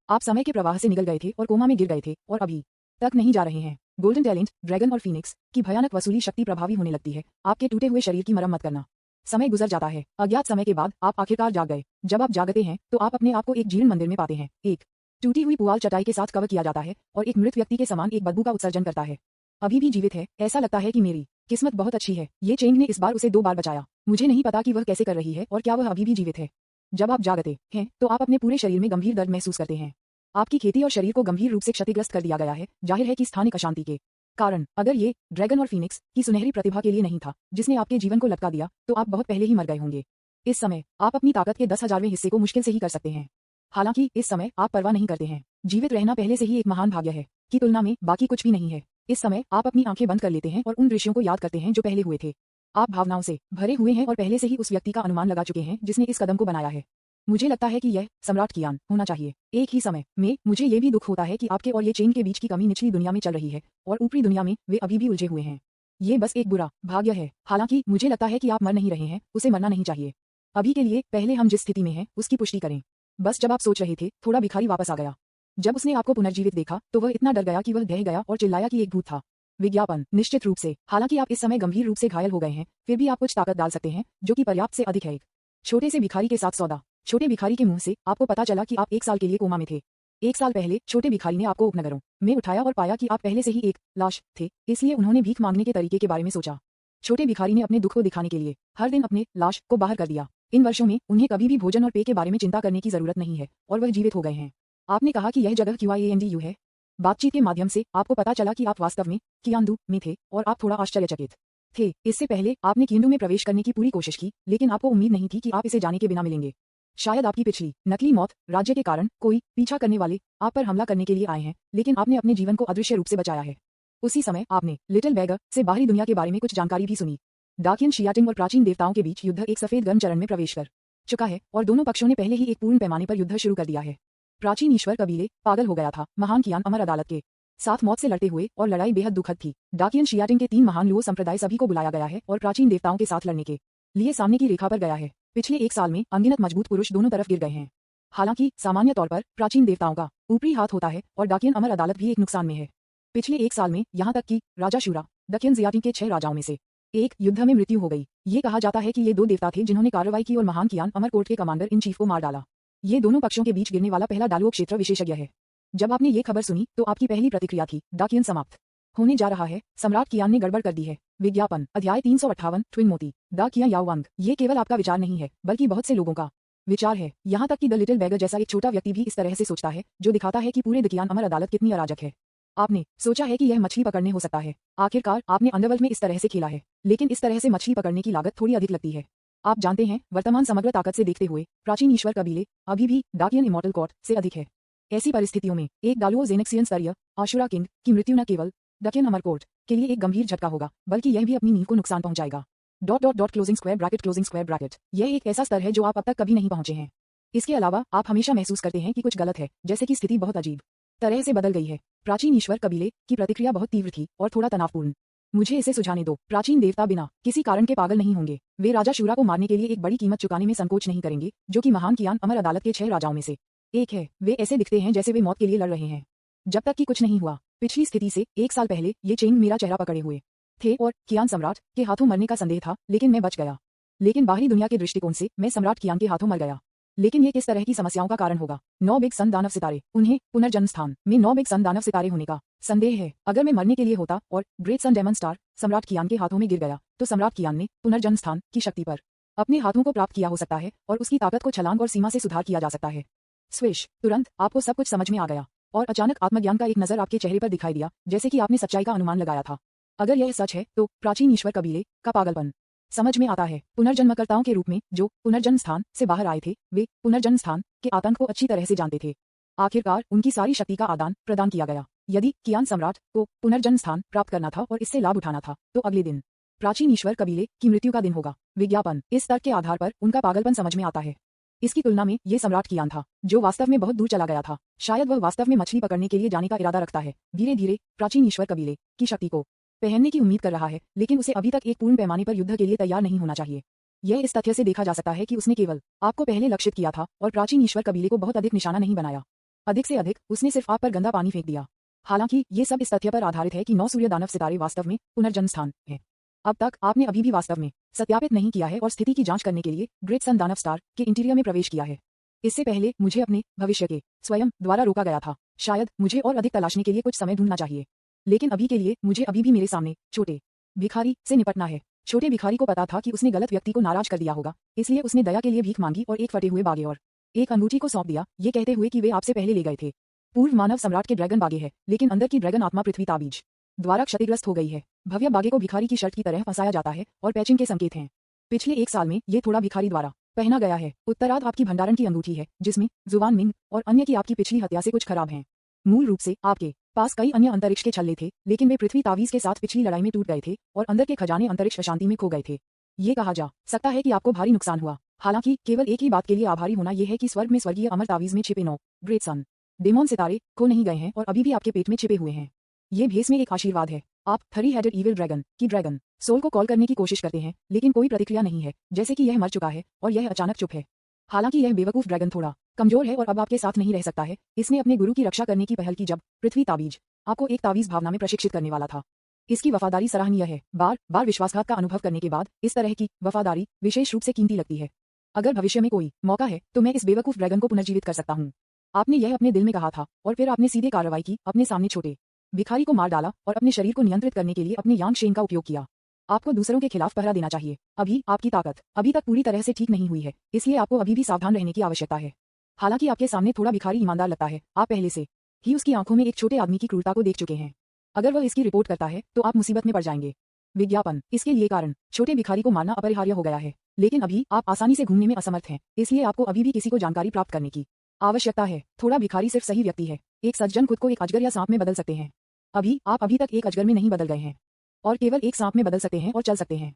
आप समय के प्रवाह से निकल गए थे और कोमा में गिर गए थे और अभी तक नहीं जा रहे हैं। गोल्डन टैलेंट, ड्रैगन और फीनिक्स की भयानक वसूली शक्ति प्रभावी होने लगती है। आपके टूटे हुए शरीर की मरम्मत करना। समय गुजर जाता है। अज्ञात समय के बाद आप आखिरकार जाग गए। जब आप जागते हैं तो आप अपने आप को एक जीर्ण मंदिर में पाते हैं। एक टूटी हुई पुआल चटाई के साथ कवर किया जाता है और एक मृत व्यक्ति के समान एक बदबू का उत्सर्जन करता है। अभी भी जीवित है। ऐसा लगता है कि मेरी किस्मत बहुत अच्छी है। ये चेंग ने इस बार उसे 2 बार बचाया। मुझे नहीं पता कि वह कैसे कर रही है और क्या वह अभी भी जीवित है। जब आप जागते हैं तो आप अपने पूरे शरीर में गंभीर दर्द महसूस करते हैं। आपकी खेती और शरीर को गंभीर रूप से क्षतिग्रस्त कर दिया गया है। जाहिर है कि स्थानिक अशांति के कारण। अगर ये ड्रैगन और फीनिक्स की सुनहरी प्रतिभा के लिए नहीं था जिसने आपके जीवन को लटका दिया, तो आप बहुत पहले ही मर गए होंगे। इस समय आप अपनी ताकत के 10,000वें हिस्से को मुश्किल से ही कर सकते हैं। हालांकि इस समय आप परवाह नहीं करते हैं। जीवित रहना पहले से ही एक महान भाग्य है की तुलना में बाकी कुछ भी नहीं है। इस समय आप अपनी आंखें बंद कर लेते हैं और उन दृश्यों को याद करते हैं जो पहले हुए थे। आप भावनाओं से भरे हुए हैं और पहले से ही उस व्यक्ति का अनुमान लगा चुके हैं जिसने इस कदम को बनाया है। मुझे लगता है कि यह सम्राट कियान होना चाहिए। एक ही समय में मुझे ये भी दुख होता है कि आपके और ये चेन के बीच की कमी निचली दुनिया में चल रही है और ऊपरी दुनिया में वे अभी भी उलझे हुए हैं। ये बस एक बुरा भाग्य है। हालांकि मुझे लगता है कि आप मर नहीं रहे हैं, उसे मरना नहीं चाहिए। अभी के लिए पहले हम जिस स्थिति में हैं उसकी पुष्टि करें। बस जब आप सोच रहे थे, थोड़ा भिखारी वापस आ गया। जब उसने आपको पुनर्जीवित देखा तो वह इतना डर गया कि वह ढह गया और चिल्लाया कि एक भूत था। विज्ञापन। निश्चित रूप से। हालांकि आप इस समय गंभीर रूप से घायल हो गए हैं, फिर भी आप कुछ ताकत डाल सकते हैं जो कि पर्याप्त से अधिक है। एक छोटे से भिखारी के साथ सौदा। छोटे भिखारी के मुंह से आपको पता चला कि आप 1 साल के लिए कोमा में थे। 1 साल पहले छोटे भिखारी ने आपको उपनगरों में उठाया और पाया कि आप पहले से ही एक लाश थे, इसलिए उन्होंने भीख मांगने के तरीके के बारे में सोचा। छोटे भिखारी ने अपने दुख को दिखाने के लिए हर दिन अपने लाश को बाहर कर दिया। इन वर्षों में उन्हें कभी भी भोजन और पेय के बारे में चिंता करने की जरूरत नहीं है और वह जीवित हो गए हैं। आपने कहा कि यह जगह QIANDU है। बातचीत के माध्यम से आपको पता चला कि आप वास्तव में कियांदू में थे और आप थोड़ा आश्चर्यचकित थे। इससे पहले आपने कियांदू में प्रवेश करने की पूरी कोशिश की, लेकिन आपको उम्मीद नहीं थी कि आप इसे जाने के बिना मिलेंगे। शायद आपकी पिछली नकली मौत राज्य के कारण कोई पीछा करने वाले आप पर हमला करने के लिए आए हैं, लेकिन आपने अपने जीवन को अदृश्य रूप से बचाया है। उसी समय आपने लिटिल बैगर से बाहरी दुनिया के बारे में कुछ जानकारी भी सुनी। डाकियन शियाटिंग और प्राचीन देवताओं के बीच युद्ध एक सफेद गर्म चरण में प्रवेश कर चुका है और दोनों पक्षों ने पहले ही एक पूर्ण पैमाने पर युद्ध शुरू कर दिया है। प्राचीन ईश्वर कबीले पागल हो गया था। महान कियान अमर अदालत के साथ मौत से लड़ते हुए और लड़ाई बेहद दुखद थी। डाकियन शियाटिंग के 3 महान लुओ संप्रदाय सभी को बुलाया गया है और प्राचीन देवताओं के साथ लड़ने के लिए सामने की रेखा पर गया है। पिछले एक साल में अनगिनत मजबूत पुरुष दोनों तरफ गिर गए हैं। हालांकि सामान्य तौर पर प्राचीन देवताओं का ऊपरी हाथ होता है और डाकियन अमर अदालत भी एक नुकसान में है। पिछले एक साल में यहाँ तक कि राजा शूरा दक्षिण जियाटी के 6 राजाओं में से एक युद्ध में मृत्यु हो गई। ये कहा जाता है कि ये 2 देवता थे जिन्होंने कार्रवाई की और महान कियान अमर कोर्ट के कमांडर इन चीफ को मार डाला। ये दोनों पक्षों के बीच गिरने वाला पहला डालुओ क्षेत्र विशेषज्ञ है। जब आपने ये खबर सुनी तो आपकी पहली प्रतिक्रिया थी डाकियन समाप्त होने जा रहा है, सम्राट कियान ने गड़बड़ कर दी है। विज्ञापन अध्याय 358 ट्विन मोती द किया याओवांग। ये केवल आपका विचार नहीं है बल्कि बहुत से लोगों का विचार है। यहाँ तक कि द लिटिल बैगर जैसा एक छोटा व्यक्ति भी इस तरह से सोचता है, जो दिखाता है कि पूरे दकियान अमर अदालत कितनी अराजक है। आपने सोचा है कि यह मछली पकड़ने हो सकता है। आखिरकार आपने अंडरवर्ल्ड में इस तरह से खेला है, लेकिन इस तरह से मछली पकड़ने की लागत थोड़ी अधिक लगती है। आप जानते हैं, वर्तमान समग्र ताकत से देखते हुए प्राचीन ईश्वर कबीले अभी भी डाकियन इमॉर्टल कोर्ट से अधिक है। ऐसी परिस्थितियों में एक डालुओ जेनेक्सियन स्तरीय आशुरा किंग की मृत्यु न केवल डकियन अमर कोर्ट के लिए एक गंभीर झटका होगा, बल्कि यह भी अपनी नींव को नुकसान पहुंचाएगा। Closing square bracket. यह एक ऐसा स्तर है जो आप अब तक कभी नहीं पहुंचे हैं। इसके अलावा आप हमेशा महसूस करते हैं कि कुछ गलत है, जैसे कि स्थिति बहुत अजीब तरह से बदल गई है। प्राचीन ईश्वर कबीले की प्रतिक्रिया बहुत तीव्र थी और थोड़ा तनावपूर्ण। मुझे इसे सुझाने दो। प्राचीन देवता बिना किसी कारण के पागल नहीं होंगे। वे राजा शूरा को मारने के लिए एक बड़ी कीमत चुकाने में संकोच नहीं करेंगे, जो कि महान कियान अमर अदालत के 6 राजाओं में से एक है। वे ऐसे दिखते हैं जैसे वे मौत के लिए लड़ रहे हैं, जब तक कि कुछ नहीं हुआ। पिछली स्थिति से एक साल पहले ये चेंग मेरा चेहरा पकड़े हुए थे और कियान सम्राट के हाथों मरने का संदेह था, लेकिन मैं बच गया। लेकिन बाहरी दुनिया के दृष्टिकोण से मैं सम्राट कियान के हाथों मर गया। लेकिन ये किस तरह की समस्याओं का कारण होगा? 9 बिग सन दानव सितारे। उन्हें पुनर्जन्म स्थान में 9 बिग सन दानव सितारे होने का संदेह है। अगर मैं मरने के लिए होता और ग्रेट सन डेमन स्टार सम्राट कियान के हाथों में गिर गया, तो सम्राट कियान ने पुनर्जन्म स्थान की शक्ति पर अपने हाथों को प्राप्त किया हो सकता है और उसकी ताकत को छलांग और सीमा से सुधार किया जा सकता है। स्विश! तुरंत आपको सब कुछ समझ में आ गया और अचानक आत्मज्ञान का एक नजर आपके चेहरे पर दिखाई दिया, जैसे कि आपने सच्चाई का अनुमान लगाया था। अगर यह सच है तो प्राचीन ईश्वर कबीले का पागलपन समझ में आता है। पुनर्जन्मकर्ताओं के रूप में जो पुनर्जन्म स्थान से बाहर आए थे, वे पुनर्जन्म स्थान के आतंक को अच्छी तरह से जानते थे। आखिरकार उनकी सारी शक्ति का आदान प्रदान किया गया। यदि कियान सम्राट को पुनर्जन्म स्थान प्राप्त करना था और इससे लाभ उठाना था, तो अगले दिन प्राचीन ईश्वर कबीले की मृत्यु का दिन होगा। विज्ञापन इस तर्क के आधार पर उनका पागलपन समझ में आता है। इसकी तुलना में ये सम्राट कियान था, जो वास्तव में बहुत दूर चला गया था। शायद वह वास्तव में मछली पकड़ने के लिए जाने का इरादा रखता है। धीरे धीरे प्राचीन ईश्वर कबीले की शक्ति को पहनने की उम्मीद कर रहा है, लेकिन उसे अभी तक एक पूर्ण पैमाने पर युद्ध के लिए तैयार नहीं होना चाहिए। यह इस तथ्य से देखा जा सकता है कि उसने केवल आपको पहले लक्षित किया था और प्राचीन ईश्वर कबीले को बहुत अधिक निशाना नहीं बनाया। अधिक से अधिक उसने सिर्फ आप पर गंदा पानी फेंक दिया। हालांकि ये सब इस तथ्य पर आधारित है कि 9 सूर्य दानव सितारे वास्तव में पुनर्जन्म स्थान है। अब तक आपने अभी भी वास्तव में सत्यापित नहीं किया है और स्थिति की जांच करने के लिए ग्रेट सन दानव स्टार के इंटीरियर में प्रवेश किया है। इससे पहले मुझे अपने भविष्य के स्वयं द्वारा रोका गया था। शायद मुझे और अधिक तलाशने के लिए कुछ समय ढूंढना चाहिए, लेकिन अभी के लिए मुझे अभी भी मेरे सामने छोटे भिखारी से निपटना है। छोटे भिखारी को पता था कि उसने गलत व्यक्ति को नाराज कर दिया होगा, इसलिए उसने दया के लिए भीख मांगी और एक फटे हुए बागे और एक अंगूठी को सौंप दिया, ये कहते हुए कि वे आपसे पहले ले गए थे। पूर्व मानव सम्राट के ड्रैगन बागे है, लेकिन अंदर की ड्रैगन आत्मा पृथ्वी ताबीज द्वारा क्षतिग्रस्त हो गई है। भव्य बागे को भिखारी की शर्ट की तरह फंसाया जाता है और पैचिंग के संकेत हैं। पिछले एक साल में ये थोड़ा भिखारी द्वारा पहना गया है। उत्तरार्ध आपकी भंडारण की अंगूठी है, जिसमें जुबान मिंग और अन्य की आपकी पिछली हत्या से कुछ खराब हैं। मूल रूप से आपके पास कई अन्य अंतरिक्ष के छल्ले थे, लेकिन वे पृथ्वी तावीज के साथ पिछली लड़ाई में टूट गए थे और अंदर के खजाने अंतरिक्ष अशांति में खो गए थे। ये कहा जा सकता है कि आपको भारी नुकसान हुआ। हालांकि केवल एक ही बात के लिए आभारी होना यह है कि स्वर्ग में स्वर्गीय अमर तावीज में छिपे 9 ग्रेट सन डेमोन सितारे खो नहीं गए हैं और अभी भी आपके पेट में छिपे हुए हैं। ये भेस में एक आशीर्वाद है। आप 3 हेडेड ईविल ड्रैगन की ड्रैगन सोल को कॉल करने की कोशिश करते हैं, लेकिन कोई प्रतिक्रिया नहीं है, जैसे कि यह मर चुका है और यह अचानक चुप है। हालांकि यह बेवकूफ ड्रैगन थोड़ा कमजोर है और अब आपके साथ नहीं रह सकता है। इसने अपने गुरु की रक्षा करने की पहल की जब पृथ्वी ताबीज आपको एक तावीज भावना में प्रशिक्षित करने वाला था। इसकी वफादारी सराहनीय है। बार बार विश्वासघात का अनुभव करने के बाद इस तरह की वफादारी विशेष रूप से कीमती लगती है। अगर भविष्य में कोई मौका है तो मैं इस बेवकूफ ड्रैगन को पुनर्जीवित कर सकता हूँ। आपने यह अपने दिल में कहा था और फिर आपने सीधे कार्रवाई की, अपने सामने छोटे भिखारी को मार डाला और अपने शरीर को नियंत्रित करने के लिए अपने यांग शेन का उपयोग किया। आपको दूसरों के खिलाफ पहरा देना चाहिए। अभी आपकी ताकत अभी तक पूरी तरह से ठीक नहीं हुई है, इसलिए आपको अभी भी सावधान रहने की आवश्यकता है। हालांकि आपके सामने थोड़ा भिखारी ईमानदार लगता है, आप पहले से ही उसकी आंखों में एक छोटे आदमी की क्रूरता को देख चुके हैं। अगर वह इसकी रिपोर्ट करता है तो आप मुसीबत में पड़ जाएंगे। विज्ञापन इसके लिए कारण छोटे भिखारी को मारना अपरिहार्य हो गया है, लेकिन अभी आप आसानी से घूमने में असमर्थ हैं, इसलिए आपको अभी भी किसी को जानकारी प्राप्त करने की आवश्यकता है। थोड़ा भिखारी सिर्फ सही व्यक्ति है। एक सज्जन खुद को एक अजगर या सांप में बदल सकते हैं। आप अभी तक एक अजगर में नहीं बदल गए हैं और केवल एक सांप में बदल सकते हैं और चल सकते हैं।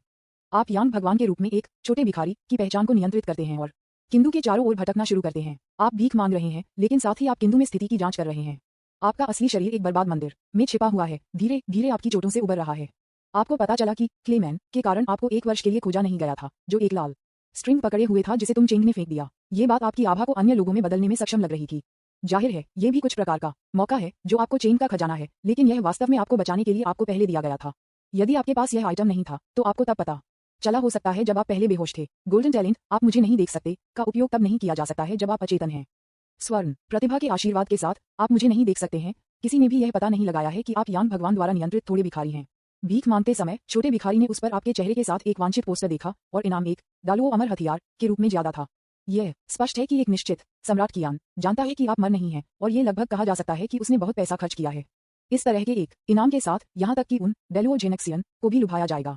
आप यांग भगवान के रूप में एक छोटे भिखारी की पहचान को नियंत्रित करते हैं और किंदू के चारों ओर भटकना शुरू करते हैं। आप भीख मांग रहे हैं, लेकिन साथ ही आप किंदू में स्थिति की जांच कर रहे हैं। आपका असली शरीर एक बर्बाद मंदिर में छिपा हुआ है, धीरे धीरे आपकी चोटों से उबर रहा है। आपको पता चला कि क्लेमैन के कारण आपको 1 वर्ष के लिए खोजा नहीं गया था, जो एक लाल स्ट्रिंग पकड़े हुए था जिसे तुम चेंग ने फेंक दिया। ये बात आपकी आभा को अन्य लोगों में बदलने में सक्षम लग रही थी। जाहिर है ये भी कुछ प्रकार का मौका है जो आपको चेन का खजाना है, लेकिन यह वास्तव में आपको बचाने के लिए आपको पहले दिया गया था। यदि आपके पास यह आइटम नहीं था तो आपको तब पता चला हो सकता है जब आप पहले बेहोश थे। गोल्डन टैलेंट आप मुझे नहीं देख सकते का उपयोग तब नहीं किया जा सकता है जब आप अचेतन हैं। स्वर्ण प्रतिभा के आशीर्वाद के साथ आप मुझे नहीं देख सकते हैं। किसी ने भी यह पता नहीं लगाया है कि आप यांग भगवान द्वारा नियंत्रित थोड़े भिखारी हैं। भीख मांगते समय छोटे भिखारी ने उस पर आपके चेहरे के साथ एक वांछित पोस्टर देखा और इनाम एक डालुओ अमर हथियार के रूप में ज्यादा था। यह स्पष्ट है कि एक निश्चित सम्राट कियान जानता है कि आप मर नहीं हैं और ये लगभग कहा जा सकता है कि उसने बहुत पैसा खर्च किया है इस तरह के एक इनाम के साथ, यहाँ तक कि उन डेलुओ जेनेक्सियन को भी लुभाया जाएगा।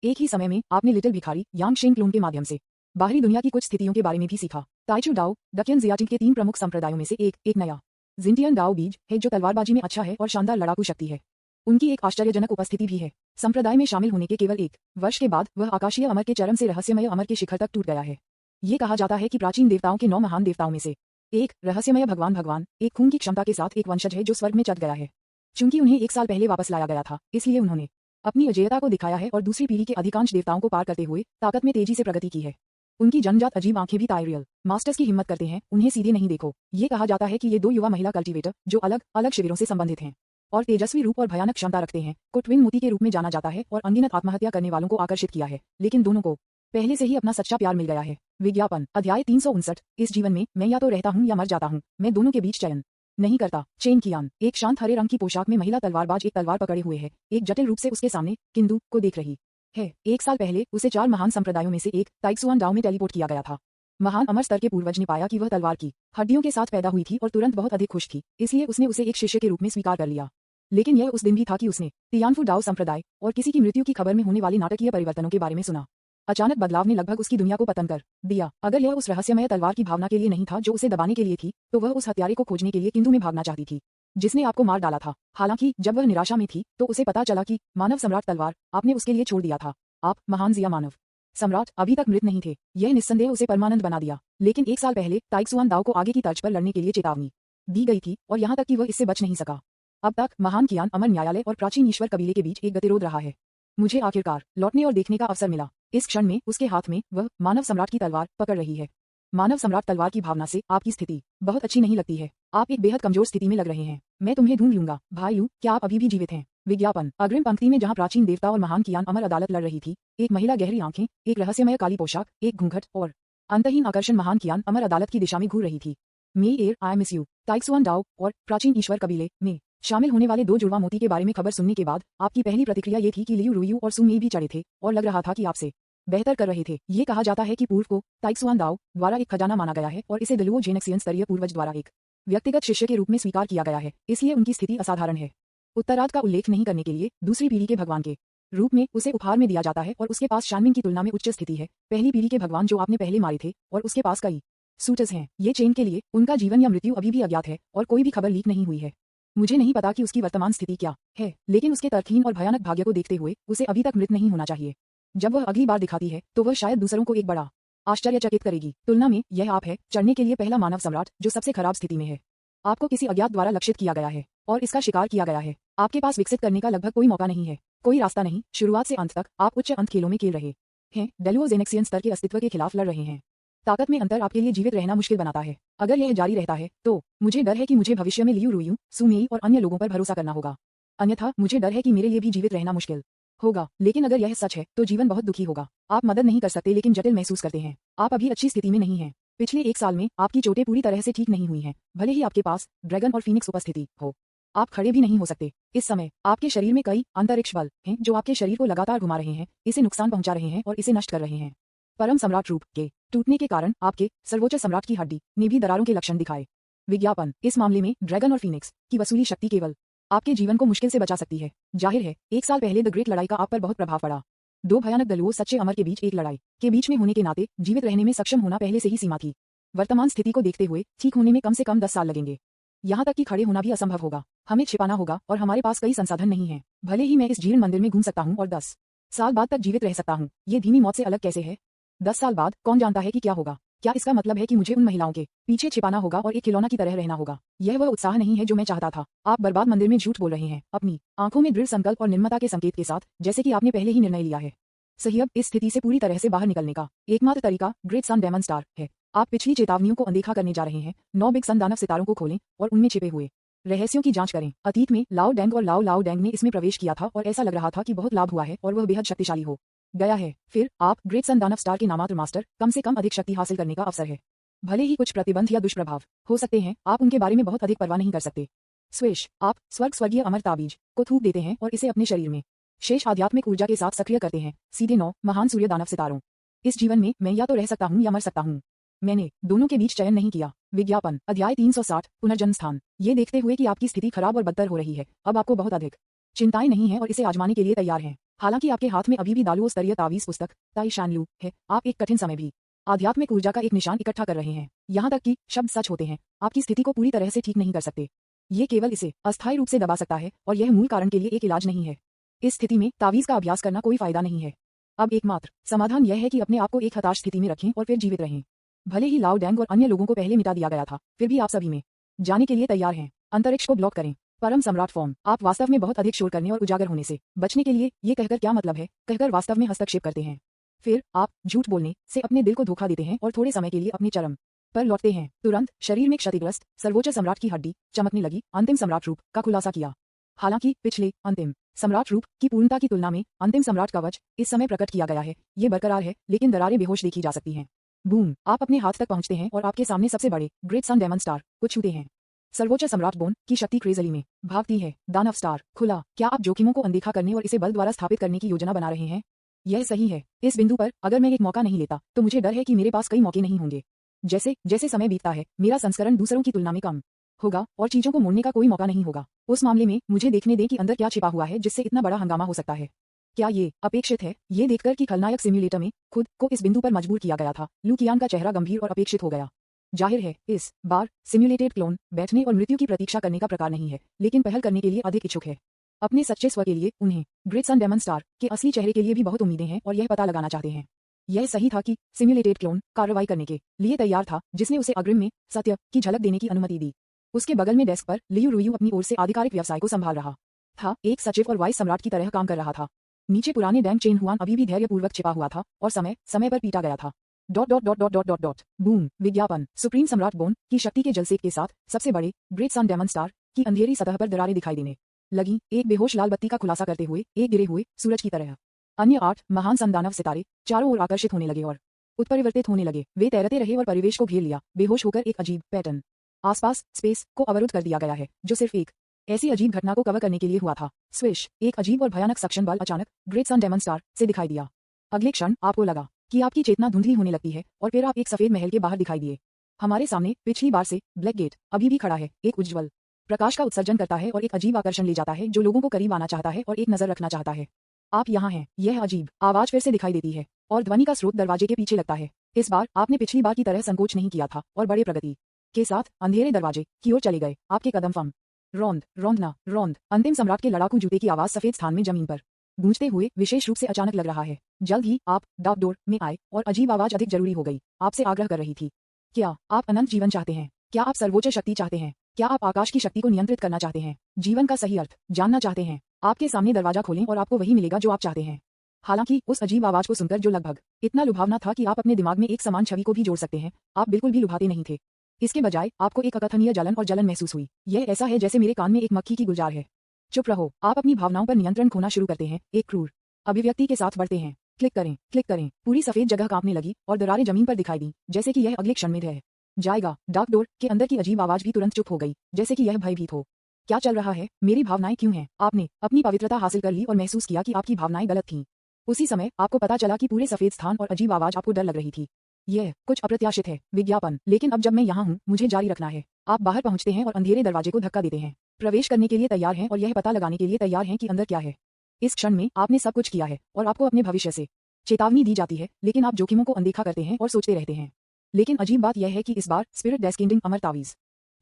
एक ही समय में आपने लिटिल भिखारी यांग शेंग क्लोन के माध्यम से बाहरी दुनिया की कुछ स्थितियों के बारे में भी सीखा। ताइचू डाओ डकियन जियाटिंग के 3 प्रमुख संप्रदायों में से एक नया जिंटियन डाओ बीज है जो तलवारबाजी में अच्छा है और शानदार लड़ाकू शक्ति है। उनकी एक आश्चर्यजनक उपस्थिति भी है। संप्रदाय में शामिल होने के केवल 1 वर्ष के बाद वह आकाशीय अमर के चरम से रहस्यमय अमर के शिखर तक टूट गया है। ये कहा जाता है कि प्राचीन देवताओं के 9 महान देवताओं में से एक रहस्यमय भगवान एक खून की क्षमता के साथ एक वंशज है जो स्वर्ग में चढ़ गया है। चूंकि उन्हें 1 साल पहले वापस लाया गया था, इसलिए उन्होंने अपनी अजेयता को दिखाया है और दूसरी पीढ़ी के अधिकांश देवताओं को पार करते हुए ताकत में तेजी से प्रगति की है। उनकी जन्मजात अजीब आंखें भी टायरियल मास्टर्स की हिम्मत करते हैं उन्हें सीधे नहीं देखो। ये कहा जाता है कि ये 2 युवा महिला कल्टीवेटर जो अलग अलग शिविरों से संबंधित हैं और तेजस्वी रूप और भयानक क्षमता रखते हैं को ट्विन मोती के रूप में जाना जाता है और अनगिनत आत्महत्या करने वालों को आकर्षित किया है, लेकिन दोनों को पहले से ही अपना सच्चा प्यार मिल गया है। विज्ञापन अध्याय 359 इस जीवन में मैं या तो रहता हूँ या मर जाता हूँ, मैं दोनों के बीच चयन नहीं करता। चेन कियान एक शांत हरे रंग की पोशाक में महिला तलवारबाज एक तलवार पकड़े हुए है, एक जटिल रूप से उसके सामने किंदु को देख रही है। 1 साल पहले उसे 4 महान संप्रदायों में से एक ताइक्सुआन डाओ में टेलीपोर्ट किया गया था। महान अमर स्तर के पूर्वज ने पाया कि वह तलवार की हड्डियों के साथ पैदा हुई थी और तुरंत बहुत अधिक खुश थी, इसलिए उसने उसे एक शिष्य के रूप में स्वीकार कर लिया। लेकिन यह उस दिन भी था कि उसने तियानफू डाओ संप्रदाय और किसी की मृत्यु की खबर में होने वाली नाटकीय परिवर्तनों के बारे में सुना। अचानक बदलाव ने लगभग उसकी दुनिया को पतन कर दिया। अगर यह उस रहस्यमय तलवार की भावना के लिए नहीं था जो उसे दबाने के लिए थी, तो वह उस हत्यारे को खोजने के लिए किंदु में भागना चाहती थी जिसने आपको मार डाला था। हालांकि जब वह निराशा में थी तो उसे पता चला कि मानव सम्राट तलवार आपने उसके लिए छोड़ दिया था। आप महान जिया मानव सम्राट अभी तक मृत नहीं थे। यह निस्संदेह उसे परमानंद बना दिया। लेकिन 1 साल पहले ताइक्सुआन दाओ को आगे की तर्ज पर लड़ने के लिए चेतावनी दी गई थी और यहाँ तक कि वह इससे बच नहीं सका। अब तक महान कियान अमर न्यायालय और प्राचीन ईश्वर कबीले के बीच एक गतिरोध रहा है। मुझे आखिरकार लौटने और देखने का अवसर मिला। इस क्षण में उसके हाथ में वह मानव सम्राट की तलवार पकड़ रही है। मानव सम्राट तलवार की भावना से आपकी स्थिति बहुत अच्छी नहीं लगती है। आप एक बेहद कमजोर स्थिति में लग रहे हैं। मैं तुम्हें ढूंढ लूंगा भाई लू, क्या आप अभी भी जीवित हैं? विज्ञापन अग्रिम पंक्ति में जहां प्राचीन देवता और महान कियान अमर अदालत लड़ रही थी, एक महिला गहरी आंखें, एक रहस्यमय काली पोशाक, एक घूंघट और अंतहीन आकर्षण महान कियान अमर अदालत की दिशा में घूर रही थी। May air I miss you Taixuan Dao और प्राचीन ईश्वर कबीले में शामिल होने वाले 2 जुड़वा मोती के बारे में खबर सुनने के बाद आपकी पहली प्रतिक्रिया ये थी कि लियू रुयू और सुमेई भी चढ़े थे और लग रहा था कि आपसे बेहतर कर रहे थे। ये कहा जाता है कि पूर्व को ताइक्सुआन दाओ द्वारा एक खजाना माना गया है और इसे डेलुओ जेनेक्सियन स्तरीय पूर्वज द्वारा एक व्यक्तिगत शिष्य के रूप में स्वीकार किया गया है, इसलिए उनकी स्थिति असाधारण है। उत्तरार्ध का उल्लेख नहीं करने के लिए दूसरी पीढ़ी के भगवान के रूप में उसे उपहार में दिया जाता है और उसके पास शानमिन की तुलना में उच्च स्थिति है। पहली पीढ़ी के भगवान जो आपने पहले मारे थे और उसके पास कई सूटर्स हैं। ये चेन के लिए उनका जीवन या मृत्यु अभी भी अज्ञात है और कोई भी खबर लीक नहीं हुई है। मुझे नहीं पता कि उसकी वर्तमान स्थिति क्या है, लेकिन उसके तर्कहीन और भयानक भाग्य को देखते हुए उसे अभी तक मृत नहीं होना चाहिए। जब वह अगली बार दिखाती है तो वह शायद दूसरों को एक बड़ा आश्चर्यचकित करेगी। तुलना में यह आप है चढ़ने के लिए पहला मानव सम्राट जो सबसे खराब स्थिति में है। आपको किसी अज्ञात द्वारा लक्षित किया गया है और इसका शिकार किया गया है। आपके पास विकसित करने का लगभग कोई मौका नहीं है, कोई रास्ता नहीं। शुरुआत से अंत तक आप उच्च अंत खेलों में खेल रहे हैं, डेलुओ जेनेक्सियन स्तर के अस्तित्व के खिलाफ लड़ रहे हैं। ताकत में अंतर आपके लिए जीवित रहना मुश्किल बनाता है। अगर यह जारी रहता है तो मुझे डर है कि मुझे भविष्य में लियू रुयू, सुमेई और अन्य लोगों पर भरोसा करना होगा। अन्यथा मुझे डर है कि मेरे लिए भी जीवित रहना मुश्किल होगा। लेकिन अगर यह सच है तो जीवन बहुत दुखी होगा। आप मदद नहीं कर सकते लेकिन जटिल महसूस करते हैं। आप अभी अच्छी स्थिति में नहीं हैं। पिछले 1 साल में आपकी चोटें पूरी तरह से ठीक नहीं हुई हैं, भले ही आपके पास ड्रैगन और फीनिक्स उपस्थिति हो। आप खड़े भी नहीं हो सकते। इस समय आपके शरीर में कई अंतरिक्ष बल हैं जो आपके शरीर को लगातार घुमा रहे हैं, इसे नुकसान पहुंचा रहे हैं और इसे नष्ट कर रहे हैं। परम सम्राट रूप के टूटने के कारण आपके सर्वोच्च सम्राट की हड्डी ने भी दरारों के लक्षण दिखाए। विज्ञापन इस मामले में ड्रैगन और फीनिक्स की वसूली शक्ति केवल आपके जीवन को मुश्किल से बचा सकती है। जाहिर है 1 साल पहले द ग्रेट लड़ाई का आप पर बहुत प्रभाव पड़ा। 2 भयानक दलुओं सच्चे अमर के बीच एक लड़ाई के बीच में होने के नाते जीवित रहने में सक्षम होना पहले से ही सीमा थी। वर्तमान स्थिति को देखते हुए ठीक होने में कम से कम 10 साल लगेंगे। यहाँ तक कि खड़े होना भी असंभव होगा। हमें छिपाना होगा और हमारे पास कई संसाधन नहीं है। भले ही मैं इस जीर्ण मंदिर में घूम सकता हूँ और 10 साल बाद तक जीवित रह सकता हूँ, ये धीमी मौत से अलग कैसे है? 10 साल बाद कौन जानता है कि क्या होगा? क्या इसका मतलब है कि मुझे उन महिलाओं के पीछे छिपाना होगा और एक खिलौना की तरह रहना होगा? यह वह उत्साह नहीं है जो मैं चाहता था। आप बर्बाद मंदिर में झूठ बोल रहे हैं, अपनी आंखों में दृढ़ संकल्प और निर्ममता के संकेत के साथ, जैसे कि आपने पहले ही निर्णय लिया है। सही अब इस स्थिति से पूरी तरह से बाहर निकलने का एकमात्र तरीका ग्रेट सन डेमन स्टार है। आप पिछली चेतावनियों को अनदेखा करने जा रहे हैं। 9 बिग सन दानव सितारों को खोलें और उनमें छिपे हुए रहस्यों की जांच करें। अतीत में लाओ डेंग और लाओ लाओ डेंग ने इसमें प्रवेश किया था और ऐसा लग रहा था कि बहुत लाभ हुआ है और वह बेहद शक्तिशाली हो गया है। फिर आप ग्रेट सन दानव स्टार के नामात्र मास्टर कम से कम अधिक शक्ति हासिल करने का अवसर है। भले ही कुछ प्रतिबंध या दुष्प्रभाव हो सकते हैं, आप उनके बारे में बहुत अधिक परवाह नहीं कर सकते। स्विश, आप स्वर्गीय अमर ताबीज को थूक देते हैं और इसे अपने शरीर में शेष आध्यात्मिक ऊर्जा के साथ सक्रिय करते हैं। सीधे 9 महान सूर्य दानव सितारों। इस जीवन में मैं या तो रह सकता हूँ या मर सकता हूँ। मैंने दोनों के बीच चयन नहीं किया। विज्ञापन अध्याय 360 पुनर्जन्म स्थान। ये देखते हुए कि आपकी स्थिति खराब और बदतर हो रही है, अब आपको बहुत अधिक चिंताएं नहीं है और इसे आजमाने के लिए तैयार हैं। हालांकि आपके हाथ में अभी भी दालुओ स्तरीय तावीज पुस्तक ताई शानलू है, आप एक कठिन समय भी आध्यात्मिक ऊर्जा का एक निशान इकट्ठा कर रहे हैं। यहाँ तक कि शब्द सच होते हैं, आपकी स्थिति को पूरी तरह से ठीक नहीं कर सकते। ये केवल इसे अस्थायी रूप से दबा सकता है और यह मूल कारण के लिए एक इलाज नहीं है। इस स्थिति में तावीज का अभ्यास करना कोई फायदा नहीं है। अब एकमात्र समाधान यह है कि अपने आप को एक हताश स्थिति में रखें और फिर जीवित रहें। भले ही लाओ डेंग और अन्य लोगों को पहले मिटा दिया गया था, फिर भी आप सभी में जाने के लिए तैयार हैं। अंतरिक्ष को ब्लॉक करें। परम सम्राट फॉर्म। आप वास्तव में बहुत अधिक शोर करने और उजागर होने से बचने के लिए ये कहकर क्या मतलब है कहकर वास्तव में हस्तक्षेप करते हैं। फिर आप झूठ बोलने से अपने दिल को धोखा देते हैं और थोड़े समय के लिए अपने चरम पर लौटते हैं। तुरंत शरीर में क्षतिग्रस्त सर्वोच्च सम्राट की हड्डी चमकने लगी। अंतिम सम्राट रूप का खुलासा किया। हालांकि पिछले अंतिम सम्राट रूप की पूर्णता की तुलना में अंतिम सम्राट कवच इस समय प्रकट किया गया है। ये बरकरार है, लेकिन दरारें बेहोश देखी जा सकती हैं। बूम, आप अपने हाथ तक पहुंचते हैं और आपके सामने सबसे बड़े ग्रेट सन डेमन स्टार को छूते हैं। सर्वोच्च सम्राट बोन की शक्ति क्रेजली में भागती है। दानव स्टार खुला। क्या आप जोखिमों को अनदेखा करने और इसे बल द्वारा स्थापित करने की योजना बना रहे हैं? यह सही है। इस बिंदु पर अगर मैं एक मौका नहीं लेता तो मुझे डर है कि मेरे पास कई मौके नहीं होंगे। जैसे जैसे समय बीतता है, मेरा संस्करण दूसरों की तुलना में कम होगा और चीजों को मोड़ने का कोई मौका नहीं होगा। उस मामले में मुझे देखने दें कि अंदर क्या छिपा हुआ है जिससे इतना बड़ा हंगामा हो सकता है। क्या ये अपेक्षित है? ये देखकर कि खलनायक सिम्युलेटर में खुद को इस बिंदु पर मजबूर किया गया था, लू कियान का चेहरा गंभीर और अपेक्षित हो गया। जाहिर है, इस बार सिम्युलेटेड क्लोन बैठने और मृत्यु की प्रतीक्षा करने का प्रकार नहीं है, लेकिन पहल करने के लिए अधिक इच्छुक है। अपने सच्चे स्व के लिए उन्हें ग्रेट सन डेमन स्टार के असली चेहरे के लिए भी बहुत उम्मीदें हैं और यह पता लगाना चाहते हैं। यह सही था कि सिम्युलेटेड क्लोन कार्रवाई करने के लिए तैयार था, जिसने उसे अग्रिम में सत्य की झलक देने की अनुमति दी। उसके बगल में डेस्क पर लियू रुयू अपनी ओर से आधिकारिक व्यवसाय को संभाल रहा था, एक सचिव और वाइस सम्राट की तरह काम कर रहा था। नीचे पुराने डैंग चेन हुआन अभी भी धैर्यपूर्वक छिपा हुआ था और समय समय पर पीटा गया था। Dot dot dot dot dot dot dot boom. विज्ञापन सुप्रीम सम्राट बोन की शक्ति के जलसेक के साथ सबसे बड़े ग्रेट सन डेमन स्टार की अंधेरी सतह पर दरारें दिखाई देने लगी, एक बेहोश लाल बत्ती का खुलासा करते हुए एक गिरे हुए सूरज की तरह। अन्य 8 महान संदानव सितारे चारों ओर आकर्षित होने लगे और उत्परिवर्तित होने लगे। वे तैरते रहे और परिवेश को घेर लिया। बेहोश होकर एक अजीब पैटर्न आसपास स्पेस को अवरुद्ध कर दिया गया है, जो सिर्फ एक ऐसी अजीब घटना को कवर करने के लिए हुआ था। स्विश, एक अजीब और भयानक सक्शन बल अचानक ग्रेट सन डेमन स्टार से दिखाई दिया। अगले क्षण आपको लगा कि आपकी चेतना धुंधली होने लगती है और फिर आप एक सफेद महल के बाहर दिखाई दिए। हमारे सामने पिछली बार से ब्लैक गेट अभी भी खड़ा है, एक उज्ज्वल प्रकाश का उत्सर्जन करता है और एक अजीब आकर्षण ले जाता है जो लोगों को करीब आना चाहता है और एक नजर रखना चाहता है। आप यहाँ हैं। यह अजीब आवाज फिर से दिखाई देती है और ध्वनि का स्रोत दरवाजे के पीछे लगता है। इस बार आपने पिछली बार की तरह संकोच नहीं किया था और बड़े प्रगति के साथ अंधेरे दरवाजे की ओर चले गए। आपके कदम फम रौंद रौंदना रौंद। अंतिम सम्राट के लड़ाकू जूते की आवाज सफेद स्थान में जमीन पर गूंजते हुए विशेष रूप से अचानक लग रहा है। जल्द ही आप डाक डोर में आए और अजीब आवाज अधिक जरूरी हो गई। आपसे आग्रह कर रही थी, क्या आप अनंत जीवन चाहते हैं? क्या आप सर्वोच्च शक्ति चाहते हैं? क्या आप आकाश की शक्ति को नियंत्रित करना चाहते हैं? जीवन का सही अर्थ जानना चाहते हैं? आपके सामने दरवाजा खोलें और आपको वही मिलेगा जो आप चाहते हैं। हालांकि उस अजीब आवाज को सुनकर, जो लगभग इतना लुभावना था कि आप अपने दिमाग में एक समान छवि को भी जोड़ सकते हैं, आप बिल्कुल भी लुभाते नहीं थे। इसके बजाय आपको एक अकथनीय जलन और जलन महसूस हुई। यह ऐसा है जैसे मेरे कान में एक मक्खी की गुलजार है। चुप रहो। आप अपनी भावनाओं पर नियंत्रण खोना शुरू करते हैं, एक क्रूर अभिव्यक्ति के साथ बढ़ते हैं। क्लिक करें, क्लिक करें। पूरी सफेद जगह कांपने लगी और दरारें जमीन पर दिखाई दी, जैसे कि यह अगले क्षण में रह जाएगा। डार्क डोर के अंदर की अजीब आवाज भी तुरंत चुप हो गई, जैसे कि यह भयभीत हो। क्या चल रहा है? मेरी भावनाएं क्यों हैं? आपने अपनी पवित्रता हासिल कर ली और महसूस किया कि आपकी भावनाएं गलत थीं। उसी समय आपको पता चला कि पूरे सफेद स्थान और अजीब आवाज आपको डर लग रही थी। यह कुछ अप्रत्याशित है। विज्ञापन, लेकिन अब जब मैं यहाँ हूँ, मुझे जारी रखना है। आप बाहर पहुँचते हैं और अंधेरे दरवाजे को धक्का देते हैं। प्रवेश करने के लिए तैयार हैं और यह पता लगाने के लिए तैयार हैं कि अंदर क्या है। इस क्षण में आपने सब कुछ किया है और आपको अपने भविष्य से चेतावनी दी जाती है, लेकिन आप जोखिमों को अनदेखा करते हैं और सोचते रहते हैं। लेकिन अजीब बात यह है कि इस बार स्पिरिट डेस्केंडिंग अमर तावीज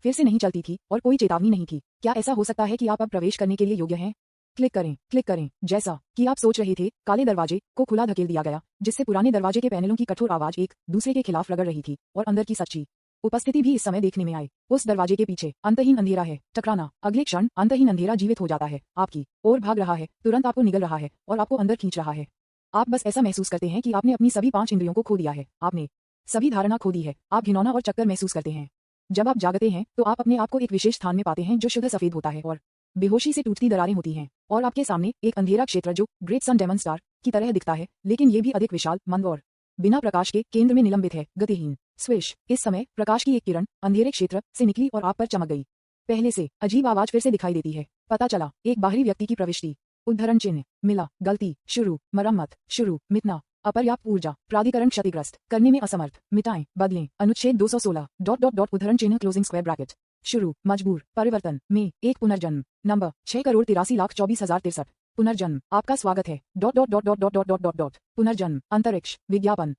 फिर से नहीं चलती थी और कोई चेतावनी नहीं थी। क्या ऐसा हो सकता है कि आप अब प्रवेश करने के लिए योग्य हैं? क्लिक करें, क्लिक करें। जैसा कि आप सोच रहे थे, काले दरवाजे को खुला धकेल दिया गया, जिससे पुराने दरवाजे के पैनलों की कठोर आवाज एक दूसरे के खिलाफ रगड़ रही थी और अंदर की सच्ची उपस्थिति भी इस समय देखने में आए। उस दरवाजे के पीछे अंतहीन अंधेरा है। टकराना। अगले क्षण अंतहीन अंधेरा जीवित हो जाता है, आपकी ओर भाग रहा है, तुरंत आपको निगल रहा है और आपको अंदर खींच रहा है। आप बस ऐसा महसूस करते हैं कि आपने अपनी सभी 5 इंद्रियों को खो दिया है, आपने सभी धारणा खो दी है, आप घिनौना और चक्कर महसूस करते हैं। जब आप जागते हैं तो आप अपने आप को एक विशेष स्थान में पाते हैं जो शुद्ध सफेद होता है और बेहोशी से टूटती दरारें होती हैं, और आपके सामने एक अंधेरा क्षेत्र जो ग्रेट सन डेमन स्टार की तरह दिखता है, लेकिन ये भी अधिक विशाल, मंद और बिना प्रकाश के केंद्र में निलंबित है, गतिहीन। स्विश। इस समय प्रकाश की एक किरण अंधेरे क्षेत्र से निकली और आप पर चमक गई। पहले से अजीब आवाज फिर से दिखाई देती है। पता चला, एक बाहरी व्यक्ति की प्रविष्टि। उद्धरण चिन्ह। मिला, गलती, शुरू, मरम्मत, शुरू, मिटना, अपर्याप्त ऊर्जा, प्राधिकरण क्षतिग्रस्त, करने में असमर्थ, मिटाएं, बदलें, अनुच्छेद 216, उद्धरण चिन्ह क्लोजिंग स्क्वायर ब्रैकेट, शुरू, मजबूर, परिवर्तन, में, एक पुनर्जन्म, नंबर 6,83,64,63, पुनर्जन्म, आपका स्वागत है, पुनर्जन्म, अंतरिक्ष, विज्ञापन,